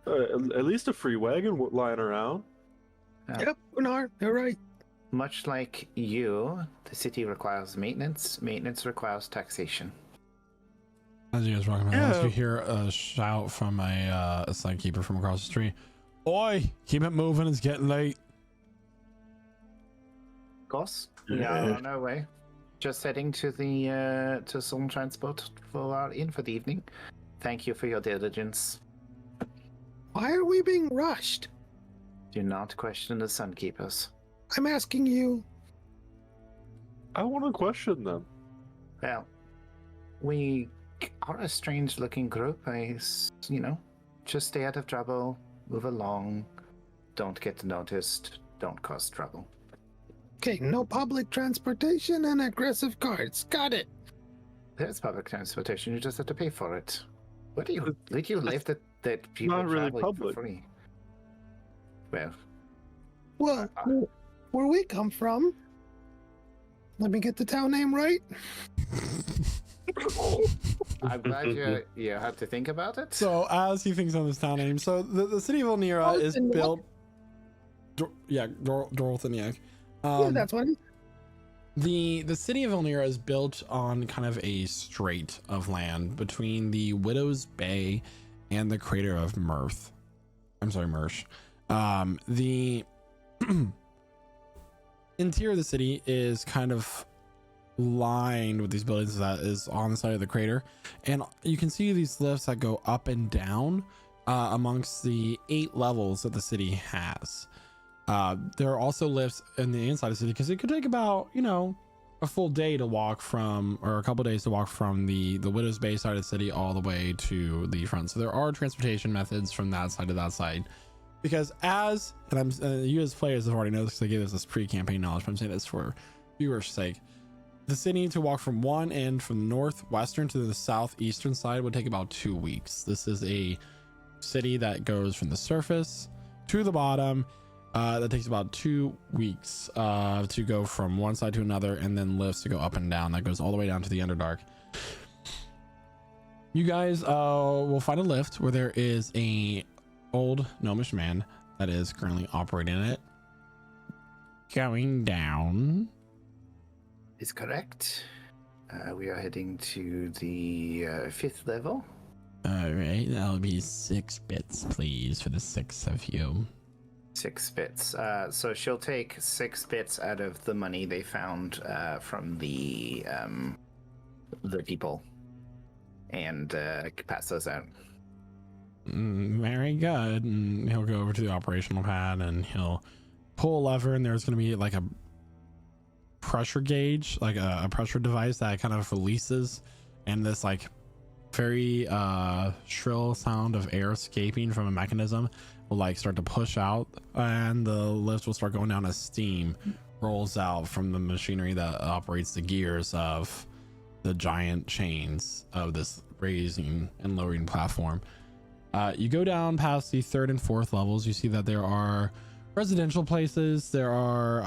at least a free wagon lying around. Yep, Bernard, you're right. Much like you, the city requires maintenance. Maintenance requires taxation. As you guys walk around, you hear a shout from a sightkeeper from across the street. Oi, keep it moving, it's getting late. Of course, we are on our way. Just heading to the to some transport for our inn for the evening. Thank you for your diligence. Why are we being rushed? Do not question the Sunkeepers. I'm asking you. I want to question them. Well, we are a strange-looking group. Just stay out of trouble, move along, don't get noticed, don't cause trouble. Okay, no public transportation and aggressive guards. Got it. There's public transportation. You just have to pay for it. What do you live that people not really travel public. for free? Well, Well, where we come from, let me get the town name right. I'm glad you had to think about it. So as he thinks on this town name, so the city of Illnerya is Dorothy. built. Dorothy. Yeah, that's one. The city of Illnerya is built on kind of a strait of land between the Widow's Bay and the crater of Mirth. I'm sorry, Mersh. The interior of the city is kind of lined with these buildings that is on the side of the crater, and you can see these lifts that go up and down amongst the 8 levels that the city has. There are also lifts in the inside of the city because it could take about a full day to walk from, or a couple days to walk from the Widow's Bay side of the city all the way to the front. So there are transportation methods from that side to that side. Because you as players have already noticed, because I gave this pre-campaign knowledge, but I'm saying this for viewers' sake. The city to walk from one end from the northwestern to the southeastern side would take about 2 weeks. This is a city that goes from the surface to the bottom. That takes about 2 weeks to go from one side to another, and then lifts to go up and down. That goes all the way down to the Underdark. You guys will find a lift where there is a old gnomish man that is currently operating it. Going down. Is correct. We are heading to the 5th level. All right, that'll be 6 bits, please, for the 6 of you. 6 bits. So she'll take 6 bits out of the money they found from the people, and pass those out. Very good. And he'll go over to the operational pad and he'll pull a lever, and there's going to be like a pressure gauge, like a pressure device that kind of releases, and this like very shrill sound of air escaping from a mechanism will like start to push out, and the lift will start going down as steam rolls out from the machinery that operates the gears of the giant chains of this raising and lowering platform. You go down past the 3rd and 4th levels. You see that there are residential places. There are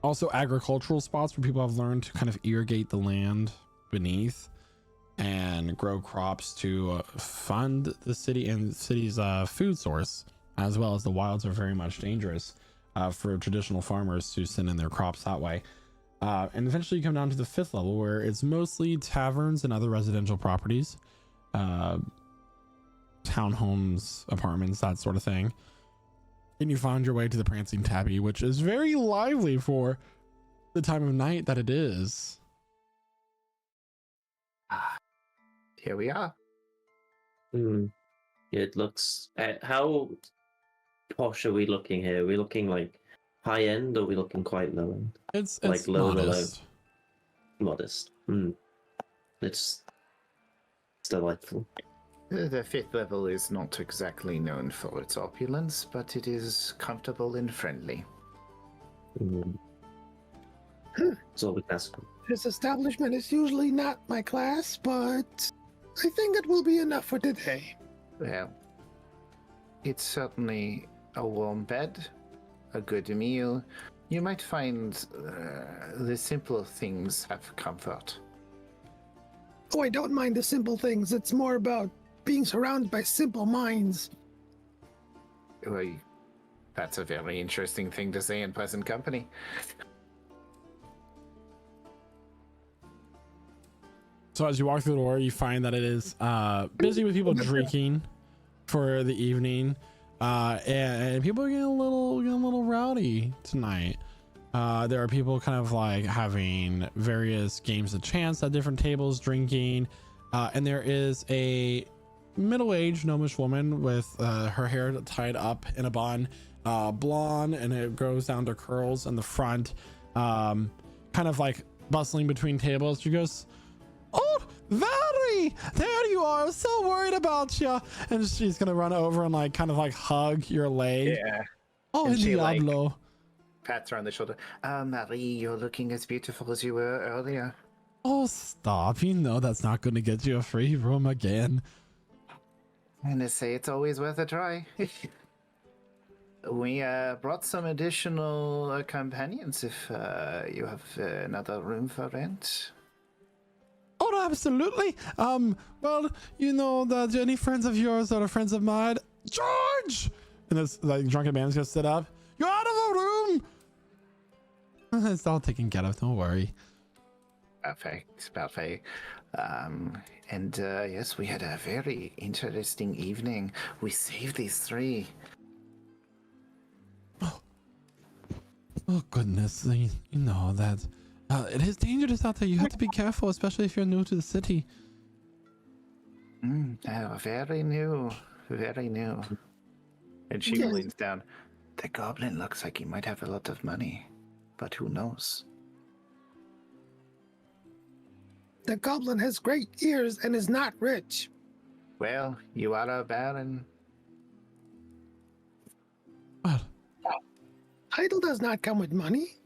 also agricultural spots where people have learned to kind of irrigate the land beneath and grow crops to fund the city and the city's food source, as well as the wilds are very much dangerous for traditional farmers to send in their crops that way. And eventually you come down to the 5th level, where it's mostly taverns and other residential properties, townhomes, apartments, that sort of thing. And you find your way to the Prancing Tabby, which is very lively for the time of night that it is. Here we are. It looks. How posh are we looking here? Are we looking like high end, or are we looking quite low end? It's like low modest. Modest. It's delightful. The 5th level is not exactly known for its opulence, but it is comfortable and friendly. It's all we can ask for. This establishment is usually not my class, but I think it will be enough for today. Well, it's certainly a warm bed, a good meal. You might find the simpler things have comfort. Oh, I don't mind the simple things. It's more about being surrounded by simple minds. Well, that's a very interesting thing to say in present company. So as you walk through the door, you find that it is busy with people drinking for the evening, and people are getting a little rowdy tonight. There are people kind of like having various games of chance at different tables, drinking, and there is a middle-aged gnomish woman with her hair tied up in a bun, blonde, and it goes down to curls in the front, kind of like bustling between tables. She goes, "Oh, Valerie, there you are. I'm so worried about you." And she's gonna run over and like kind of like hug your leg. Yeah. Oh, And she, like, Diablo. Pats her on the shoulder. Marie, you're looking as beautiful as you were earlier. Oh, stop. You know that's not going to get you a free room again. And I say it's always worth a try. We brought some additional companions if you have another room for rent. Oh, absolutely. Well, you know that any friends of yours that are friends of mine, George! And this like drunken man's gonna sit up. You're out of the room! It's all taken care of, don't worry. Perfect, perfect. And yes, we had a very interesting evening. We saved these 3. Oh, goodness. You know that it is dangerous out there. You have to be careful, especially if you're new to the city. Very new, very new. And she leans down. The goblin looks like he might have a lot of money. but who knows? The goblin has great ears and is not rich. Well, you are a baron. What? Title does not come with money.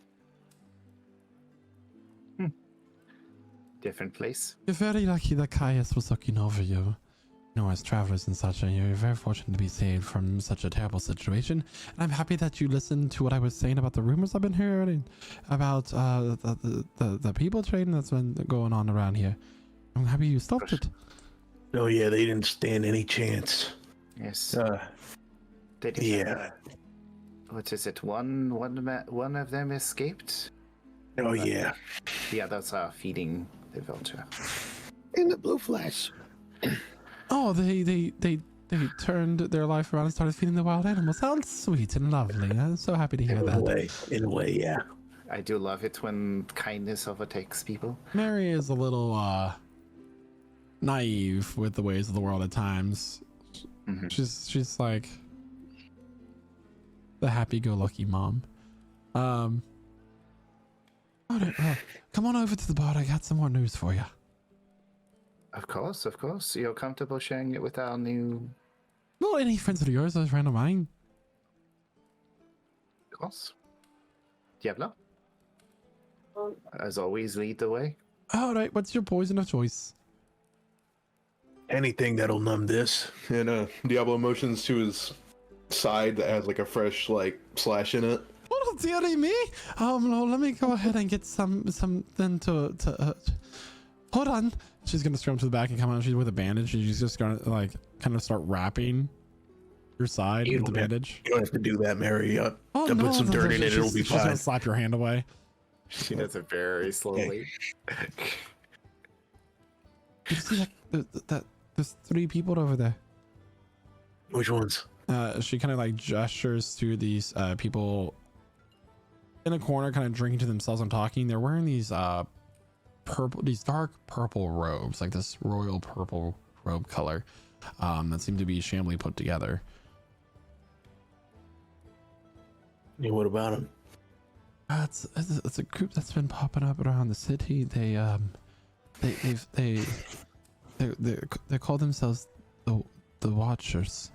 Different place. You're very lucky that Caius was looking over you. You know, as travelers and such, and you're very fortunate to be saved from such a terrible situation. And I'm happy that you listened to what I was saying about the rumors I've been hearing about the people trading that's been going on around here. I'm happy you stopped it. Oh yeah, they didn't stand any chance. Yes. They did. Yeah. What is it? One of them escaped. Oh yeah. The others are feeding the vulture. In the blue flesh. Oh, they turned their life around and started feeding the wild animals. Sounds sweet and lovely. I'm so happy to hear that. In a way, yeah. I do love it when kindness overtakes people. Mary is a little naive with the ways of the world at times. Mm-hmm. She's like the happy-go-lucky mom. All right, well, come on over to the bar. I got some more news for you. Of course. You're comfortable sharing it with our new... Well, any friends of yours or a friend of mine? Of course. Diablo? As always, lead the way. All right, what's your poison of choice? Anything that'll numb this. And Diablo motions to his side that has like a fresh like slash in it. Oh, dearie me. No, let me go ahead and get something to hold on. She's gonna scrum to the back and come out. She's with a bandage, and she's just gonna like kind of start wrapping your side with the bandage. You don't have to do that, Mary. Oh, I'll put some dirt in it. It'll be she's gonna fine. slap your hand away. She does it very slowly. You see that there's 3 people over there. Which ones? She kind of like gestures to these people in a corner, kind of drinking to themselves and talking. They're wearing these dark purple robes, like this royal purple robe color, that seem to be shammily put together. Yeah, what about them? It's a group that's been popping up around the city. They call themselves the Watchers.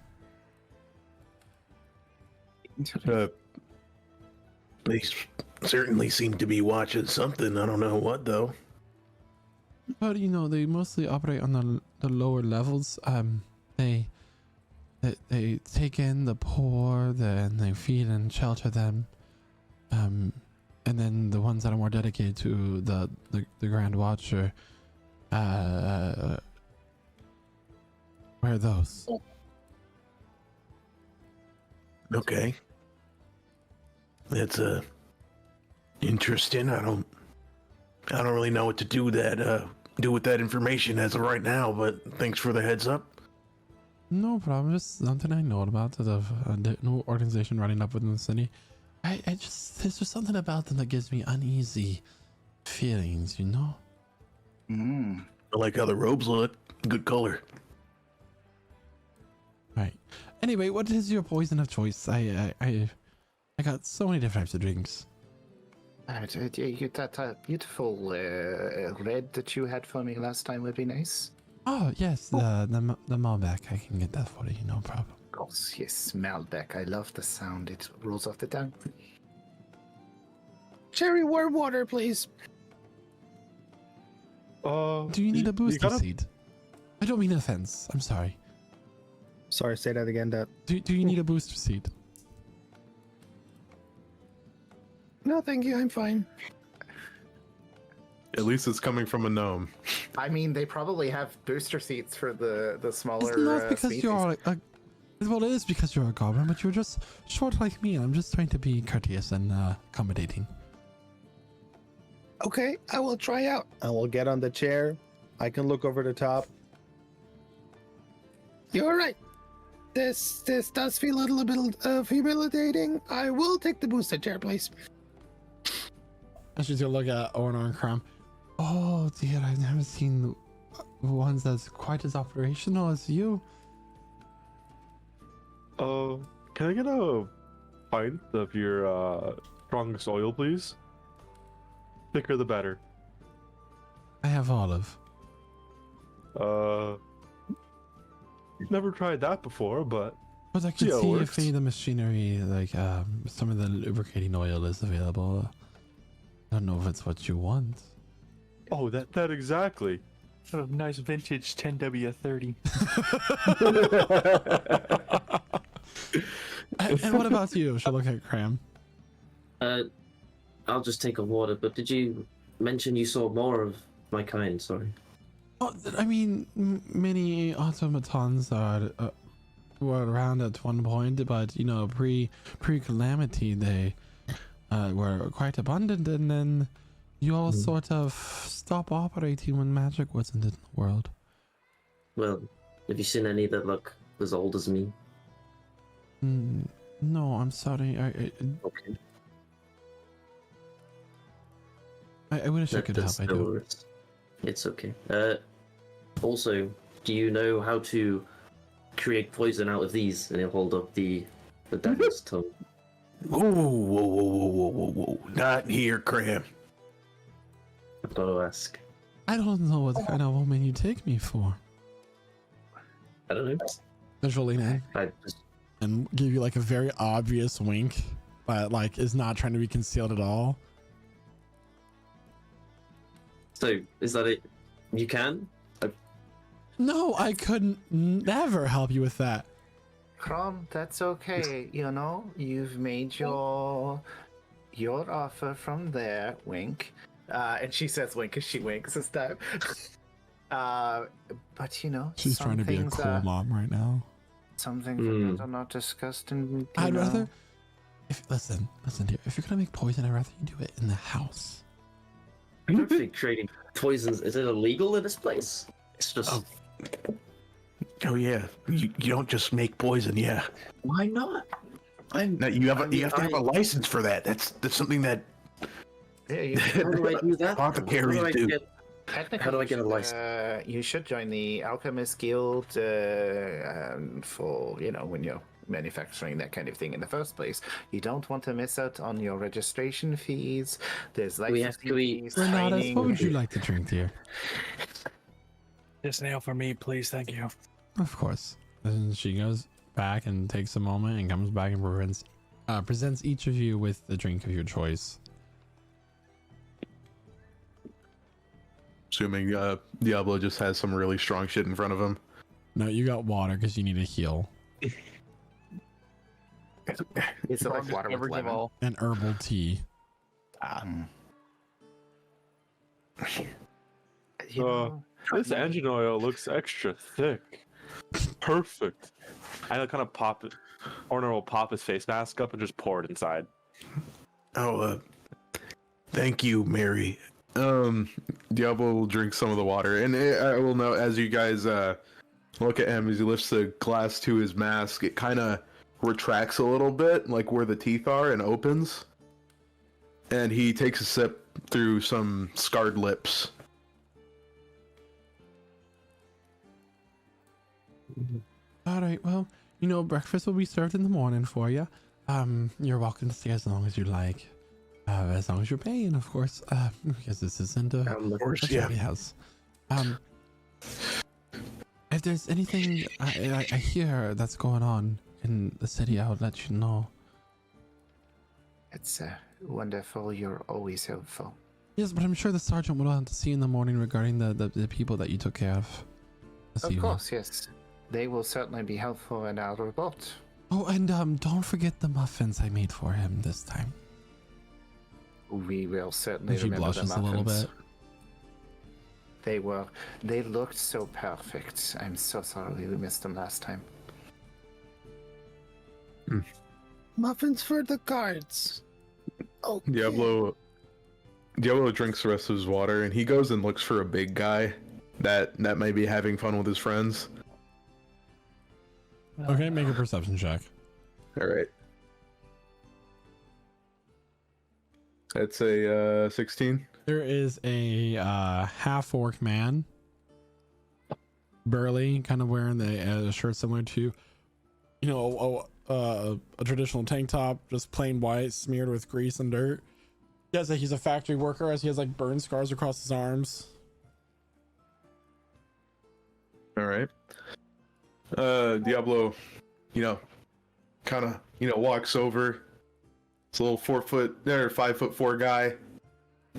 They certainly seem to be watching something. I don't know what though. But you know, they mostly operate on the lower levels. They take in the poor, and they feed and shelter them. And then the ones that are more dedicated to the Grand Watcher, where are those? Okay. That's interesting. I don't really know what to do with that information as of right now, but thanks for the heads up. No problem. Just something I know about a new organization running up within the city. There's just something about them that gives me uneasy feelings, you know? I like how the robes look. Good color. Right. Anyway, what is your poison of choice? I got so many different types of drinks. That beautiful red that you had for me last time would be nice. Oh yes, the Malbec. I can get that for you, no problem. Of course, yes, Malbec. I love the sound. It rolls off the tongue. Cherry warm water, please. Do you need a booster seed? I don't mean offense. I'm sorry. Sorry, say that again, Dad. Do you need a booster seed? No, thank you. I'm fine. At least it's coming from a gnome. I mean, they probably have booster seats for the smaller It's not because species. you're well, it is because you're a goblin, but you're just short like me, and I'm just trying to be courteous and accommodating. Okay, I will try out. I will get on the chair. I can look over the top. You're right. This does feel a little bit humiliating. I will take the booster chair, please. And she's gonna look at Ornar and Crom. Oh dear, I've never seen ones that's quite as operational as you. Can I get a pint of your strongest oil, please? Thicker the better. I have olive. Never tried that before, but But I can Yeah, it see works. if any of the machinery, like some of the lubricating oil, is available. I don't know if it's what you want. oh, that exactly. A nice vintage 10W30. And what about you? She'll look at Cram. I'll just take a water. But did you mention you saw more of my kind? Sorry. Oh, I mean, many automatons were around at one point, but you know, pre-calamity, they were quite abundant, and then you all sort of stopped operating when magic wasn't in the world. Well, have you seen any that look as old as me? No, I'm sorry. Okay. I wish I could help. That's I no do. worries. It's okay. Also, do you know how to create poison out of these? And he'll hold up the devil's tongue. Whoa, whoa, whoa, whoa, whoa, whoa! Not here, Cram. I've got to ask. I don't know what kind of woman you take me for. I don't know. And she'll lean in I just and give you like a very obvious wink, but like is not trying to be concealed at all. So, is that it? You can? No, I couldn't never help you with that. Crom, that's okay. You know, you've made your offer from there. Wink. And she says wink because she winks this time. But you know, She's some trying to be a things, cool mom right now. some things are not discussed in. I'd rather. Listen, dear. If you're gonna make poison, I'd rather you do it in the house. I don't think creating poisons is it illegal in this place? It's just Oh yeah, you don't just make poison. Yeah, why not? no, you have to have a license for that. That's something that Yeah, How do I do that? apothecaries How do I do. get- technically, How do I get a license? You should join the Alchemist Guild for when you're manufacturing that kind of thing in the first place. You don't want to miss out on your registration fees. There's licensing fees, Renatus, training. what would you like to drink, dear? Just an ale for me, please. Thank you. Of course. And she goes back and takes a moment and comes back and presents each of you with the drink of your choice. Assuming Diablo just has some really strong shit in front of him. No, you got water because you need to heal. It's like water with lemon. And herbal tea. You know, This engine oil looks extra thick. Perfect. I kind of pop it. Orner will pop his face mask up and just pour it inside. Oh, thank you, Mary. Diablo will drink some of the water, and I will note as you guys look at him as he lifts the glass to his mask, it kind of retracts a little bit, like where the teeth are, and opens. And he takes a sip through some scarred lips. All right, well, breakfast will be served in the morning for you. You're welcome to stay as long as you like. As long as you're paying, of course. Because this isn't a charity house. If there's anything I hear that's going on in the city, I'll let you know. it's wonderful. You're always helpful. Yes, but I'm sure the sergeant will want to see you in the morning regarding the people that you took care of. Of course, yes. They will certainly be helpful in our report. Oh, and don't forget the muffins I made for him this time. We will certainly And she remember blushes the a little muffins. bit. They looked so perfect. I'm so sorry we missed them last time. Muffins for the guards. Oh, Diablo drinks the rest of his water, and he goes and looks for a big guy that may be having fun with his friends. Okay, make a perception check. All right. That's a 16. There is a half-orc man, burly, kind of wearing a shirt similar to, a traditional tank top, just plain white, smeared with grease and dirt. He's a factory worker as he has like burn scars across his arms. All right. Diablo, kind of, walks over. It's a little 5'4" guy.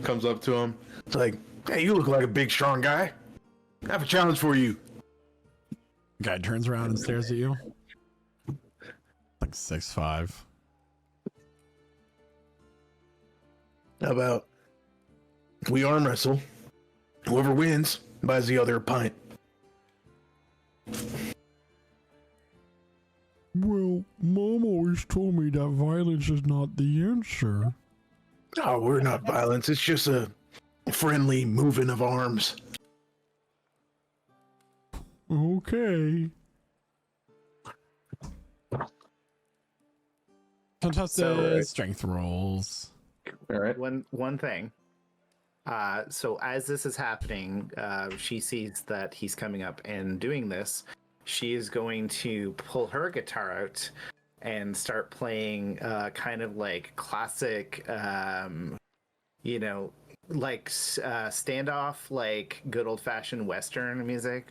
Comes up to him. It's like, hey, you look like a big, strong guy. I have a challenge for you. Guy turns around and stares at you. Like 6'5". How about we arm wrestle? Whoever wins buys the other a pint. Well, Mom always told me that violence is not the answer. Oh, we're not violence. It's just a friendly moving of arms. Okay. Contested strength rolls. All right. One thing. So as this is happening, she sees that he's coming up and doing this. She is going to pull her guitar out and start playing kind of like classic, standoff, like good old-fashioned Western music,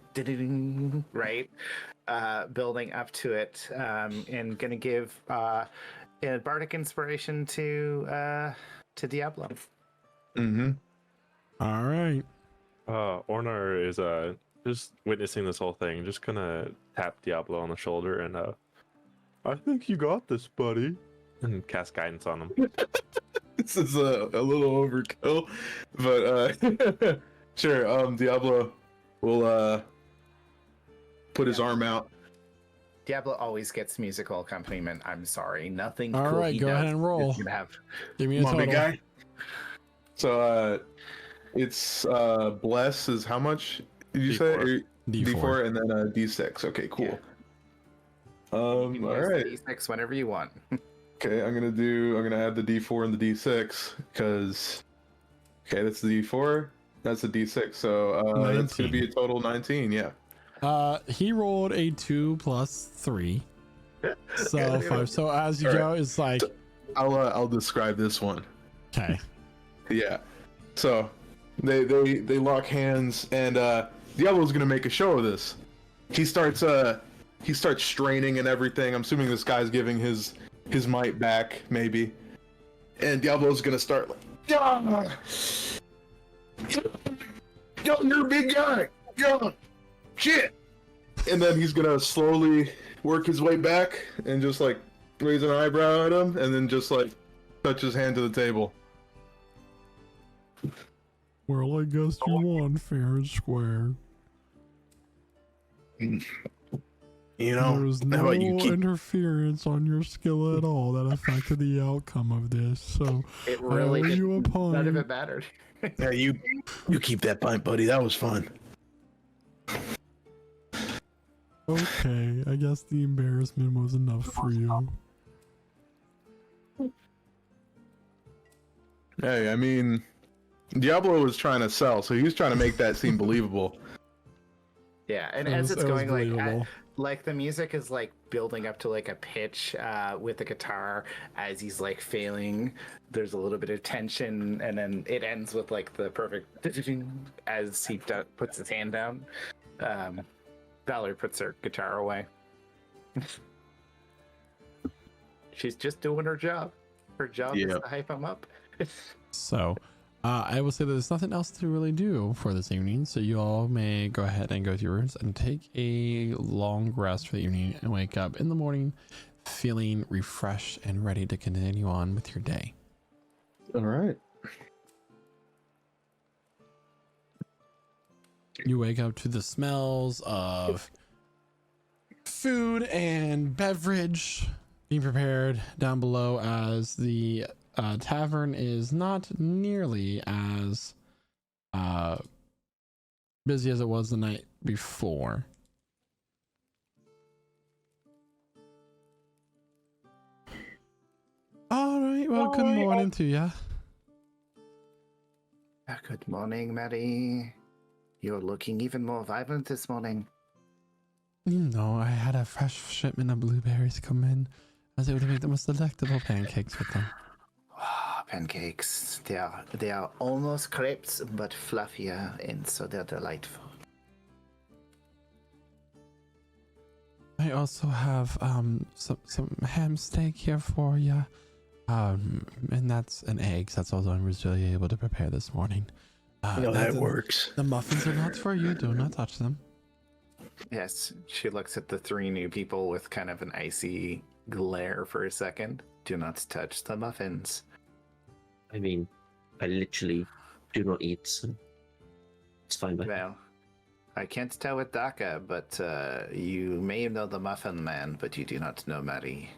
right? Building up to it, and gonna give a bardic inspiration to Diablo. Mm-hmm. All right. Ornar is just witnessing this whole thing, just gonna tap Diablo on the shoulder and I think you got this, buddy, and cast guidance on him. This is a little overkill, but sure. Diablo will put his arm out. Diablo always gets musical accompaniment. I'm sorry, nothing. All cool right, he go does ahead and roll. is gonna have. Give me a Come on, total. big guy. So it's bless is how much did you say? D4. D4 and then D6. Okay, cool. Yeah. All You can use right. D6 whenever you want. Okay, I'm gonna add the D4 and the D6 because that's the D4, that's the D6, so that's gonna 19. be a total 19. Yeah. He rolled a 2 plus 3, so 5. So as you go, it's like I'll describe this one. okay. Yeah. So they lock hands and Diablo's gonna make a show of this. He starts straining and everything. I'm assuming this guy's giving his might back, maybe. And Diablo's gonna start like, yeah, you're a big guy, yeah, shit. And then he's gonna slowly work his way back and just like raise an eyebrow at him, and then just like touch his hand to the table. Well, I guess you won fair and square. You know, There was how no about you keep interference on your skill at all that affected the outcome of this. So It I really owe did. you a None of pint. it mattered. yeah, you keep that pint, buddy. That was fun. Okay, I guess the embarrassment was enough for you. Hey, I mean, Diablo was trying to sell, so he was trying to make that seem believable. Yeah, and It as was- it's it was going, believable. like the music is like building up to like a pitch with the guitar as he's like failing. There's a little bit of tension, and then it ends with like the perfect as he puts his hand down. Valerie puts her guitar away. She's just doing her job. Her job is Yep. to hype him up. So, I will say that there's nothing else to really do for this evening. So you all may go ahead and go to your rooms and take a long rest for the evening and wake up in the morning feeling refreshed and ready to continue on with your day. All right. You wake up to the smells of food and beverage being prepared down below as the tavern is not nearly as busy as it was the night before. All right, well, good morning to ya. Good morning, Mary. You're looking even more vibrant this morning. You know, I had a fresh shipment of blueberries come in. I was able to make the most delectable pancakes with them. pancakes. They are almost crepes, but fluffier, and so they're delightful. I also have some ham steak here for you. And that's an egg. That's all I was really able to prepare this morning. That works. The muffins are not for you. Do not touch them. Yes, she looks at the three new people with kind of an icy glare for a second. Do not touch the muffins. I mean, I literally do not eat, so it's fine by me. Well, I can't tell with Daka, but you may know the Muffin Man, but you do not know Maddie.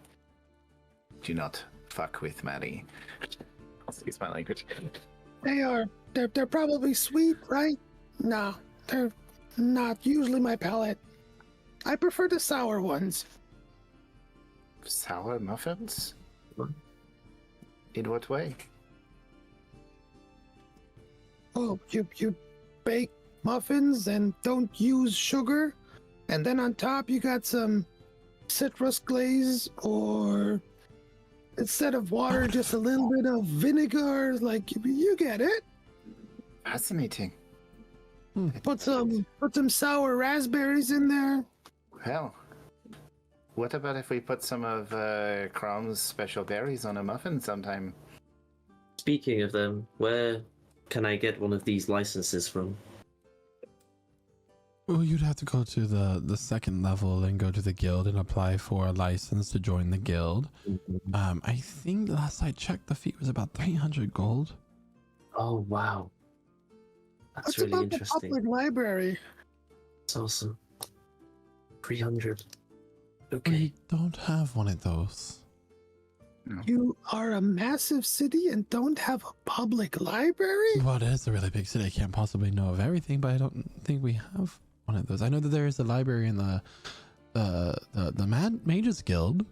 Do not fuck with Maddie. Excuse my language. They're probably sweet, right? No, they're not usually my palate. I prefer the sour ones. Sour muffins? What? In what way? Oh, you bake muffins and don't use sugar, and then on top you got some citrus glaze, or instead of water, just a little bit of vinegar. Like you get it. Fascinating. Put some sour raspberries in there. Well, what about if we put some of Crom's special berries on a muffin sometime? Speaking of them, where can I get one of these licenses from? Well, you'd have to go to the second level and go to the guild and apply for a license to join the guild. I think last I checked, the fee was about 300 gold. Oh, wow. That's What's really about interesting. the public library? That's awesome. 300. Okay. We don't have one of those. You are a massive city and don't have a public library? Well, it is a really big city. I can't possibly know of everything, but I don't think we have one of those. I know that there is a library in the Mages Guild.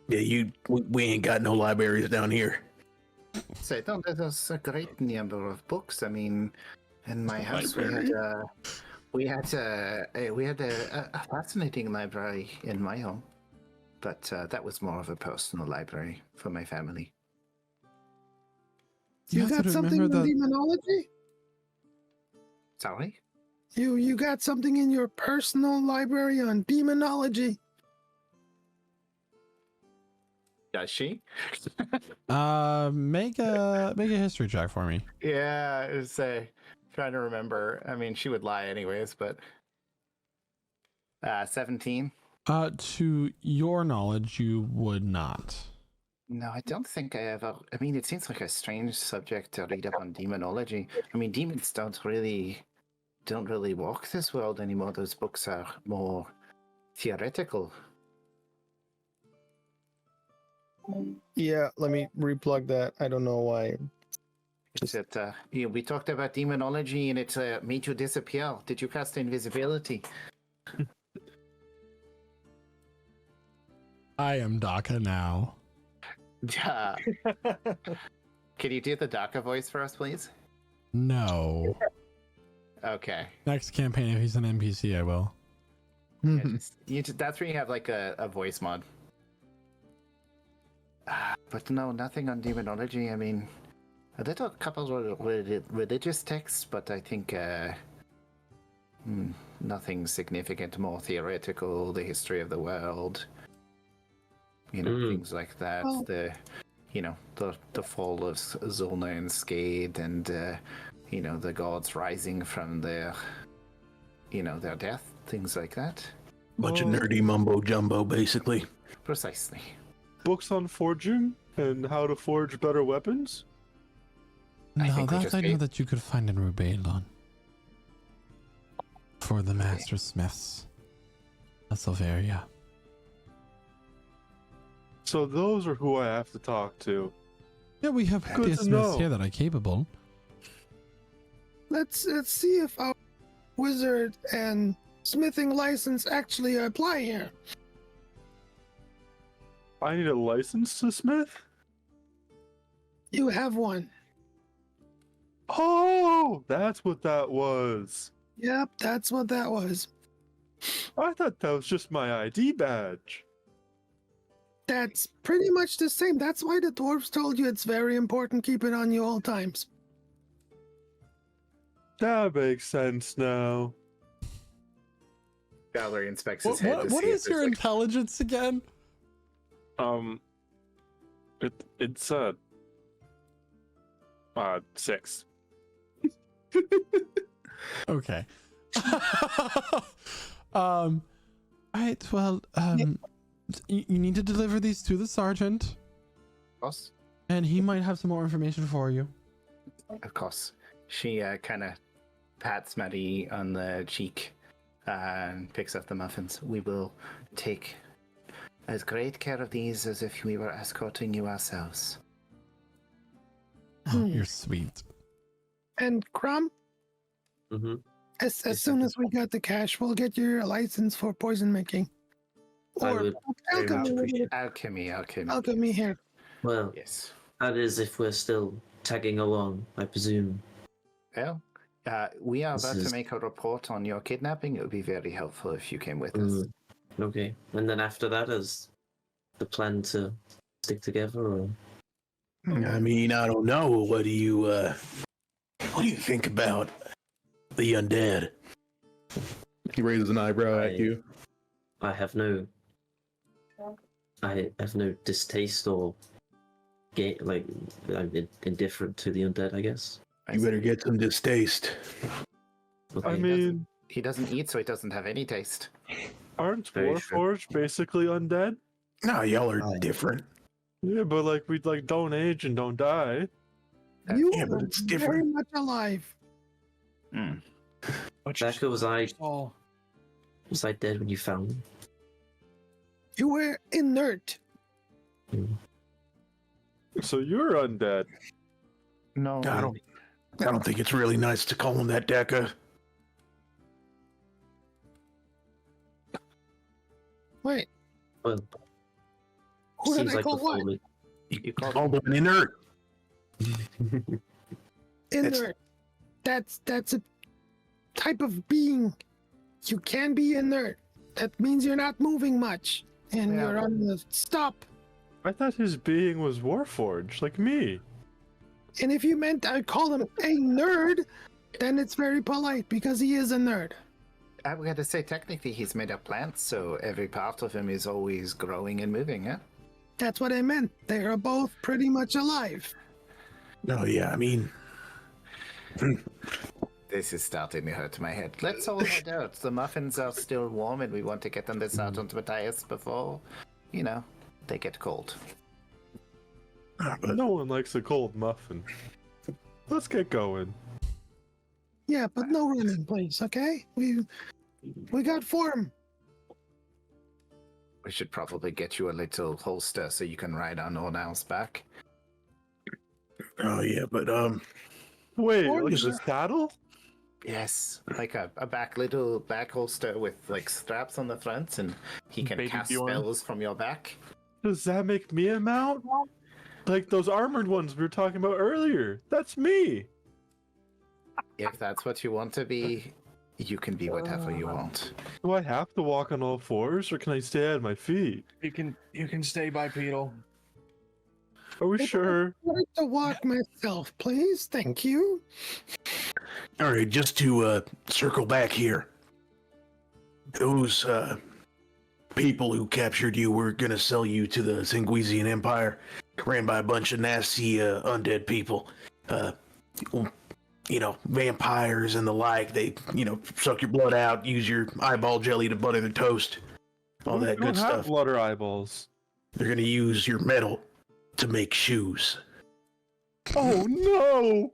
Yeah, we ain't got no libraries down here. So don't there's a great number of books. I mean, in my house we had a fascinating library in my home, but that was more of a personal library for my family. You have got to something in remember that- demonology? Sorry? You got something in your personal library on demonology? Does she? Make a history check for me. Yeah, I was trying to remember. I mean, she would lie anyways, but 17. To your knowledge, you would not. No, I don't think I ever. I mean, it seems like a strange subject to read up on demonology. I mean, demons don't really walk this world anymore. Those books are more theoretical. Yeah, let me replug that. I don't know why. Is it, we talked about demonology and it made you disappear. Did you cast invisibility? I am Daka now. Yeah. Can you do the Daka voice for us, please? No. Okay. Next campaign, if he's an NPC, I will. Yeah, that's where you have like a voice mod. But no, nothing on demonology. I mean, a little couple of religious texts, but I think nothing significant, more theoretical, the history of the world. You know, things like that. Oh. The fall of Zolna and Skade, and the gods rising from their death, things like that. Bunch of nerdy mumbo jumbo, basically. Precisely. Books on forging and how to forge better weapons? I No, think we that just I know gave- that you could find in Rubaelon. For the Master Smiths of Solveria. So those are who I have to talk to. Yeah, we have Good plenty of to smiths know. here that are capable. Let's see if our wizard and smithing license actually apply here. I need a license to smith? You have one. Oh, that's what that was. Yep, that's what that was. I thought that was just my ID badge. That's pretty much the same. That's why the dwarves told you it's very important. Keep it on you all times. That makes sense now. Gallery inspects his head. What is your intelligence again? It's 6. Okay. All right. Well, you need to deliver these to the sergeant, Boss? and he might have some more information for you. Of course. She kind of pats Maddie on the cheek and picks up the muffins. We will take as great care of these as if we were escorting you ourselves. Oh, you're sweet. And Crumb, Mm-hmm. as soon as we got the cash, we'll get your license for poison making. I Or would very much alchemy. appreciate. Alchemy. Here. Well, Yes. that is if we're still tagging along, I presume. Well, we are This about to is- make a report on your kidnapping. It would be very helpful if you came with us. Mm, okay. And then after that, is the plan to stick together, or? I mean, I don't know. What do you think about the undead? He raises an eyebrow at you. I have no distaste or I'm indifferent to the undead, I guess. You better get some distaste. Okay. I mean, He doesn't eat, so he doesn't have any taste. aren't Very true. Warforged basically undead? No, y'all are different. Yeah, but like we don't age and don't die. You Yeah, but are it's very different. much alive. Becca, was I dead when you found me? You were inert. So you're undead. No. I don't think it's really nice to call him that, Deca. Wait, Well, who did seems I like call before what? me. You called him an inert. Inert. That's a type of being. You can be inert. That means you're not moving much, and Yeah. you're on the stop. I thought his being was Warforged, like me. And if you meant I call him a nerd, then it's very polite because he is a nerd. I was going to say, technically, he's made of plants, so every part of him is always growing and moving, yeah? That's what I meant. They are both pretty much alive. No, yeah, I mean, This is starting to hurt my head. Let's all head out. The muffins are still warm, and we want to get them to Sergeant Matthias before, they get cold. but No one likes a cold muffin. Let's get going. Yeah, but no running, please. Okay, we got form. We should probably get you a little holster so you can ride on Ornal's back. oh yeah, but Wait, Or like is a there- saddle? Yes, like a little back holster with like straps on the front, and he can Baby cast Bjorn. spells from your back. Does that make me a mount? Like those armored ones we were talking about earlier. That's me. If that's what you want to be, you can be whatever you want. Do I have to walk on all fours, or can I stay on my feet? You can stay bipedal. Are we sure? I'd like to walk myself, please. Thank you. all right, just to circle back here. Those people who captured you were gonna sell you to the Sanguisian Empire, ran by a bunch of nasty undead people. Vampires and the like. They, suck your blood out, use your eyeball jelly to butter their toast, all We that don't good have stuff. blood or eyeballs. They're gonna use your metal to make shoes. Oh no!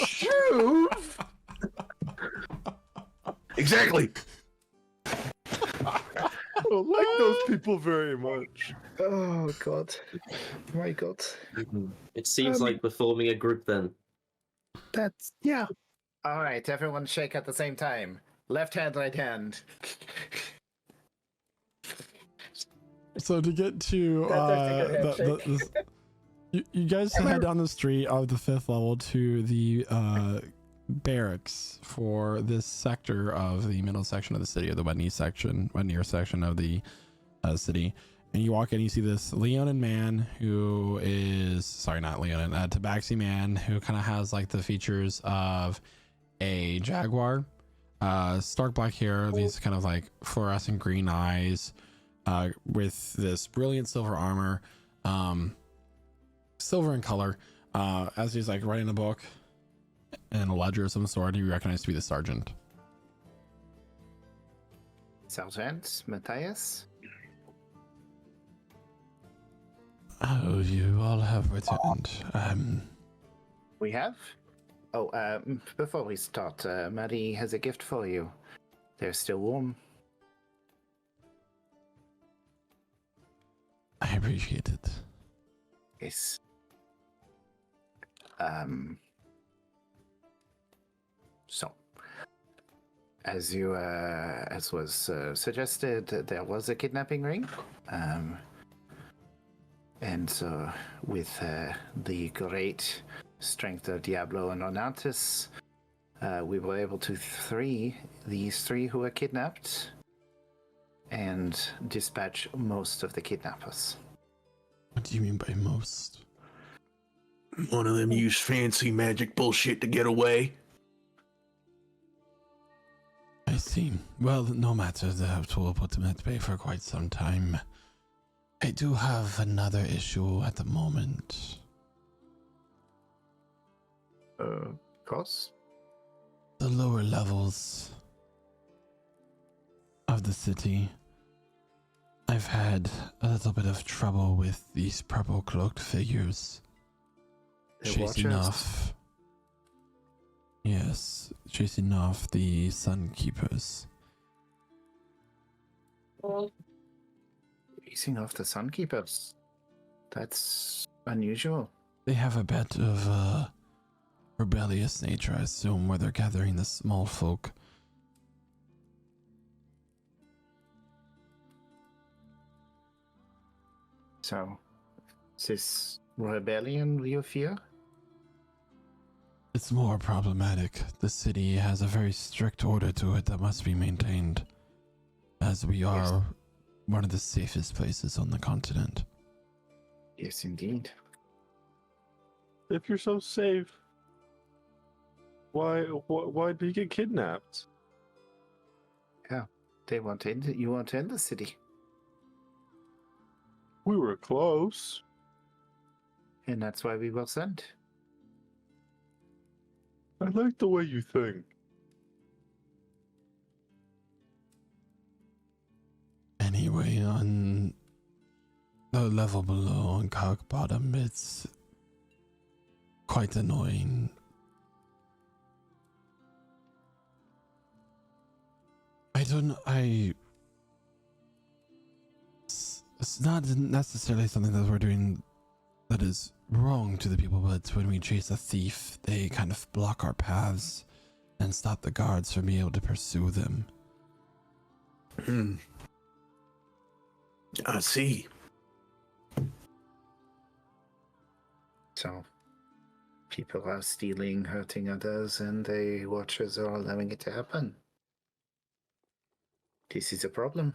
Shoes? Exactly. I don't like those people very much. Oh god, my god. It seems like we're forming a group then. That's yeah. All right, everyone, shake at the same time. Left hand, right hand. So to get to you guys head down the street of the 5th level to the barracks for this sector of the middle section of the city, or the Wednir section of the city, And you walk in, you see this Leonin man who is, sorry, not Leonin, Tabaxi man who kind of has like the features of a jaguar, stark black hair, these kind of like fluorescent green eyes, with this brilliant silver armor, silver in color. As he's like writing a book and a ledger of some sort, you recognize to be the sergeant. Sergeant Matthias? Oh, you all have returned. We have? Oh, before we start, Maddie has a gift for you. They're still warm. I appreciate it. Yes. So, as you, as was suggested, there was a kidnapping ring. And so, with the great strength of Diablo and Ornatus, we were able to free these three who were kidnapped and dispatch most of the kidnappers. What do you mean by most? One of them used fancy magic bullshit to get away. I see. Well, no matter, that will put them at bay for quite some time. I do have another issue at the moment. Of course. The lower levels of the city. I've had a little bit of trouble with these purple cloaked figures. Chasing off. Yes, chasing off the Sun Keepers. Chasing off the Sunkeepers. That's unusual. They have a bit of a rebellious nature, I assume, where they're gathering the small folk. So, is this rebellion you fear? It's more problematic. The city has a very strict order to it that must be maintained, as we are one of the safest places on the continent. Yes, indeed. If you're so safe, why did you get kidnapped? Yeah, they want to end. You want to end the city, We were close. and that's why we were sent. I like the way you think. Anyway, on the level below on Cog Bottom, it's quite annoying. It's not necessarily something that we're doing that is wrong to the people, but when we chase a thief, they kind of block our paths and stop the guards from being able to pursue them. I see. So, people are stealing, hurting others, and the Watchers are allowing it to happen. This is a problem.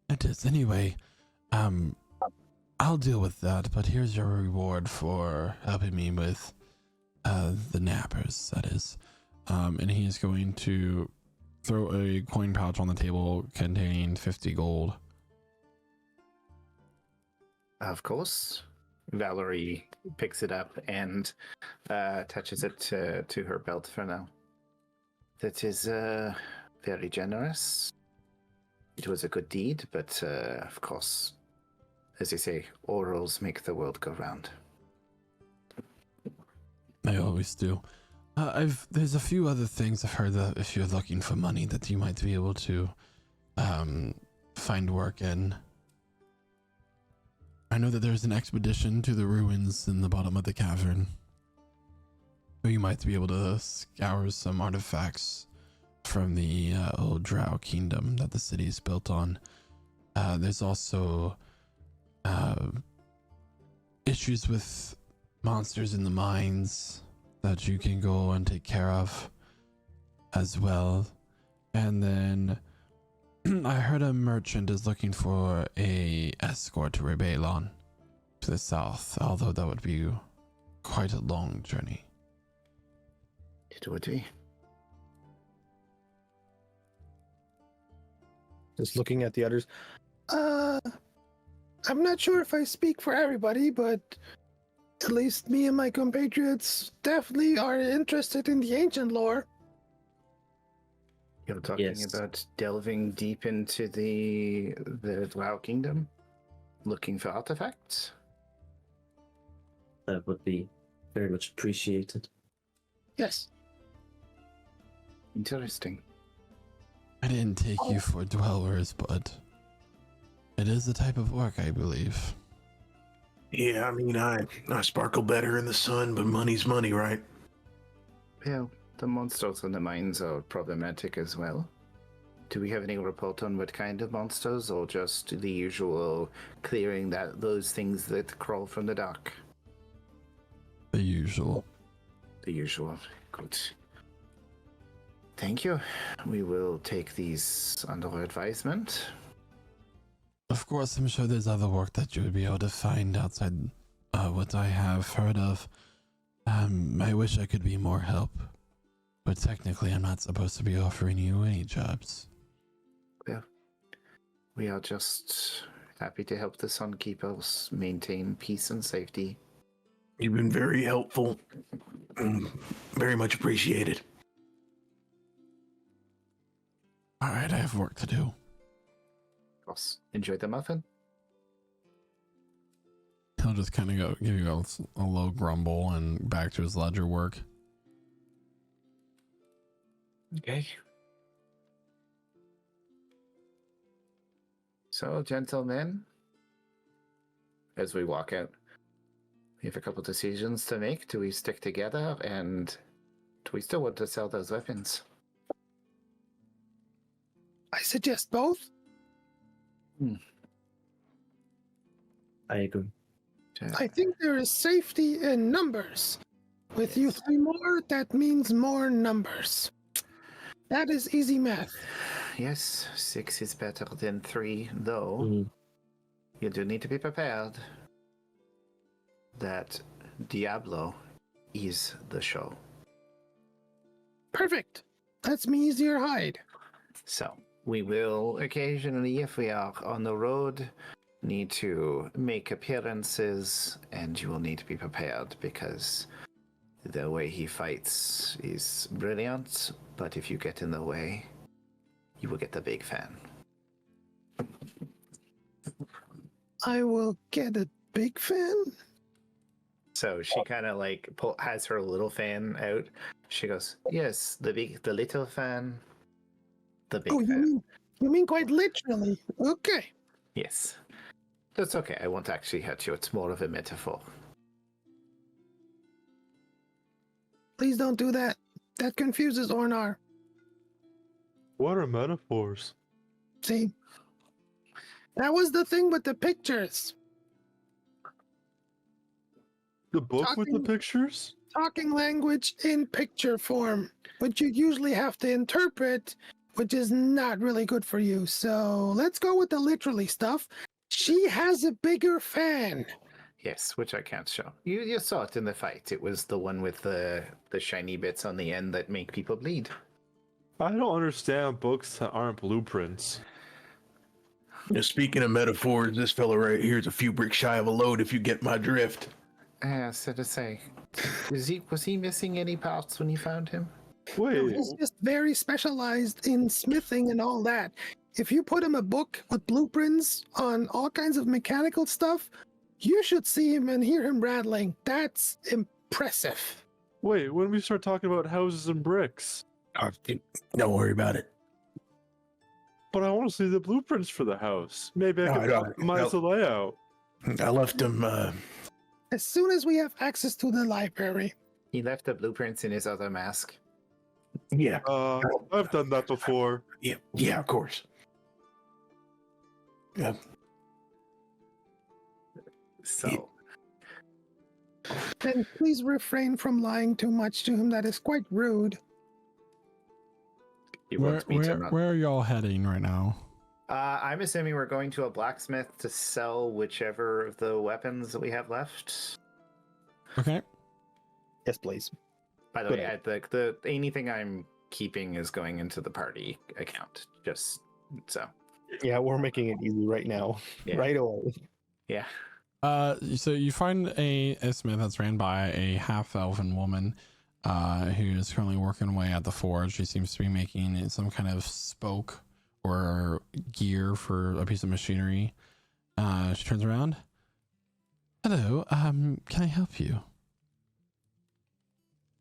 It is. Anyway, I'll deal with that, but here's your reward for helping me with the nappers, that is. And he is going to throw a coin pouch on the table containing 50 gold. Of course. Valerie picks it up and touches it to her belt for now. That is very generous. It was a good deed, but of course, as they say, orals make the world go round. They always do. There's a few other things I've heard that if you're looking for money that you might be able to find work in. I know that there's an expedition to the ruins in the bottom of the cavern. You might be able to scour some artifacts from the old Drow kingdom that the city is built on. There's also issues with monsters in the mines that you can go and take care of as well. And then I heard a merchant is looking for a escort to Rebellion to the south, although that would be quite a long journey. It would be. Just looking at the others. I'm not sure if I speak for everybody, but at least me and my compatriots definitely are interested in the ancient lore. You're talking Yes. about delving deep into the Drow Kingdom, looking for artifacts. That would be very much appreciated. Yes. Interesting. I didn't take you for dwellers, but it is a type of work, I believe. Yeah, I mean, I sparkle better in the sun, but money's money, right? Well, the monsters in the mines are problematic as well. Do we have any report on what kind of monsters, or just the usual clearing those things that crawl from the dark? The usual. The usual. Good. Thank you. We will take these under advisement. Of course, I'm sure there's other work that you would be able to find outside what I have heard of. I wish I could be more help, but technically I'm not supposed to be offering you any jobs. Well, we are just happy to help the Sun Keepers maintain peace and safety. You've been very helpful. Very much appreciated. Alright, I have work to do. Of course. Enjoy the muffin. He'll just kind of go give you a low grumble and back to his ledger work. Okay. So, gentlemen, as we walk out, we have a couple decisions to make. Do we stick together, and do we still want to sell those weapons? I suggest both. I agree. I think there is safety in numbers. With you three more, that means more numbers. That is easy math. Yes, 6 is better than 3, though. Mhm. You do need to be prepared that Diablo is the show. Perfect. That's me easier hide. So, we will occasionally, if we are on the road, need to make appearances, and you will need to be prepared because the way he fights is brilliant, but if you get in the way, you will get the big fan. I will get a big fan. So she kind of like has her little fan out. She goes, "Yes, the little fan, the big Oh, fan." you mean quite literally? Okay. Yes, that's okay. I won't actually hurt you. It's more of a metaphor. Please don't do that. That confuses Ornar. What are metaphors? See? That was the thing with the pictures. The book with the Talking- pictures? Talking language in picture form, which you usually have to interpret, which is not really good for you. So let's go with the literally stuff. She has a bigger fan. Yes, which I can't show. You saw it in the fight. It was the one with the shiny bits on the end that make people bleed. I don't understand books that aren't blueprints. Now, speaking of metaphors, this fella right here is a few bricks shy of a load, if you get my drift. So to say, was he missing any parts when you found him? Wait, He's just very specialized in smithing and all that. If you put him a book with blueprints on all kinds of mechanical stuff, you should see him and hear him rattling. That's impressive. wait, when we start talking about houses and bricks? Don't worry about it. But I want to see the blueprints for the house. Maybe I No, can I don't- optimize the layout. I left him, As soon as we have access to the library. He left the blueprints in his other mask. yeah, I've done that before. yeah, of course. Yeah, So, And please refrain from lying too much to him. That is quite rude. he Where, wants me to where, not. where are y'all heading right now? I'm assuming we're going to a blacksmith to sell whichever of the weapons that we have left. Okay. Yes, please. By the Good way, the anything I'm keeping is going into the party account. Just so. Yeah, we're making it easy right now. Yeah. Right away. Yeah. So you find a smith that's ran by a half-elven woman who is currently working away at the forge. She seems to be making some kind of spoke or gear for a piece of machinery. She turns around. Hello, can I help you?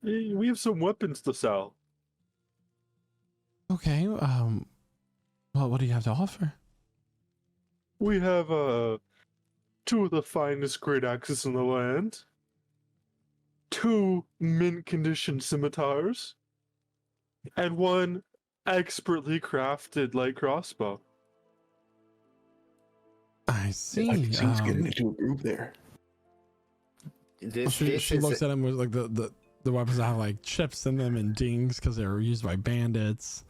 We have some weapons to sell. Okay, well, what do you have to offer? We have two of the finest great axes in the land, two mint condition scimitars, and one expertly crafted light crossbow. I see. I think she's getting into a groove there. She looks at him with like the weapons that have like chips in them and dings because they were used by bandits.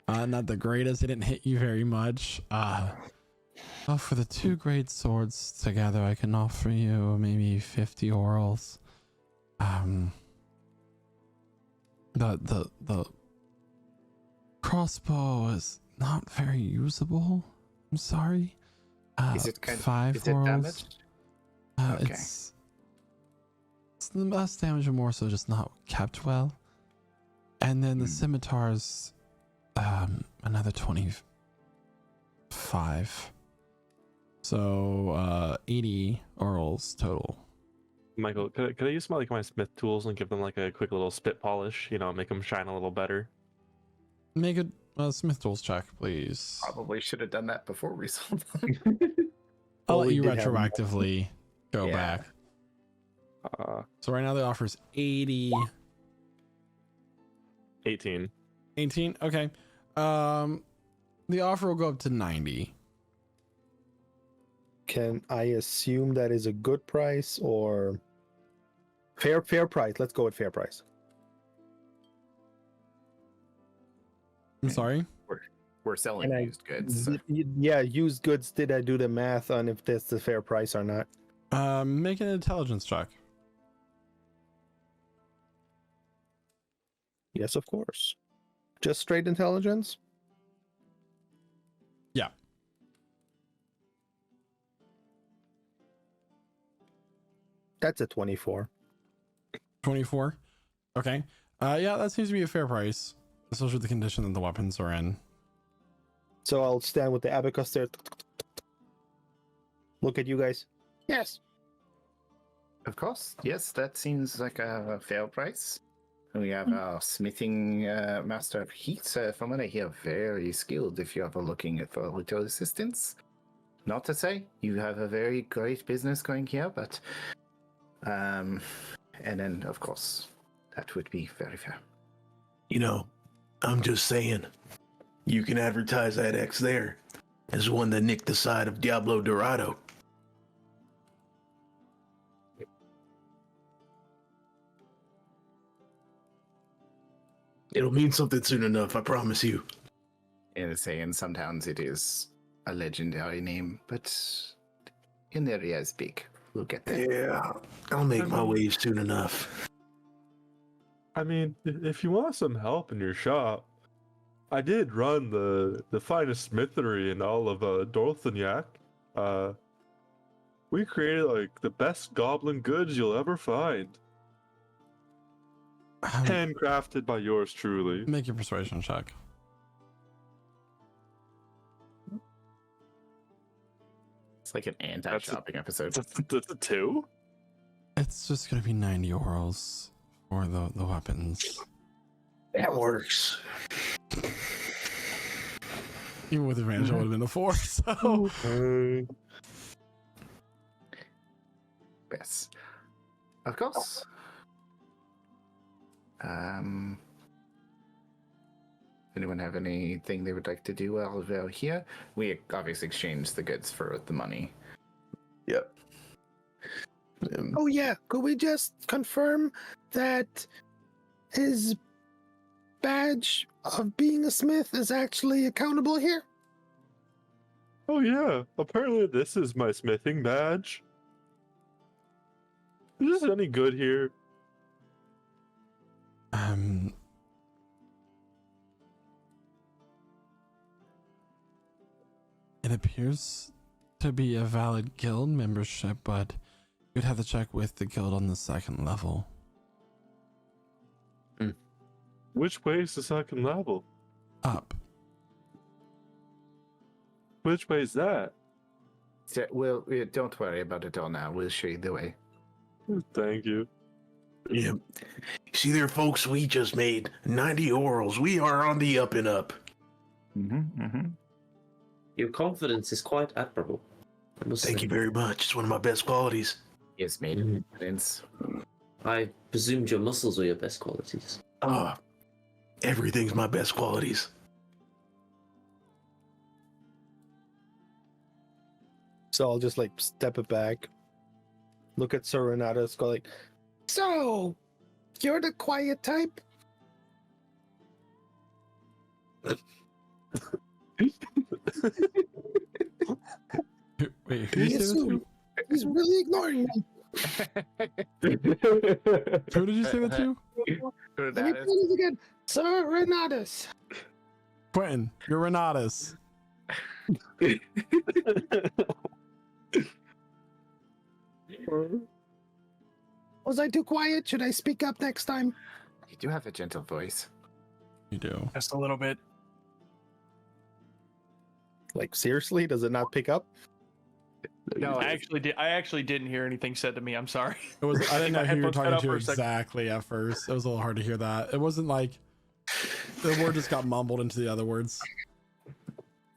Not the greatest. They didn't hit you very much. Well, for the two great swords together, I can offer you maybe 50 orals. The crossbow is not very usable. I'm sorry. Is it kind 5 is it orals. damaged? Okay. It's the less damage and more so just not kept well. And then the scimitars, another 25. So 80 orals total. Michael, could I use my smith tools and give them like a quick little spit polish? You know, make them shine a little better. Make a smith tools check, please. Probably should have done that before we sold them. I'll Well, let we you did have retroactively go Yeah. back. Uh, So right now the offer is 80. 18. 18. Okay. The offer will go up to 90. Can I assume that is a good price or fair price? Let's go with fair price. I'm sorry. We're selling And I- used goods. So. Yeah, used goods. Did I do the math on if that's the fair price or not? Make an intelligence check. Yes, of course. Just straight intelligence? Yeah. That's a 24. 24. Okay. Yeah, that seems to be a fair price, especially with the condition that the weapons are in. So I'll stand with the abacus there. Look at you guys. Yes. Of course, yes, that seems like a fair price. We have our smithing master of heat. From what I hear, very skilled if you're ever looking for a little assistance. Not to say you have a very great business going here, but and then of course that would be very fair. You know, I'm just saying, you can advertise that X there as one that nicked the side of Diablo Dorado. It'll mean something soon enough, I promise you. And say in some towns it is a legendary name, but Illnerya is big. We'll get there. Yeah, I'll make my waves soon enough. I mean, if you want some help in your shop, I did run the finest smithery in all of Dorthenyak. We created like the best goblin goods you'll ever find. Handcrafted by yours truly. Make your persuasion check. It's like an anti-shopping episode. That's a 2? It's just going to be 90 orals for the weapons. That works. Even with advantage, it would have been a 4. So Yes. Of course. Anyone have anything they would like to do while they're here? We obviously exchanged the goods for the money. Yep. Oh yeah, could we just confirm that his badge of being a smith is actually accountable here? Oh yeah, apparently this is my smithing badge. Is this any good here? It appears to be a valid guild membership, but you'd have to check with the guild on the second level. Which way is the second level? Up. Which way is that? Don't worry about it all now. We'll show you the way. Thank you. Yep. See there, folks, we just made 90 orals. We are on the up and up. Your confidence is quite admirable. I must Thank say. you very much. It's one of my best qualities. Yes, made Mm. confidence. I presumed your muscles were your best qualities. Ah, everything's my best qualities. So I'll just like step it back, look at Sir Renatus, go like, So, you're the quiet type? Wait, who did you say that to? He's really ignoring me. Who did you say that to? Let me play this again. Sir Renatus. Quentin, you're Renatus. Was I too quiet? Should I speak up next time? You do have a gentle voice. You do. Just a little bit. like seriously, does it not pick up? No, I actually didn't hear anything said to me. I'm sorry. It was. I didn't know My who you were headphones cut talking out to for a second. exactly at first. It was a little hard to hear that. It wasn't like the word just got mumbled into the other words.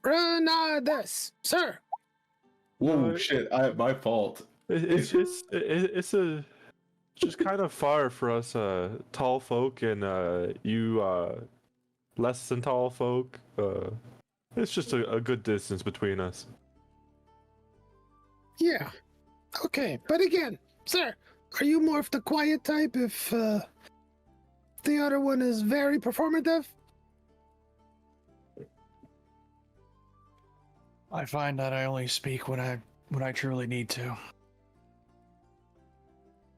Renatus, sir. Whoa, shit! My fault. It's just kind of far for us tall folk and you less than tall folk. It's just a good distance between us. Yeah. Okay, but again, sir, are you more of the quiet type if the other one is very performative? I find that I only speak when I truly need to.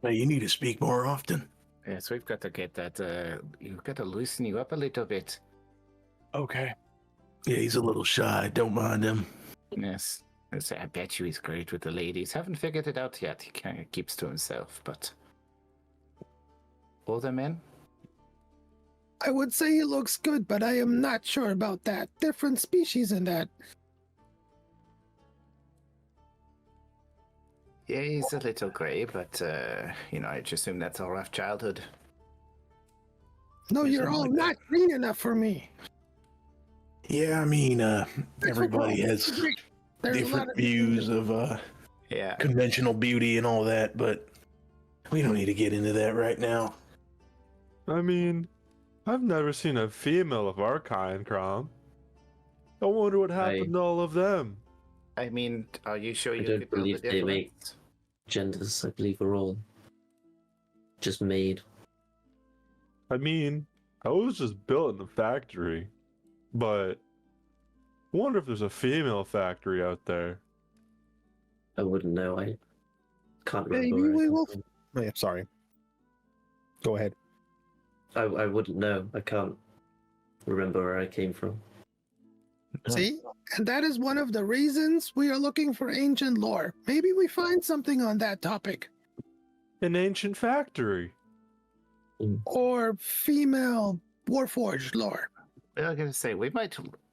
Hey, you need to speak more often. Yes, we've got to get that. You've got to loosen you up a little bit. Okay. Yeah, he's a little shy. Don't mind him. Yes. I bet you he's great with the ladies. Haven't figured it out yet. He kind of keeps to himself, but older men. I would say he looks good, but I am not sure about that. Different species in that. Yeah, he's a little grey, but I just assume that's a rough childhood. No, Yes, you're something all like not green enough for me. Yeah, I mean, everybody has There's a lot different of views of Yeah. conventional beauty and all that, but we don't need to get into that right now. I mean, I've never seen a female of our kind, Crom. I wonder what happened to all of them. I mean, are you sure I you don't could tell the believe they make difference? genders. I believe we're all just made. I mean, I was just built in a factory, but I wonder if there's a female factory out there. I wouldn't know. I can't Maybe remember. we will. Oh, yeah, sorry. Go ahead. I wouldn't know. I can't remember where I came from. See? And that is one of the reasons we are looking for ancient lore. Maybe we find something on that topic. An ancient factory. Or female Warforged lore. Well, I gotta say,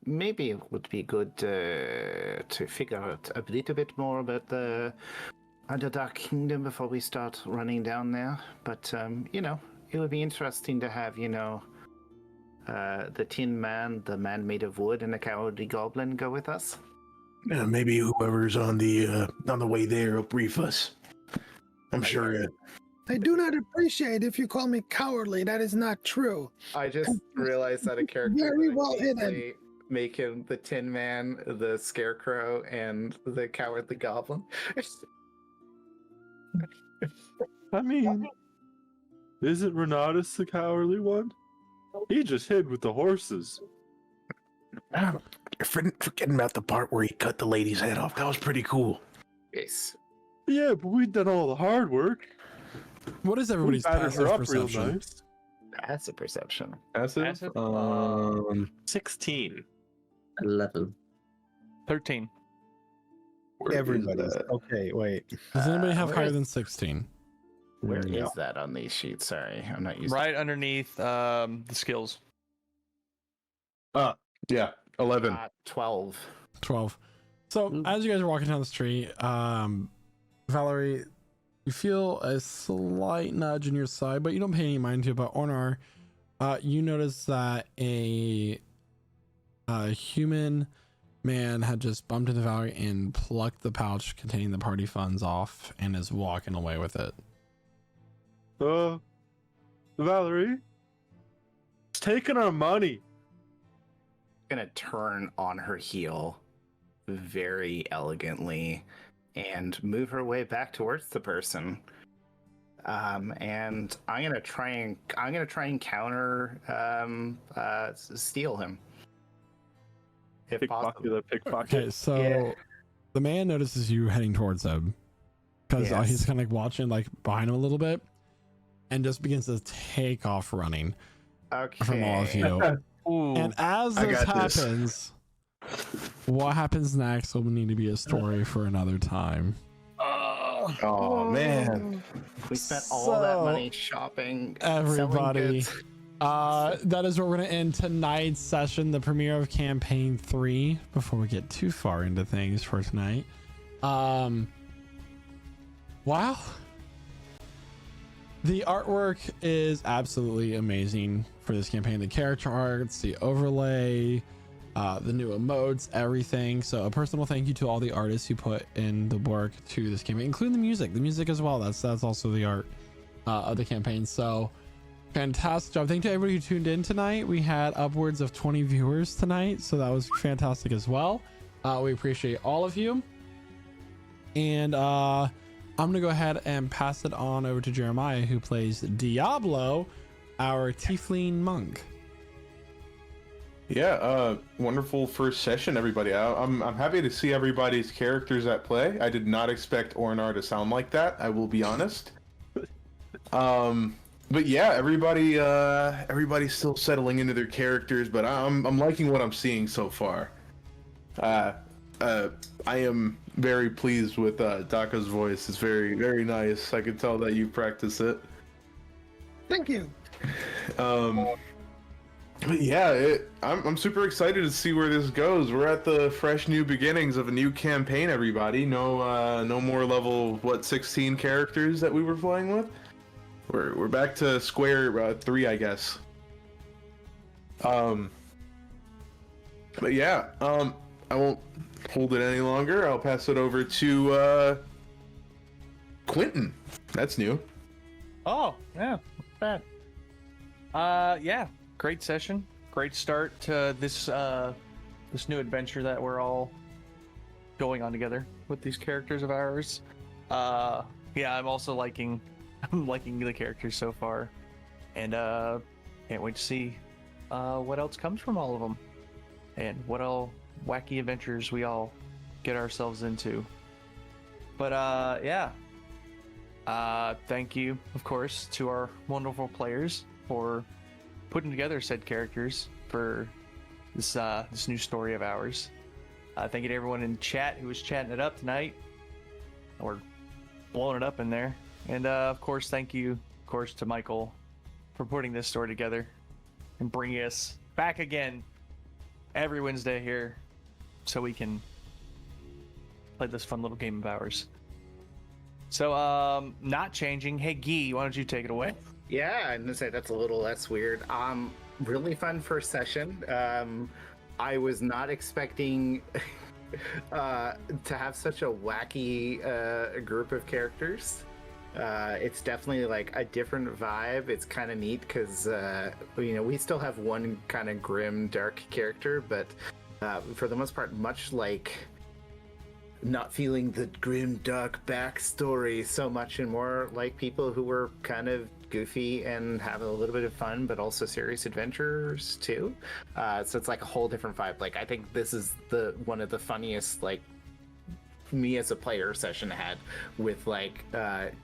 maybe it would be good to figure out a little bit more about the Underdark Kingdom before we start running down there. But, it would be interesting to have, the Tin Man, the Man Made of Wood, and the Cowardly Goblin go with us. Yeah, maybe whoever's on the way there will brief us. I'm sure. I do not appreciate if you call me cowardly. That is not true. I just realized that a character Very that I well can hidden. play make him the Tin Man, the Scarecrow, and the Cowardly Goblin. I mean, isn't Renatus the cowardly one? He just hid with the horses. Forgetting about the part where he cut the lady's head off. That was pretty cool. Yes. Yeah, but we've done all the hard work. What is everybody's Battered her passive up real perception? nice. That's a perception. Passive? 16. 11. 13. Where is Everybody's. that? Okay, wait. Does anybody have where higher is- than 16? Where is No. that on these sheets? Sorry, I'm not used Right underneath the skills. Yeah, 11. 12. 12. So as you guys are walking down the street, Valerie, you feel a slight nudge in your side, but you don't pay any mind to it. But Ornar, you notice that a human man had just bumped into Valerie and plucked the pouch containing the party funds off and is walking away with it. Valerie, it's taking our money. Gonna turn on her heel very elegantly and move her way back towards the person. And I'm gonna try and counter steal him. If possible. Pickpocket. Okay, so Yeah. the man notices you heading towards him because Yes. he's kind of like watching like behind him a little bit and just begins to take off running Okay. from all of you. Ooh. And as I this got this. happens, what happens next will need to be a story for another time. Oh, man. We spent all that So, money shopping, everybody, selling goods. that is where we're going to end tonight's session, the premiere of campaign 3, before we get too far into things for tonight. Wow. The artwork is absolutely amazing for this campaign. The character arts, the overlay, the new emotes, everything. So a personal thank you to all the artists who put in the work to this campaign, including the music as well. That's also the art of the campaign. So fantastic job. Thank you to everybody who tuned in tonight. We had upwards of 20 viewers tonight, so that was fantastic as well. We appreciate all of you. And I'm gonna go ahead and pass it on over to Jeremiah, who plays Diablo, our tiefling monk. Yeah, wonderful first session, everybody. I'm happy to see everybody's characters at play. I did not expect Ornar to sound like that, I will be honest. But yeah, everybody's still settling into their characters, but I'm liking what I'm seeing so far. I am very pleased with Daka's voice. It's very, very nice. I can tell that you practice it. Thank you. But yeah, I'm super excited to see where this goes. We're at the fresh new beginnings of a new campaign, everybody. No more level 16 characters that we were playing with. We're back to square 3, I guess. But yeah, I won't hold it any longer. I'll pass it over to Quentin. That's new. Oh, yeah. Not bad. Yeah. Great session. Great start to this new adventure that we're all going on together with these characters of ours. Yeah, I'm also liking the characters so far. And can't wait to see what else comes from all of them. And what all wacky adventures we all get ourselves into. But yeah. Thank you, of course, to our wonderful players for putting together said characters for this new story of ours. Thank you to everyone in chat who was chatting it up tonight, or blowing it up in there. And of course, thank you, of course, to Michael for putting this story together and bringing us back again every Wednesday here so we can play this fun little game of ours. So, not changing. Hey, Guy, why don't you take it away? Yeah, I'm gonna say that's a little less weird. Really fun first session. I was not expecting to have such a wacky group of characters. It's definitely like a different vibe. It's kind of neat because we still have one kind of grim, dark character, but for the most part, much like not feeling the grim, dark backstory so much, and more like people who were kind of goofy and have a little bit of fun, but also serious adventures too. So it's like a whole different vibe. Like I think this is one of the funniest like me as a player session had with like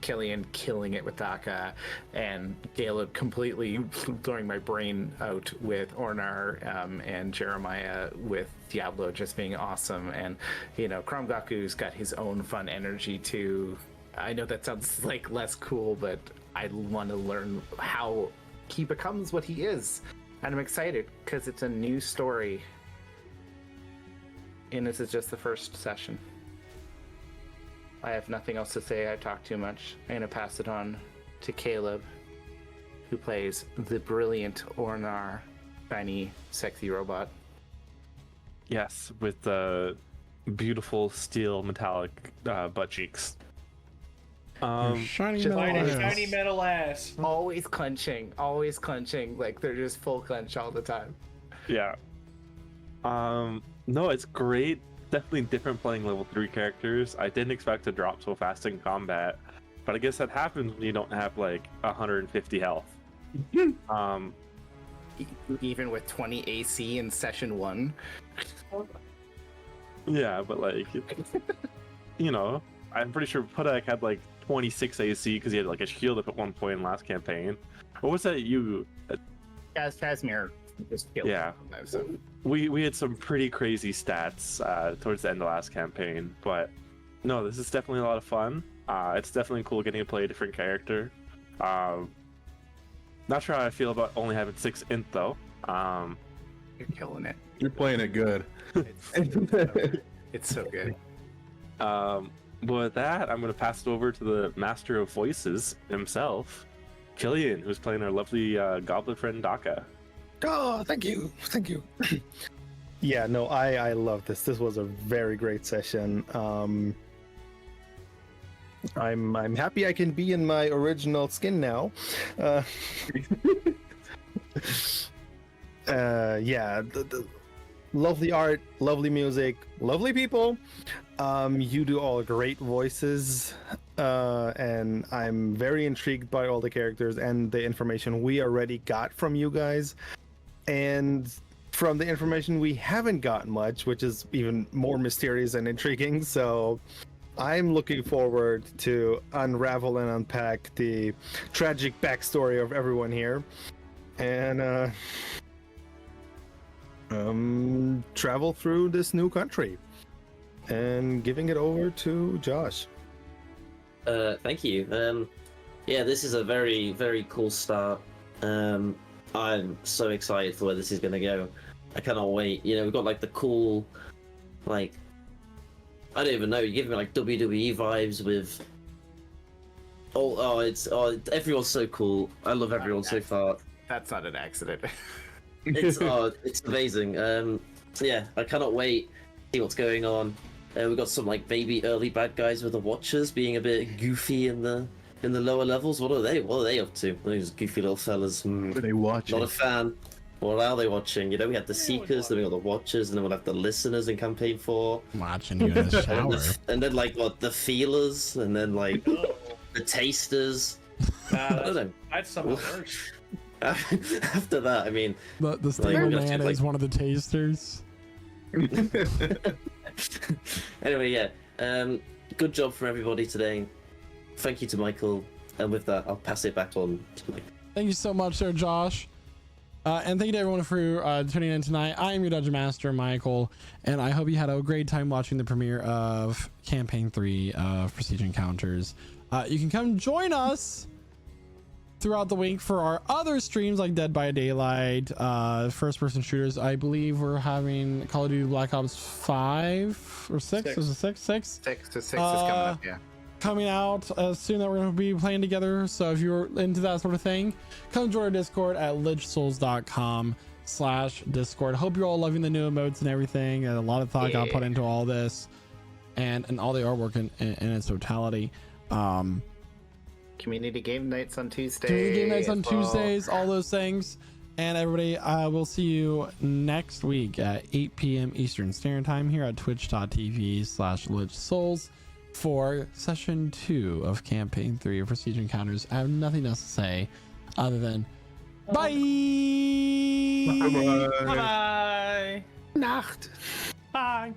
Killian killing it with Daka and Caleb completely throwing my brain out with Ornar, and Jeremiah with Diablo just being awesome, and Kromgaku's got his own fun energy too. I know that sounds like less cool, but I want to learn how he becomes what he is, and I'm excited because it's a new story and this is just the first session. I have nothing else to say. I talked too much. I'm going to pass it on to Caleb, who plays the brilliant Ornar, shiny, sexy robot. Yes, with the beautiful steel metallic butt cheeks. Shiny just metal ass. Shiny metal ass. Always clenching. Like they're just full clench all the time. Yeah. No, it's great. Definitely different playing level 3 characters. I didn't expect to drop so fast in combat, but I guess that happens when you don't have like 150 health. Even with 20 AC in session 1. Yeah, but like, I'm pretty sure Pudak had like 26 AC because he had like a shield up at one point in last campaign. What was that you? Casimir just killed Yeah. him, so. We had some pretty crazy stats towards the end of last campaign, but no, this is definitely a lot of fun. It's definitely cool getting to play a different character. Not sure how I feel about only having 6 int though. You're killing it. You're playing it good. It's so good. But with that, I'm going to pass it over to the master of voices himself, Killian, who's playing our lovely goblin friend Daka. Oh, thank you. Yeah, no, I love this. This was a very great session. I'm happy I can be in my original skin now. Yeah, the lovely art, lovely music, lovely people. You do all great voices, and I'm very intrigued by all the characters and the information we already got from you guys. And from the information we haven't gotten much, which is even more mysterious and intriguing. So I'm looking forward to unravel and unpack the tragic backstory of everyone here, and travel through this new country, and giving it over to Josh. Thank you. Yeah, this is a very, very cool start. I'm so excited for where this is going to go. I cannot wait. We've got like the cool, like, I don't even know, you give me like WWE vibes with everyone's so cool. I love everyone so far. That's not an accident. It's amazing. Yeah, I cannot wait to see what's going on. We've got some like baby early bad guys with the Watchers being a bit goofy in the lower levels. What are they up to? Those goofy little fellas. What are they watching? Not a fan. What are they watching? We had the Seekers, then we got the Watchers, and then we'll have the Listeners in campaign 4. Watching you in the shower. And then like the Feelers, and then like the Tasters. I don't know. That's something worse. After that, I mean, The stable man like, is one of the tasters. Anyway, yeah. Good job from everybody today. Thank you to Michael. And with that, I'll pass it back on to Mike. Thank you so much, Sir Josh. And thank you to everyone for tuning in tonight. I am your Dungeon Master, Michael, and I hope you had a great time watching the premiere of Campaign 3 of Prestige Encounters. You can come join us throughout the week for our other streams like Dead by Daylight, first-person shooters. I believe we're having Call of Duty Black Ops 5 or 6? Was it 6? 6? 6 to 6 is coming up, yeah. Coming out soon that we're going to be playing together. So if you're into that sort of thing, come join our Discord at lichsouls.com/Discord. Hope you're all loving the new emotes and everything, and a lot of thought got put into all this and all the artwork in its totality. Community game nights on Tuesdays. Community game nights on Tuesdays, all those things. And everybody, we'll see you next week at 8 p.m. Eastern Standard Time here at twitch.tv/Lich Souls. for session 2 of campaign 3 of Prestige Encounters. I have nothing else to say other than bye. Bye bye. Nacht. Bye.